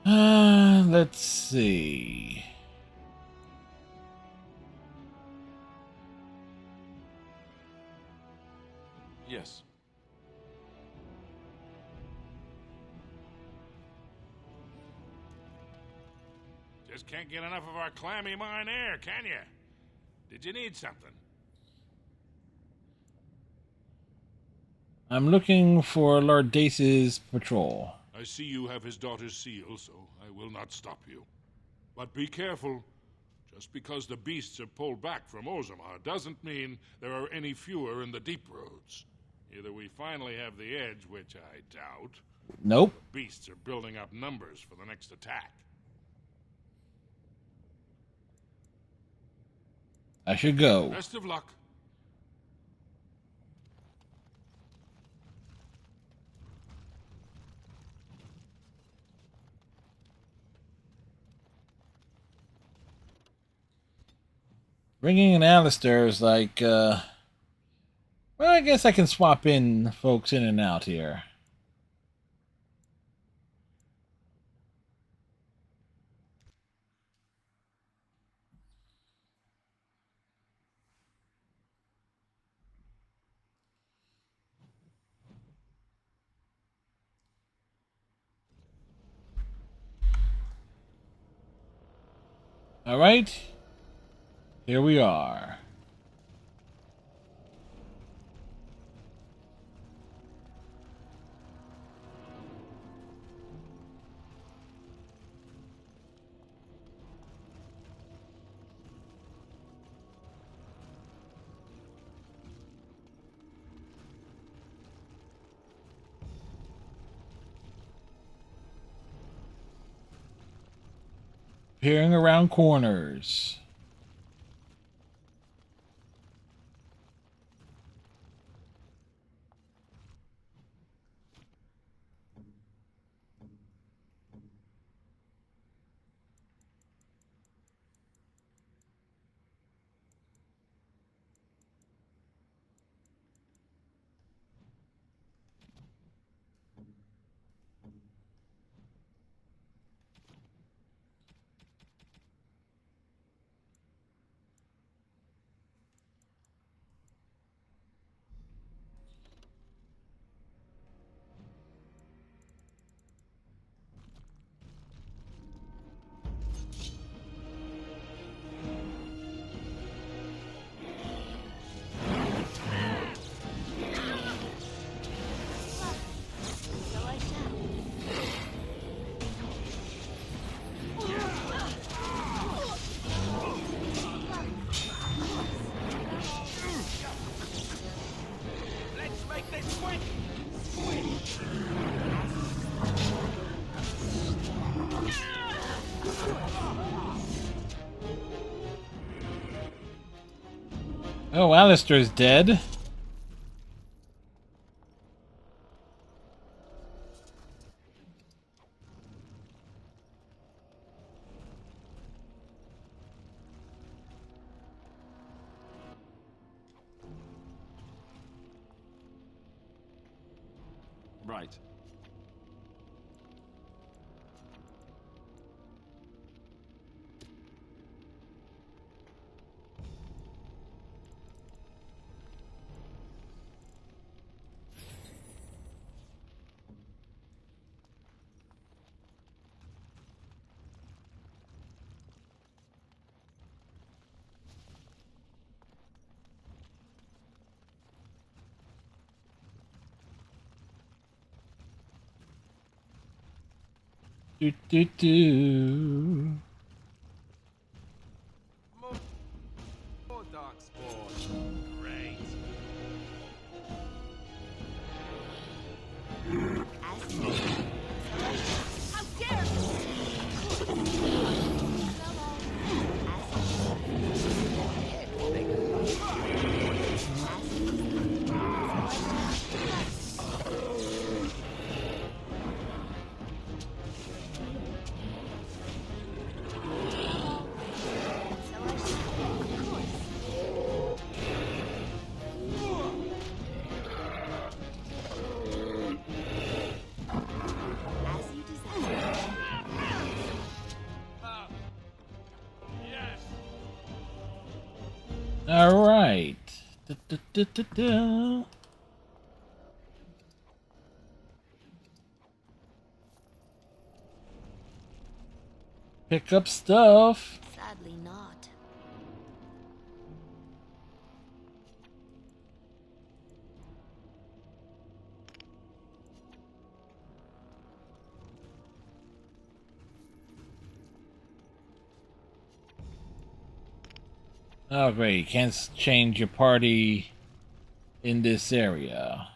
Let's see. Yes. Just can't get enough of our clammy mine air, can you? Did you need something? I'm looking for Lord Dace's patrol. I see you have his daughter's seal, so I will not stop you. But be careful. Just because the beasts are pulled back from Orzammar doesn't mean there are any fewer in the deep roads. Either we finally have the edge, which I doubt. Nope. The beasts are building up numbers for the next attack. I should go. Best of luck. Bringing in Alistair is like, well, I guess I can swap in folks in and out here. All right. Here we are. Peering around corners. Oh, Alistair's dead. Right. Do. More dark spawn. Great. How dare All right. Da. Pick up stuff. Sadly not. Oh, great. You can't change your party in this area.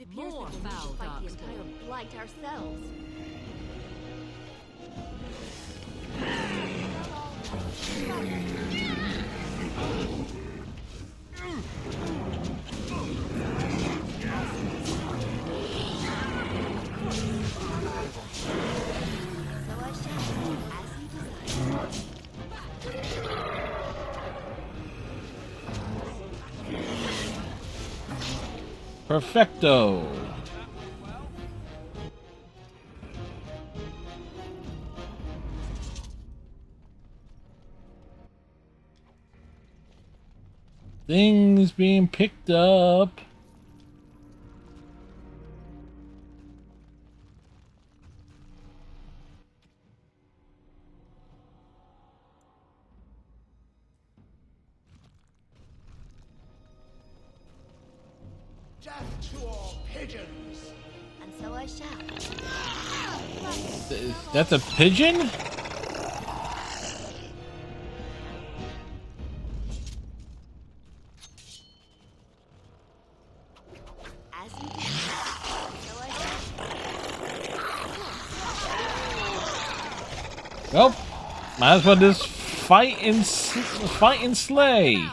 It appears More that we foul should fight the darkspawn. entire blight ourselves. Perfecto. Things being picked up. Death to all pigeons! And so I shall. That's a pigeon? As you do, so I shall. Well, might as well just fight and slay.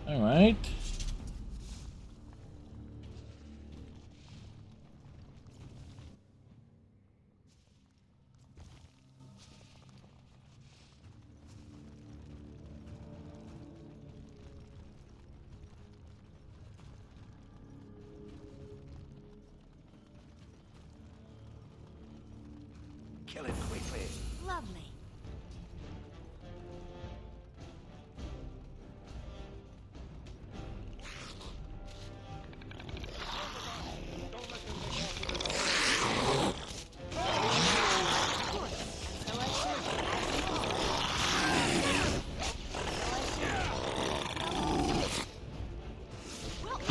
All right. Kill it quickly. Lovely.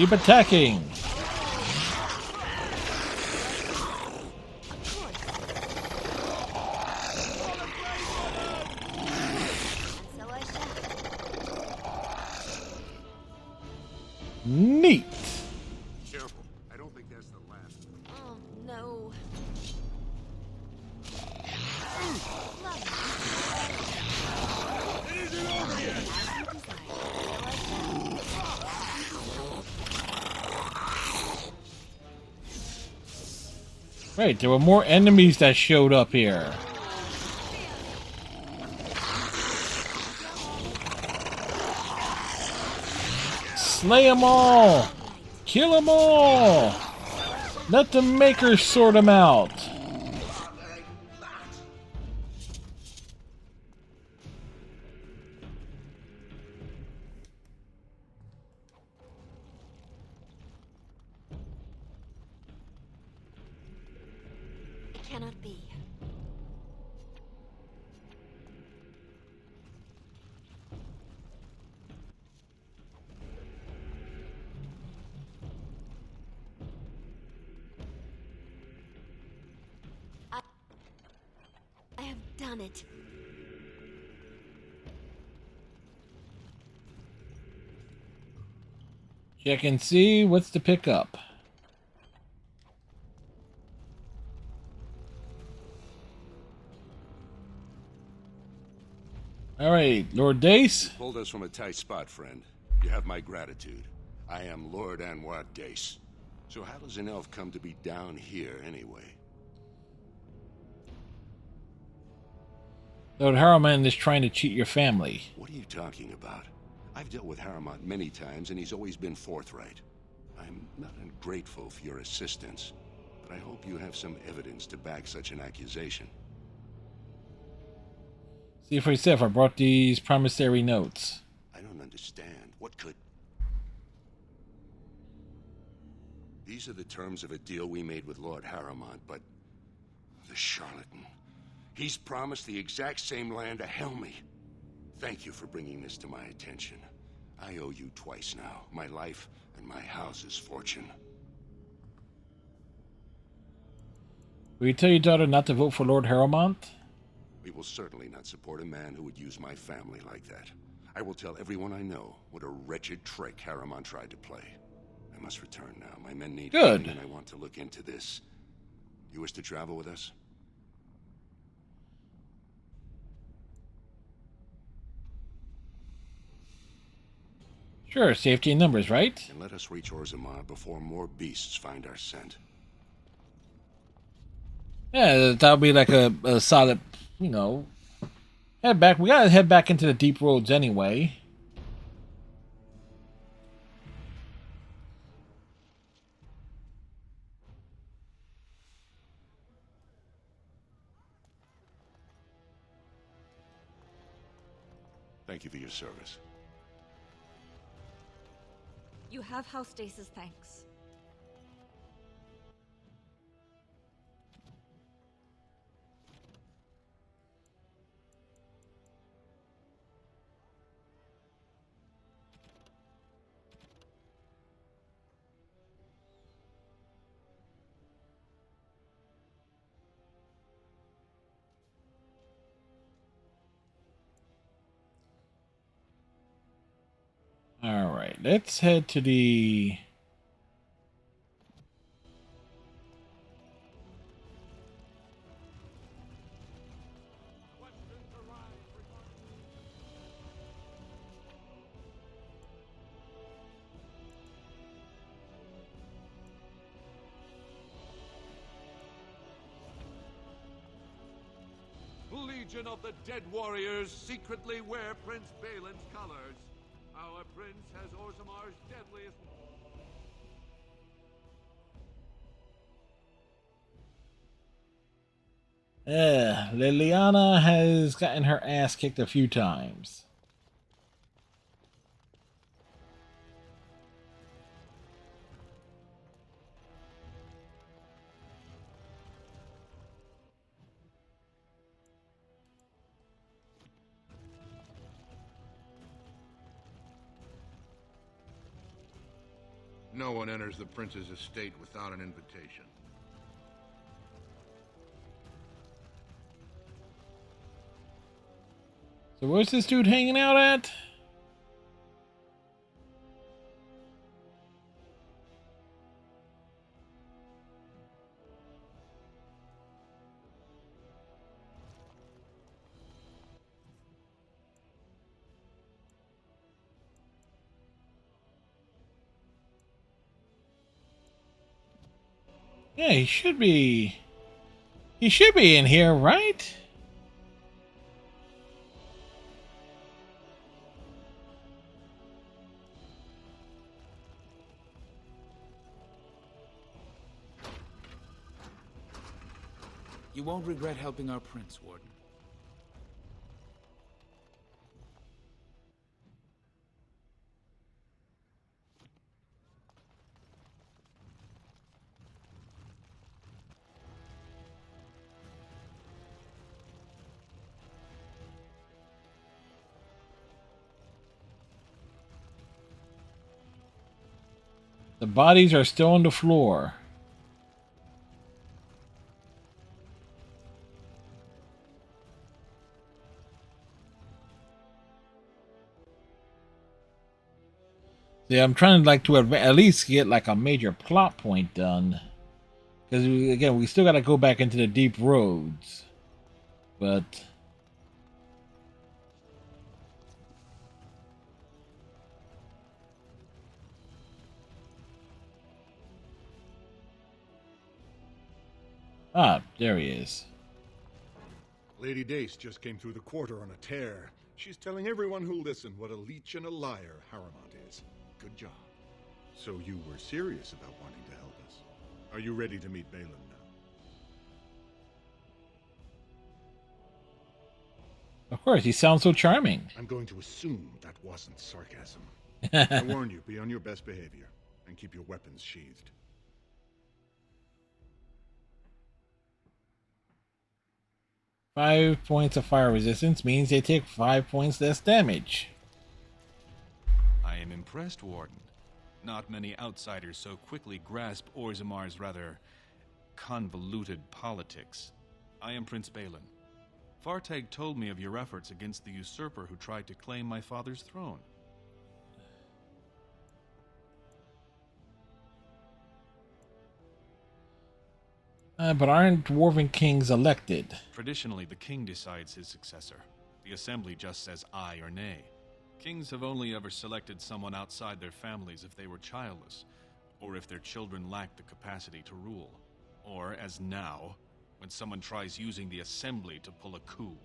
Keep attacking. Neat. Careful. I don't think that's the last. Oh, no. It isn't over yet! Right, there were more enemies that showed up here. Slay them all! Kill them all! Let the makers sort them out. It cannot be. I have done it. Check and see what's to pick up. Alright, Lord Dace. You pulled us from a tight spot, friend. You have my gratitude. I am Lord Anwar Dace. So how does an elf come to be down here, anyway? Lord Harriman is trying to cheat your family. What are you talking about? I've dealt with Harriman many times, and he's always been forthright. I'm not ungrateful for your assistance, but I hope you have some evidence to back such an accusation. See for yourself, I brought these promissory notes. I don't understand. What could... These are the terms of a deal we made with Lord Harriman, but... the charlatan. He's promised the exact same land to Helmy. Thank you for bringing this to my attention. I owe you twice now. My life and my house's fortune. Will you tell your daughter not to vote for Lord Harriman? We will certainly not support a man who would use my family like that. I will tell everyone I know what a wretched trick Harriman tried to play. I must return now. My men need Good. me, and I want to look into this. You wish to travel with us? Sure, safety in numbers, right? And let us reach Orzammar before more beasts find our scent. Yeah, that'll be like a solid, you know, head back. We gotta head back into the deep roads anyway. Thank you for your service. You have House Dace's thanks. All right, let's head to the... Legion of the Dead Warriors secretly wear Prince Balin's colors. Our prince has Orzammar's deadliest... Liliana has gotten her ass kicked a few times. no one enters the prince's estate without an invitation. So where's this dude hanging out at? Yeah, he should be. He should be in here, right? You won't regret helping our prince, Warden. The bodies are still on the floor. Yeah, I'm trying to at least get like a major plot point done, because again we still got to go back into the deep roads, but there he is. Lady Dace just came through the quarter on a tear. She's telling everyone who'll listen what a leech and a liar Harrowmont is. Good job. So you were serious about wanting to help us. Are you ready to meet Balin now? Of course, he sounds so charming. I'm going to assume that wasn't sarcasm. I warn you, be on your best behavior and keep your weapons sheathed. Five points of fire resistance means they take 5 points less damage. I am impressed, Warden. Not many outsiders so quickly grasp Orzamar's rather convoluted politics. I am Prince Balin. Fartag told me of your efforts against the usurper who tried to claim my father's throne. But aren't dwarven kings elected? Traditionally, the king decides his successor. The assembly just says aye or nay. Kings have only ever selected someone outside their families if they were childless, or if their children lacked the capacity to rule. Or, as now, when someone tries using the assembly to pull a coup.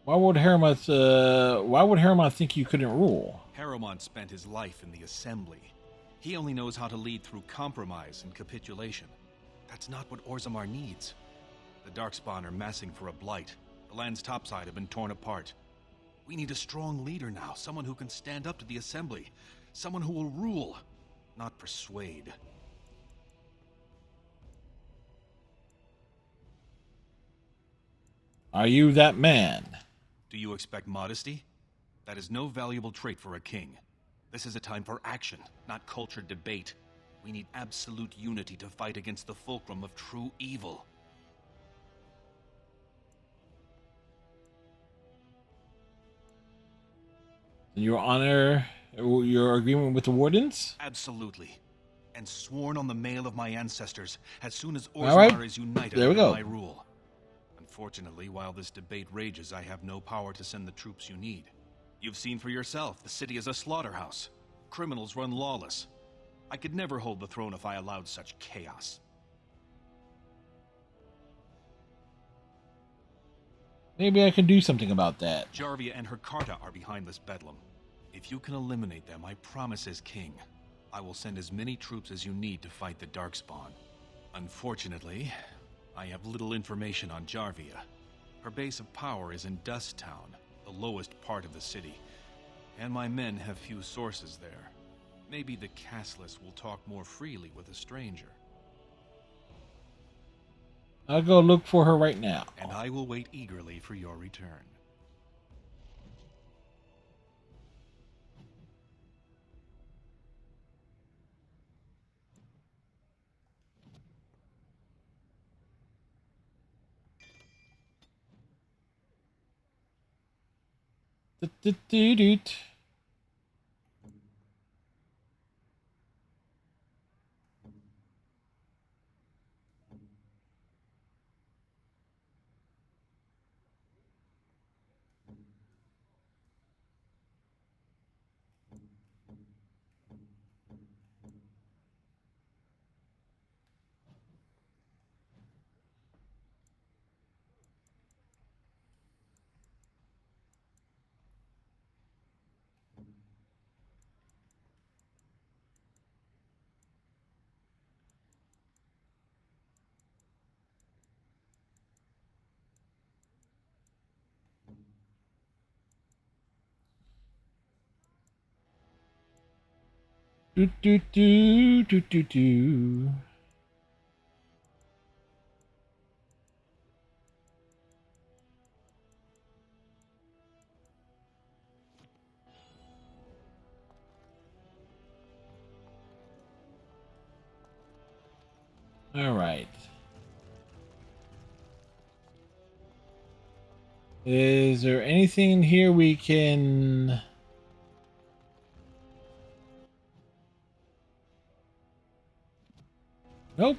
Why would Harrowmont think you couldn't rule? Harrowmont spent his life in the assembly. He only knows how to lead through compromise and capitulation. That's not what Orzammar needs. The Darkspawn are massing for a blight. The land's topside have been torn apart. We need a strong leader now, someone who can stand up to the assembly. Someone who will rule, not persuade. Are you that man? Do you expect modesty? That is no valuable trait for a king. This is a time for action, not cultured debate. We need absolute unity to fight against the fulcrum of true evil. Your honor, your agreement with the Wardens? Absolutely. And sworn on the mail of my ancestors, as soon as All Orzammar is united there we under go. my rule. Unfortunately, while this debate rages, I have no power to send the troops you need. You've seen for yourself, the city is a slaughterhouse. Criminals run lawless. I could never hold the throne if I allowed such chaos. Maybe I can do something about that. Jarvia and her Carta are behind this bedlam. If you can eliminate them, I promise as king, I will send as many troops as you need to fight the Darkspawn. Unfortunately, I have little information on Jarvia. Her base of power is in Dust Town, the lowest part of the city, and my men have few sources there. Maybe the castless will talk more freely with a stranger. I'll go look for her right now. And I will wait eagerly for your return. Do-do-do-do-do. Do do do do do do. All right. Is there anything in here we can? Nope.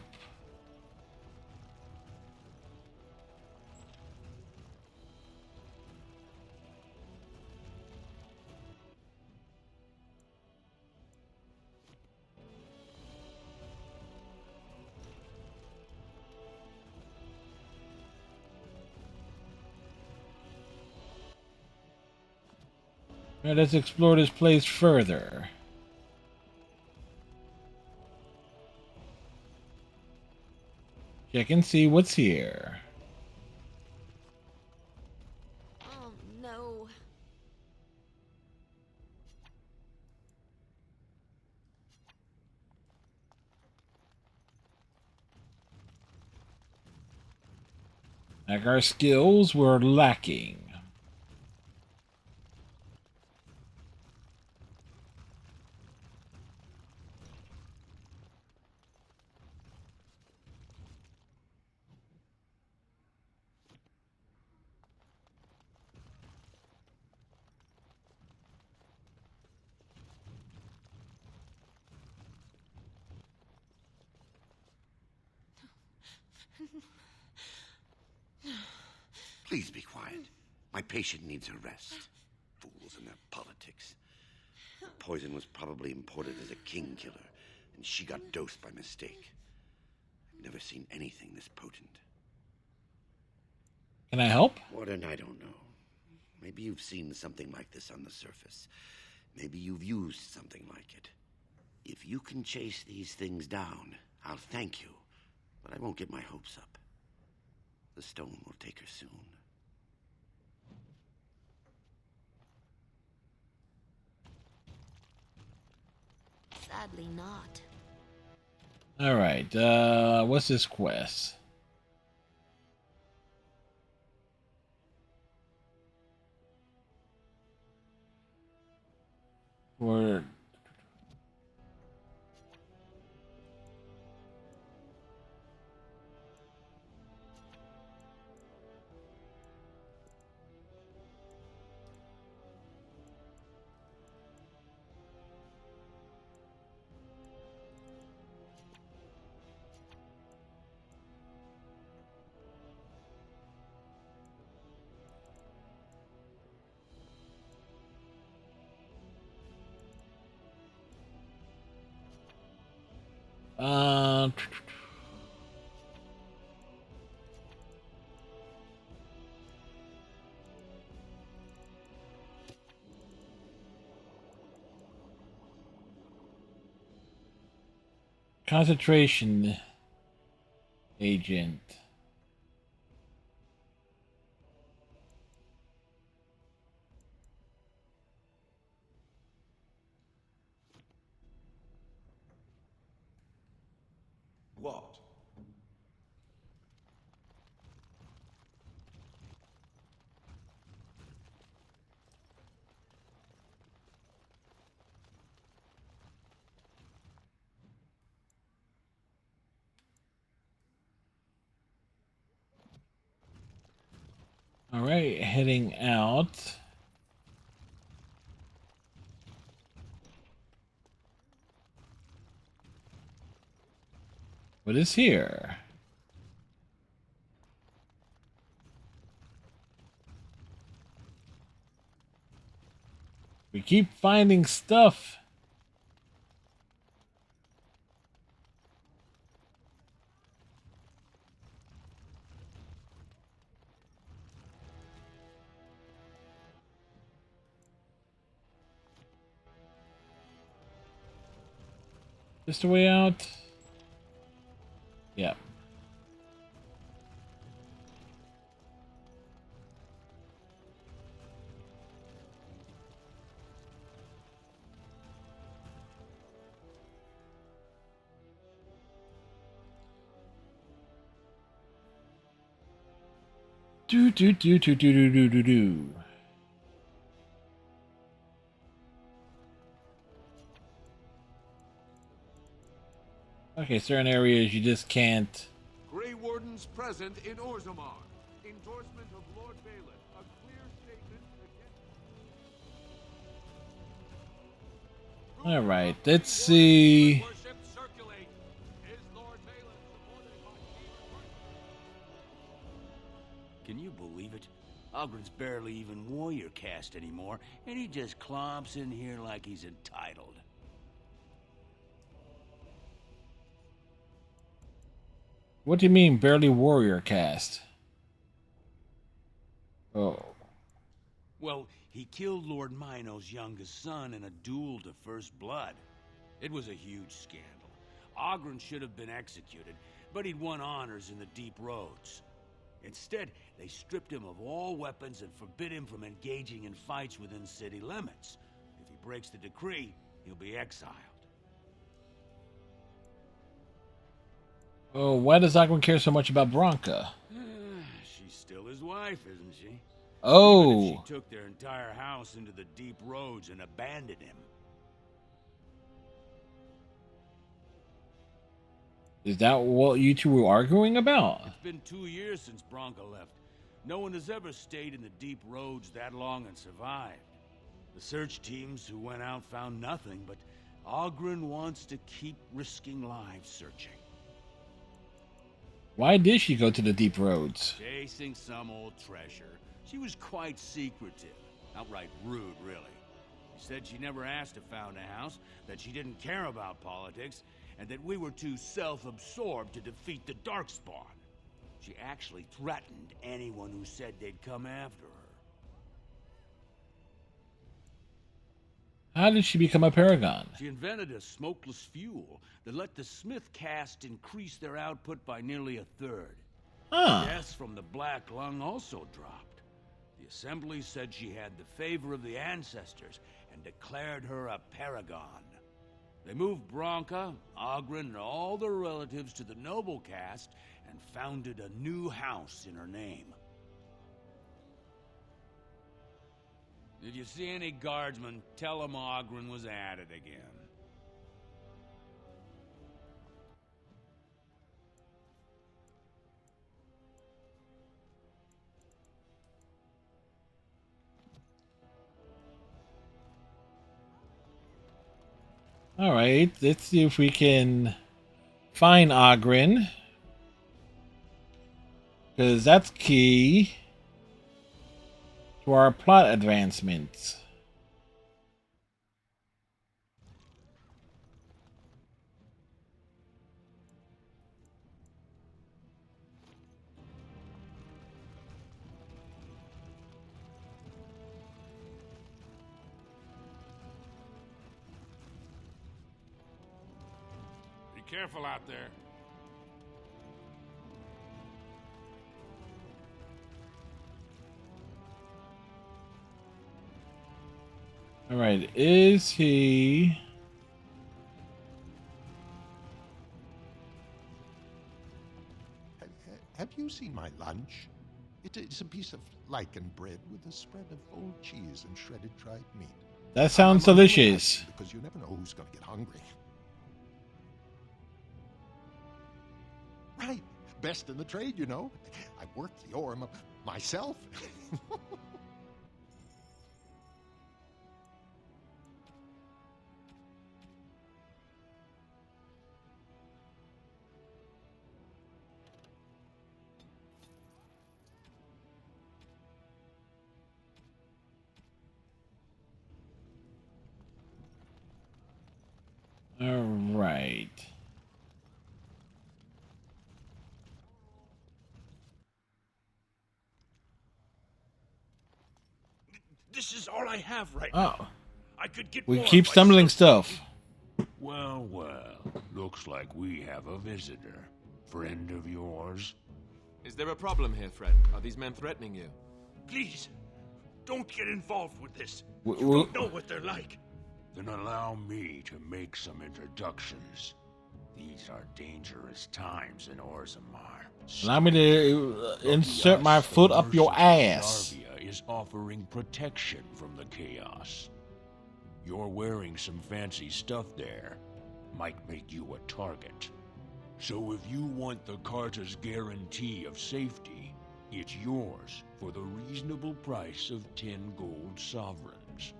All right, let's explore this place further. Check and see what's here. Oh, no. Like our skills were lacking. Please be quiet. My patient needs a rest. Fools and their politics. The poison was probably imported as a king killer, and she got dosed by mistake. I've never seen anything this potent. Can I help? Warden, I don't know. Maybe you've seen something like this on the surface. Maybe you've used something like it. If you can chase these things down, I'll thank you, but I won't get my hopes up. The stone will take her soon. Sadly not. All right. What's this quest? For concentration agent. What? All right, heading out. What is here? We keep finding stuff. Just a way out? Yeah. Do do do do do do do do do. Okay, certain areas you just can't. Grey Wardens present in Orzammar. Endorsement of Lord Balin. A clear statement against... All right, let's see. Can you believe it? Ogren's barely even warrior cast anymore, and he just clomps in here like he's entitled. What do you mean, barely warrior cast? Oh. Well, he killed Lord Mino's youngest son in a duel to first blood. It was a huge scandal. Ogren should have been executed, but he'd won honors in the Deep Roads. Instead, they stripped him of all weapons and forbid him from engaging in fights within city limits. If he breaks the decree, he'll be exiled. Oh, why does Ogren care so much about Branka? She's still his wife, isn't she? Oh. Even if she took their entire house into the Deep Roads and abandoned him. Is that what you two were arguing about? It's been 2 years since Branka left. No one has ever stayed in the Deep Roads that long and survived. The search teams who went out found nothing, but Ogren wants to keep risking lives searching. Why did she go to the Deep Roads? Chasing some old treasure. She was quite secretive. Outright rude, really. She said she never asked if found a house, that she didn't care about politics, and that we were too self-absorbed to defeat the Darkspawn. She actually threatened anyone who said they'd come after her. How did she become a paragon? She invented a smokeless fuel that let the Smith caste increase their output by nearly a third. Huh. Deaths from the Black Lung also dropped. The Assembly said she had the favor of the ancestors and declared her a paragon. They moved Branka, Ogren, and all their relatives to the noble caste and founded a new house in her name. If you see any guardsmen, tell them Ogren was at it again. Alright, let's see if we can find Ogren. Because that's key to our plot advancements. Be careful out there. Alright, is he... Have you seen my lunch? It's a piece of lichen bread with a spread of old cheese and shredded dried meat. That sounds delicious. Because you never know who's going to get hungry. Right. Best in the trade, you know. I worked the Orem myself. All right. This is all I have right Oh. now. I could get We more keep if I stumbling stuff. Well, well. Looks like we have a visitor. Friend of yours? Is there a problem here, Fred? Are these men threatening you? Please, don't get involved with this. W- You w- don't know what they're like. Then allow me to make some introductions. These are dangerous times in Orzammar. Allow me to insert my foot up your ass. Zarvia is offering protection from the chaos. You're wearing some fancy stuff there. Might make you a target. So if you want the Carta's guarantee of safety, it's yours for the reasonable price of 10 gold sovereigns.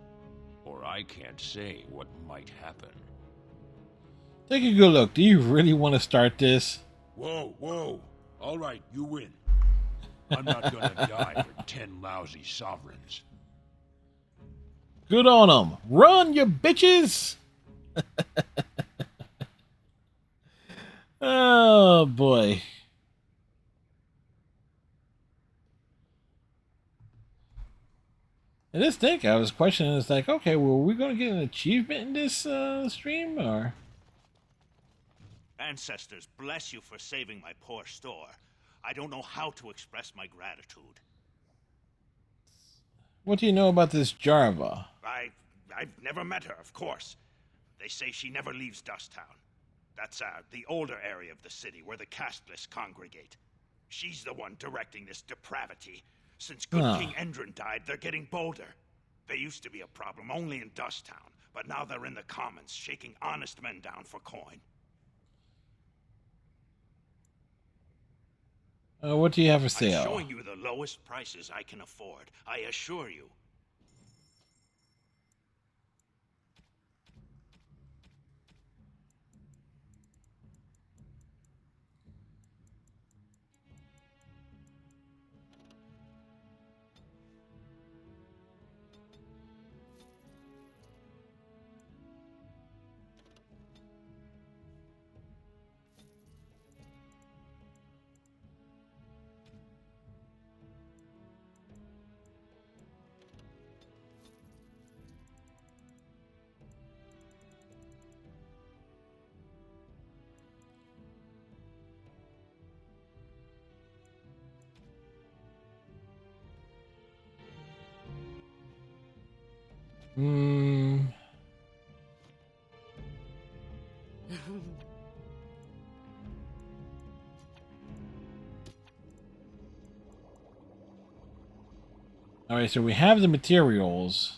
Or I can't say what might happen. Take a good look. Do you really want to start this? Whoa, whoa. All right, you win. I'm not gonna die for 10 lousy sovereigns. Good on them. Run, you bitches! Oh, boy. I just think I was questioning, it's like, okay, well, are we going to get an achievement in this stream, or? Ancestors, bless you for saving my poor store. I don't know how to express my gratitude. What do you know about this Jarva? I've never met her, of course. They say she never leaves Dusttown. That's the older area of the city where the casteless congregate. She's the one directing this depravity. Since good King Endrin died, they're getting bolder. They used to be a problem only in Dusttown, but now they're in the commons, shaking honest men down for coin. What do you have for I'm sale? showing you the lowest prices I can afford, I assure you. Alright, so we have the materials.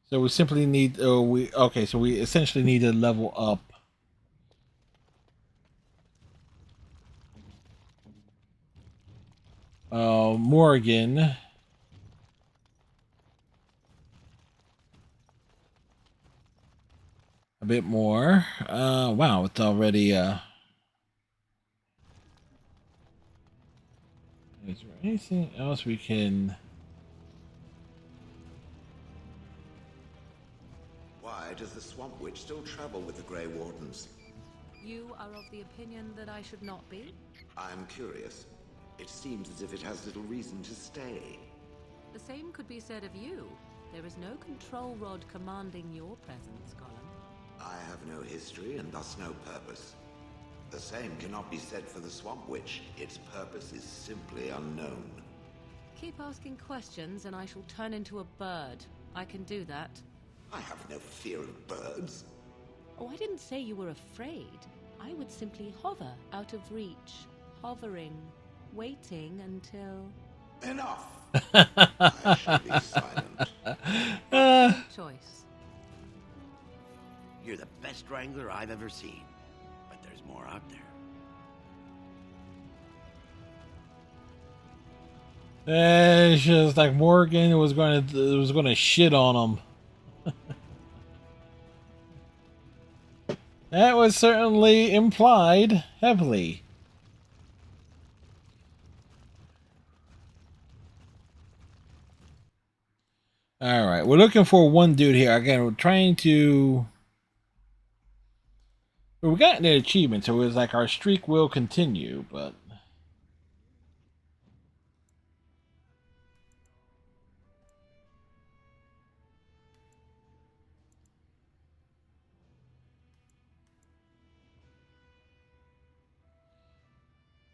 So we simply need, so we essentially need to level up. Morgan. A bit more. Wow, it's already, Is there anything else we can... Why does the Swamp Witch still travel with the Grey Wardens? You are of the opinion that I should not be? I'm curious. It seems as if it has little reason to stay. The same could be said of you. There is no control rod commanding your presence, Gollum. I have no history and thus no purpose. The same cannot be said for the Swamp Witch. Its purpose is simply unknown. Keep asking questions and I shall turn into a bird. I can do that. I have no fear of birds. Oh, I didn't say you were afraid. I would simply hover out of reach. Hovering. Waiting until... Enough! I shall be silent. Choice. You're the best wrangler I've ever seen. But there's more out there. It's just like Morgan was going to shit on him. That was certainly implied heavily. Alright, we're looking for one dude here. Again, we're trying to... Well, we got the achievement, so it was like our streak will continue, but...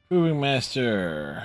Proving Master...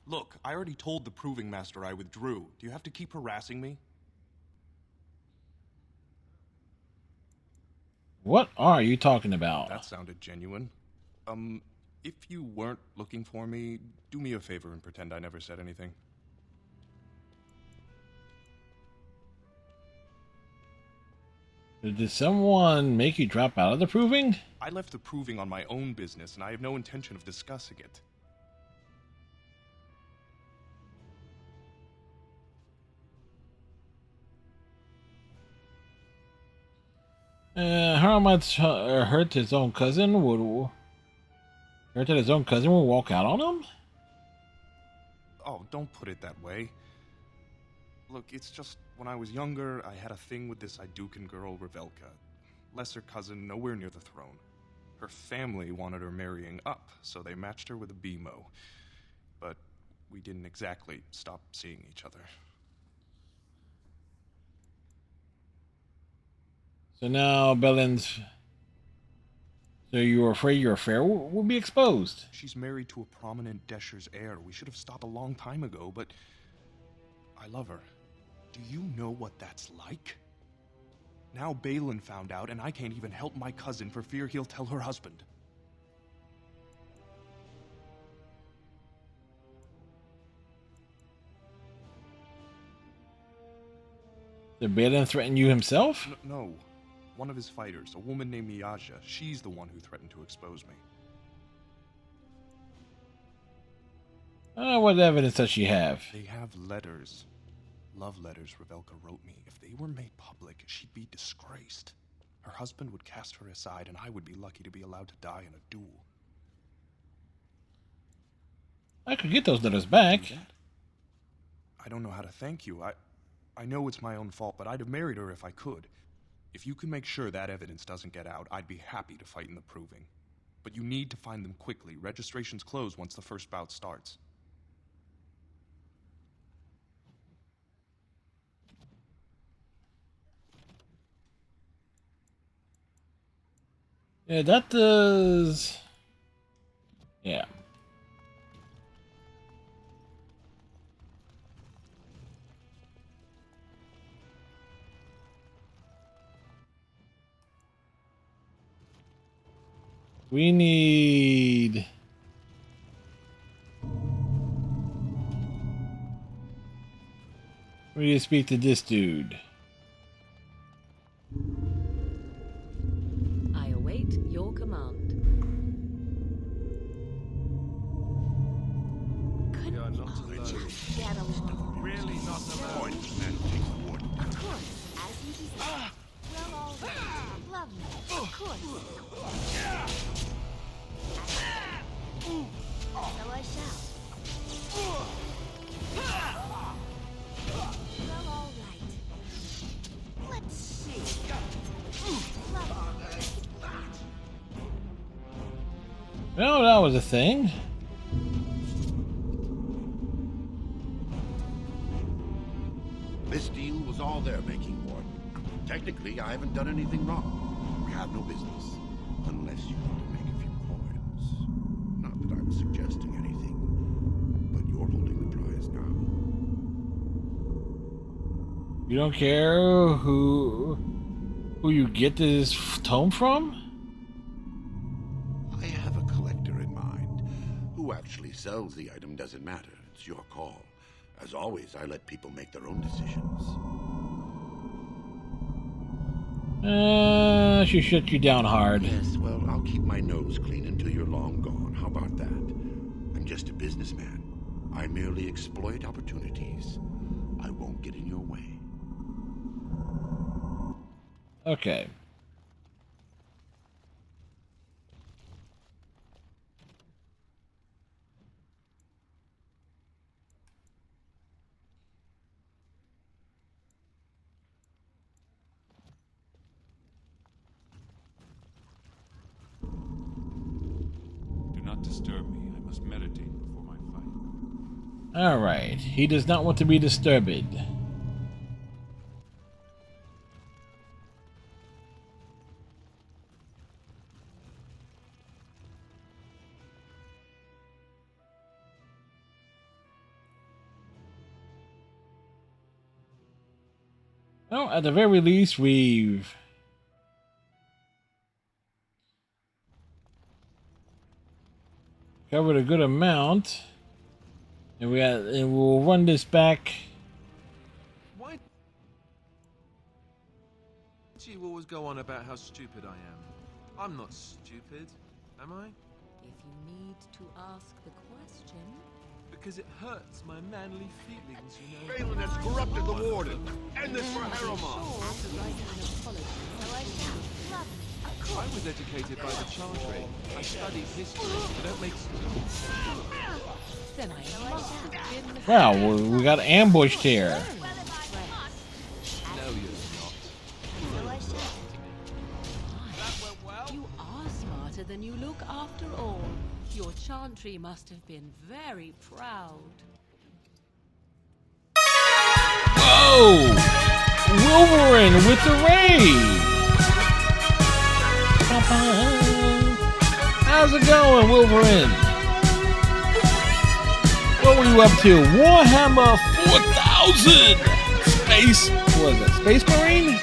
Look, I already told the Proving Master I withdrew. Do you have to keep harassing me? What are you talking about? That sounded genuine. If you weren't looking for me, do me a favor and pretend I never said anything. Did someone make you drop out of the Proving? I left the Proving on my own business, and I have no intention of discussing it. Harmut's hurt his own cousin would walk out on him? Oh, don't put it that way. Look, it's just when I was younger, I had a thing with this Idukan girl, Revelka. Lesser cousin, nowhere near the throne. Her family wanted her marrying up, so they matched her with a BMO. But we didn't exactly stop seeing each other. So now Belen's... So you were afraid your affair will be exposed? She's married to a prominent Desher's heir. We should have stopped a long time ago, but... I love her. Do you know what that's like? Now Balin found out, and I can't even help my cousin for fear he'll tell her husband. Did Balin threaten you himself? No. One of his fighters, a woman named Miyaja, she's the one who threatened to expose me. What evidence does she have? They have letters. Love letters Revelka wrote me. If they were made public, she'd be disgraced. Her husband would cast her aside, and I would be lucky to be allowed to die in a duel. I could get those letters back. I don't know how to thank you. I know it's my own fault, but I'd have married her if I could. If you can make sure that evidence doesn't get out, I'd be happy to fight in the Proving. But you need to find them quickly. Registrations close once the first bout starts. Yeah, that does... Yeah. We need... We need to speak to this dude. I await your command. You're not alone. Really not alone. Of course, as he said. Well, all right. Lovely. Of course. So I shall. Well, all right. Let's see. Well, that was a thing. This deal was all their making, Warden. Technically, I haven't done anything wrong. We have no business. Unless you want to make a few coins. Not that I'm suggesting anything, but you're holding the prize now. You don't care who... Who you get this tome from? I have a collector in mind. Who actually sells the item doesn't matter. It's your call. As always, I let people make their own decisions. She shut you down hard. Yes, well, I'll keep my nose clean until you're long gone. How about that? I'm just a businessman. I merely exploit opportunities. I won't get in your way. Okay. Do not disturb me. I must meditate before my fight. Alright. He does not want to be disturbed. Well, at the very least, we've covered a good amount, and we'll run this back. Why do you always go on about how stupid I am? I'm not stupid, am I? If you need to ask the question... Because it hurts my manly feelings, you know. Balin has corrupted the Warden. End this for Harriman. I was educated by the Chantry. I studied history. I don't make Then I must have been... Wow, we got ambushed here. No, you're not. You are smarter than you look after all. Your Chantry must have been very proud. Whoa! Wolverine with the raid! How's it going, Wolverine? What were you up to? Warhammer 4000! Space... what was it? Space Marine?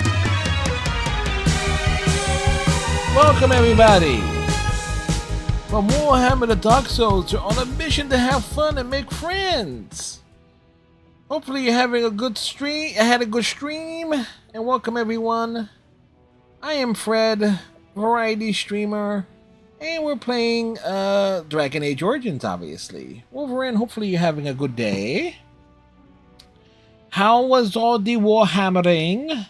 Welcome, everybody! From Warhammer to Dark Souls, you're on a mission to have fun and make friends. Hopefully you're having a good stream. I had a good stream, and welcome everyone. I am Fred, variety streamer, and we're playing Dragon Age Origins, obviously. Wolverine, hopefully you're having a good day. How was all the warhammering?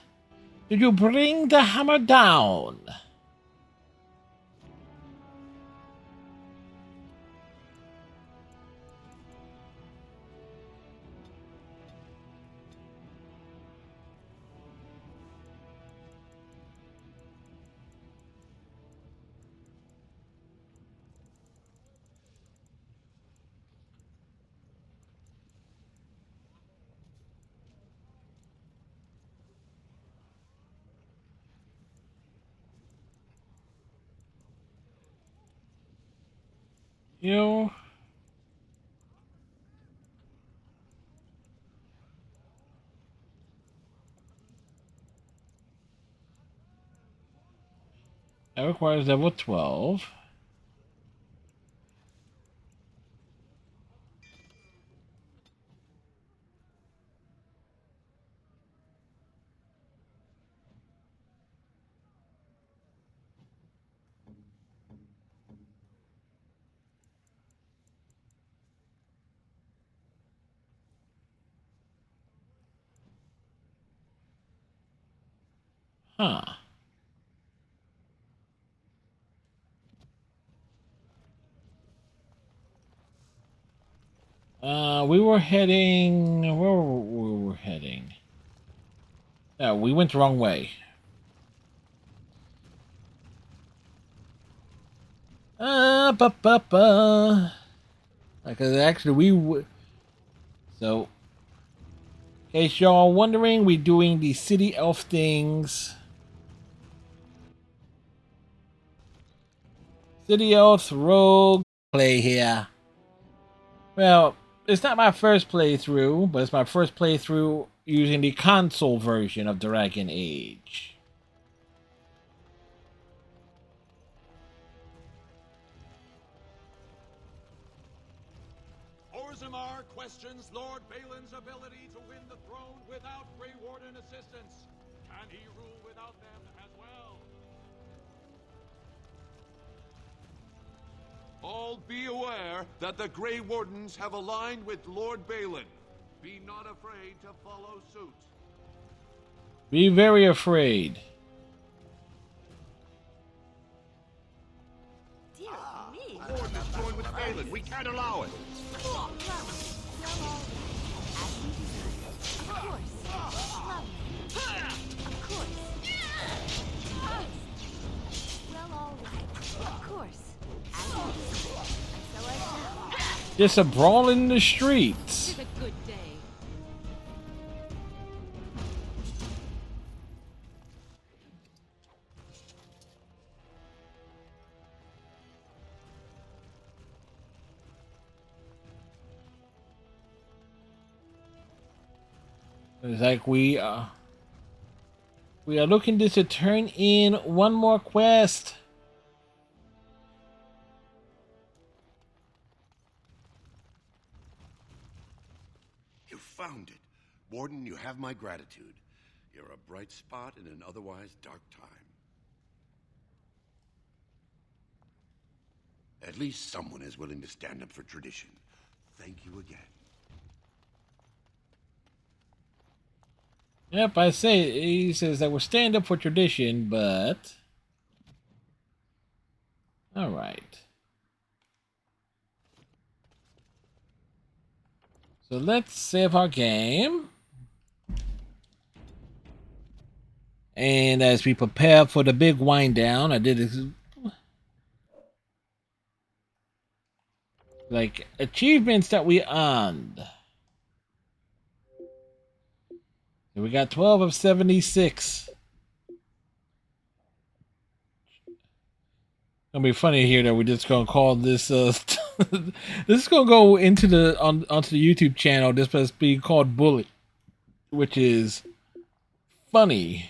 Did you bring the hammer down? You... that requires level 12. Huh. We were heading... where were we heading? No, we went the wrong way. Because actually so, in case y'all wondering, we're doing the City Elf things. City Elf Rogue play here. Well, it's not my first playthrough, but it's my first playthrough using the console version of Dragon Age. questions Lord Balin's ability to win the throne without Grey Warden assistance. Can he rule without them as well? All be aware that the Grey Wardens have aligned with Lord Balin. Be not afraid to follow suit. Be very afraid. Dear me. Warden has joined with Balin. We can't allow it. Well, of course. Of course. Well, all right. Of course. As you desire. And so I shall. Just a brawl in the streets. It's a good day. It's like we are looking to turn in one more quest. You found it. Warden, you have my gratitude. You're a bright spot in an otherwise dark time. At least someone is willing to stand up for tradition. Thank you again. Yep, I say, he says that we're stand up for tradition, but... Alright. So let's save our game. And as we prepare for the big wind down, I did this... Like, achievements that we earned. And we got 12 of 76. Gonna be funny here that we're just gonna call this this is gonna go into the onto the YouTube channel. This must be called Bullet, which is funny.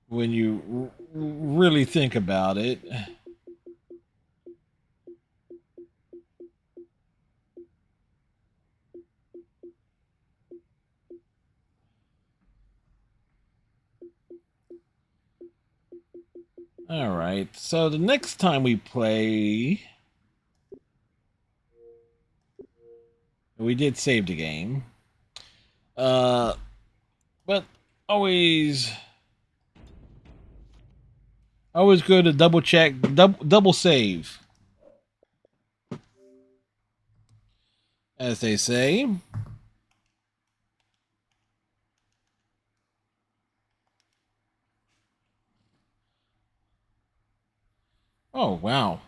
When you really think about it. Alright, so the next time we play... We did save the game. But always good to double check, double save. As they say. Oh, wow.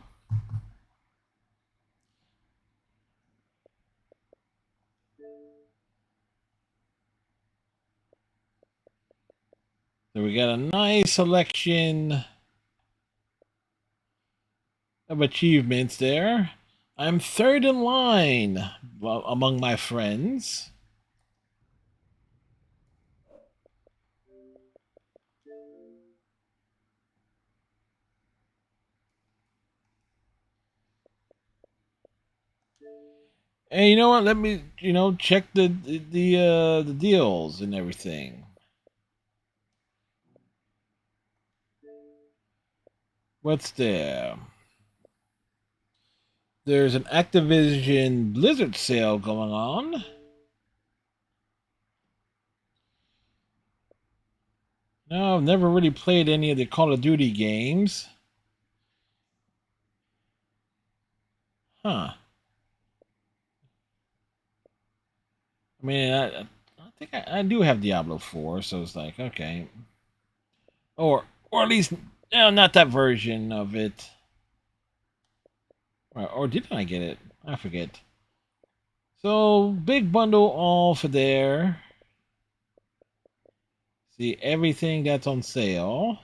So we got a nice selection of achievements there. I'm third in line among my friends. And you know what? Let me, check the deals and everything. What's there? There's an Activision Blizzard sale going on. No, I've never really played any of the Call of Duty games. Huh. I mean, I think I do have Diablo 4, so it's like, okay. Or at least, not that version of it. Or didn't I get it? I forget. So, big bundle all for there. See everything that's on sale.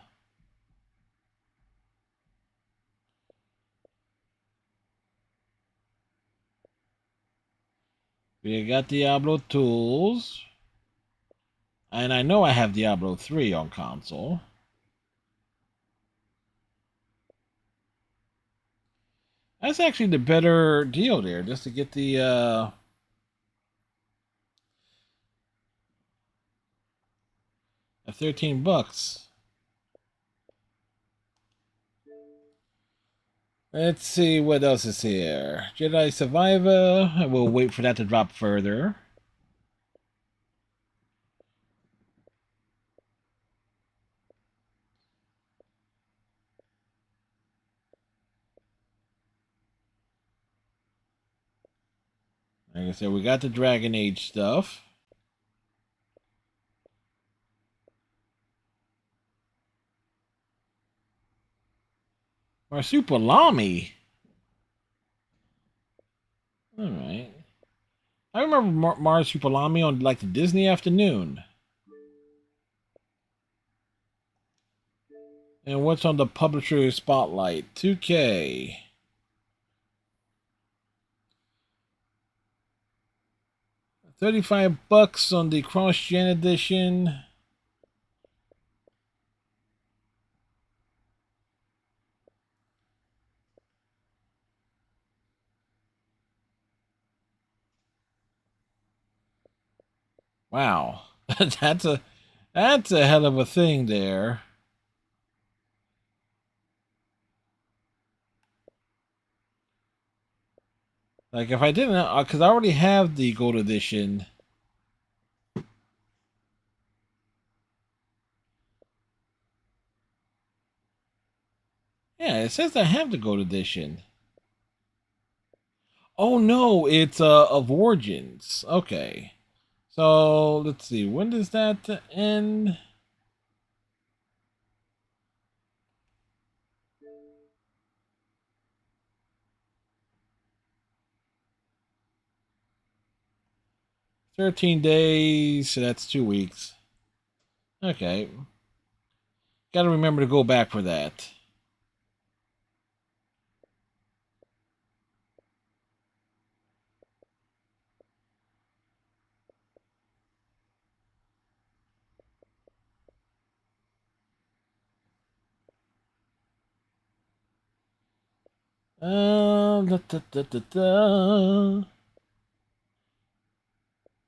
We got Diablo tools. And I know I have Diablo 3 on console. That's actually the better deal there, just to get the 13 bucks. Let's see what else is here. Jedi Survivor. We'll wait for that to drop further. Like I said, we got the Dragon Age stuff. Marsupilami. All right. I remember Marsupilami on like the Disney Afternoon. And what's on the publisher spotlight? 2K. $35 on the cross-gen edition. Wow, that's a hell of a thing there. Like if I didn't, because I already have the gold edition. Yeah, it says I have the gold edition. Oh no, it's of Origins. Okay. So let's see, when does that end? $13 so that's 2 weeks. Okay. Gotta remember to go back for that.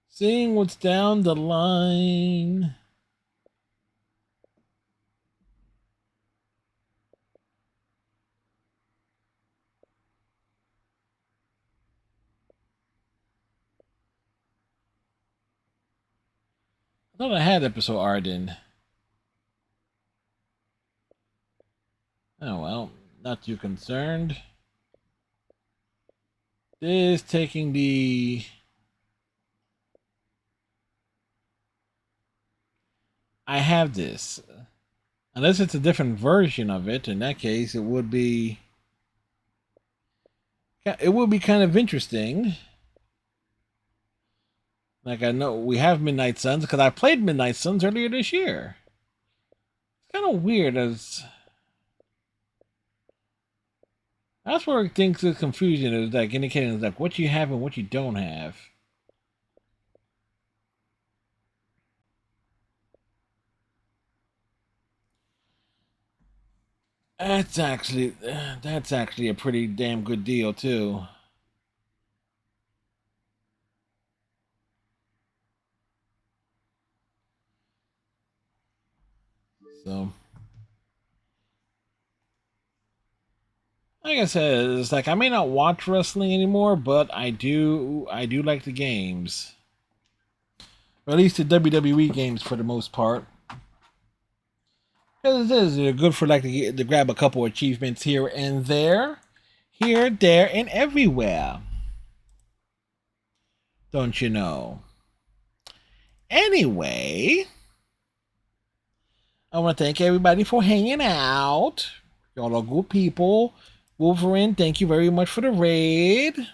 Seeing what's down the line. I thought I had episode Arden. Oh well, not too concerned. This taking the I have this. Unless it's a different version of it, in that case it would be kind of interesting. Like I know we have Midnight Suns because I played Midnight Suns earlier this year. It's kind of weird as that's where I think the confusion is like indicating like what you have and what you don't have. That's actually a pretty damn good deal too. So, like I said, it's like I may not watch wrestling anymore, but I do like the games. Or at least the WWE games for the most part. Because it is good for like to grab a couple achievements here and there. Here, there, and everywhere. Don't you know? Anyway, I want to thank everybody for hanging out. Y'all are good people. Wolverine, thank you very much for the raid.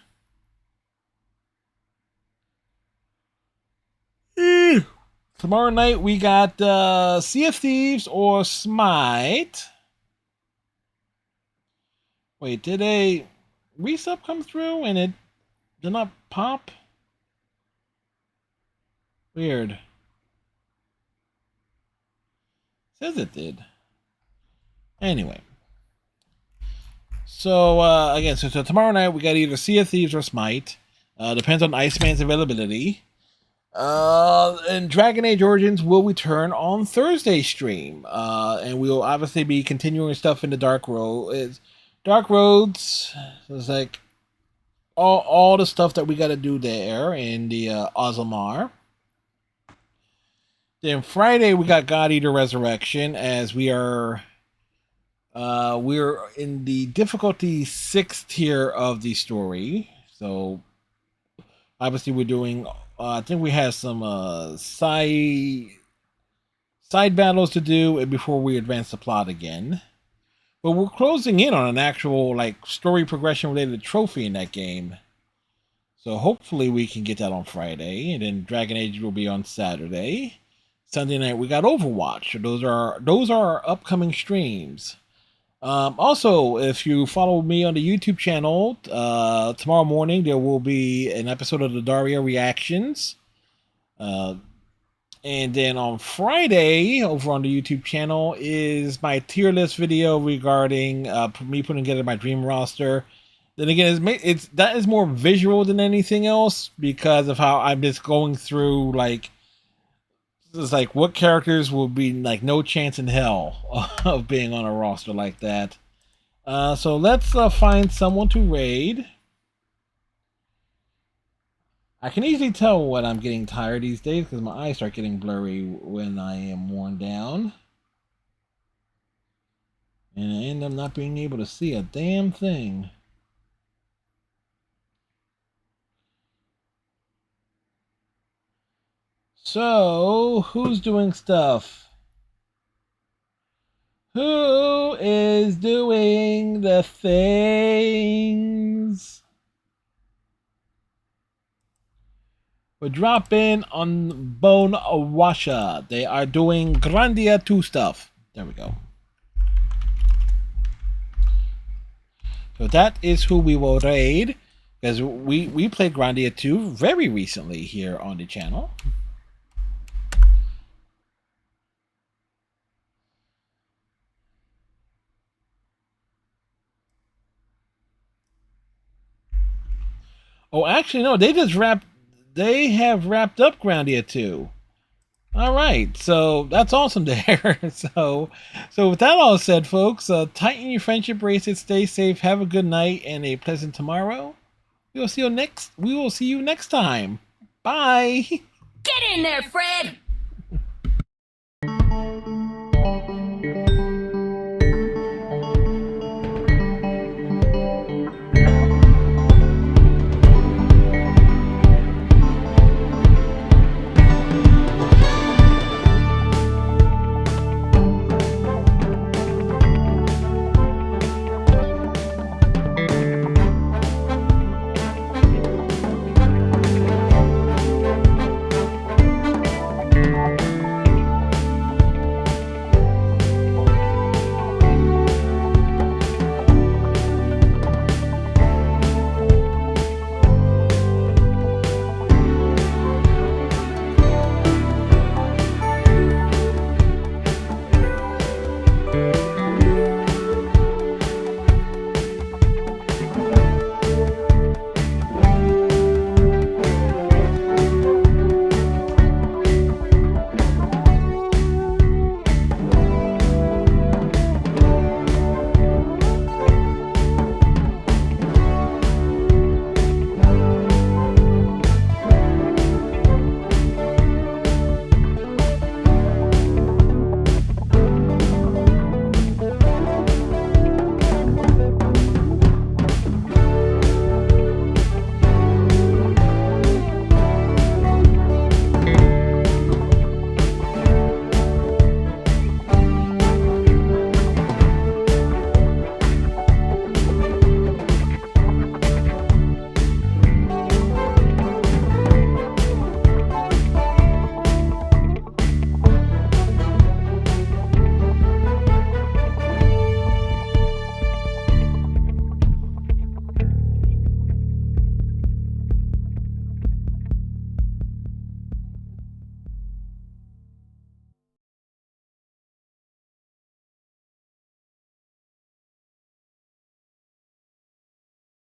Tomorrow night we got Sea of Thieves or Smite. Wait, did a resub come through and it did not pop? Weird. Says it did. Anyway. So again, so tomorrow night we got either Sea of Thieves or Smite. Depends on Iceman's availability. And Dragon Age Origins will return on Thursday stream. And we'll obviously be continuing stuff in the Dark Road. Dark Roads is like all the stuff that we got to do there in the Ozamar. Then Friday we got God Eater Resurrection, as we're in the difficulty 6th tier of the story. So obviously we're doing I think we have some side battles to do before we advance the plot again. But we're closing in on an actual like story progression related trophy in that game. So hopefully we can get that on Friday, and then Dragon Age will be on Saturday. Sunday night we got Overwatch. Those are our upcoming streams. Also, if you follow me on the YouTube channel, tomorrow morning there will be an episode of the Daria Reactions. And then on Friday, over on the YouTube channel, is my tier list video regarding me putting together my dream roster. Then again, that is more visual than anything else, because of how I'm just going through like, it's like what characters will be like no chance in hell of being on a roster like that. So let's find someone to raid. I can easily tell when I'm getting tired these days because my eyes start getting blurry when I am worn down. And I end up not being able to see a damn thing. So, who's doing stuff? Who is doing the things? We drop in on Bone Washa. They are doing Grandia 2 stuff. There we go. So that is who we will raid, because we played Grandia 2 very recently here on the channel. Oh, actually, no. They have wrapped up Grandia 2. All right, so that's awesome there. So with that all said, folks, tighten your friendship bracelets, stay safe, have a good night, and a pleasant tomorrow. We will see you next time. Bye. Get in there, Fred!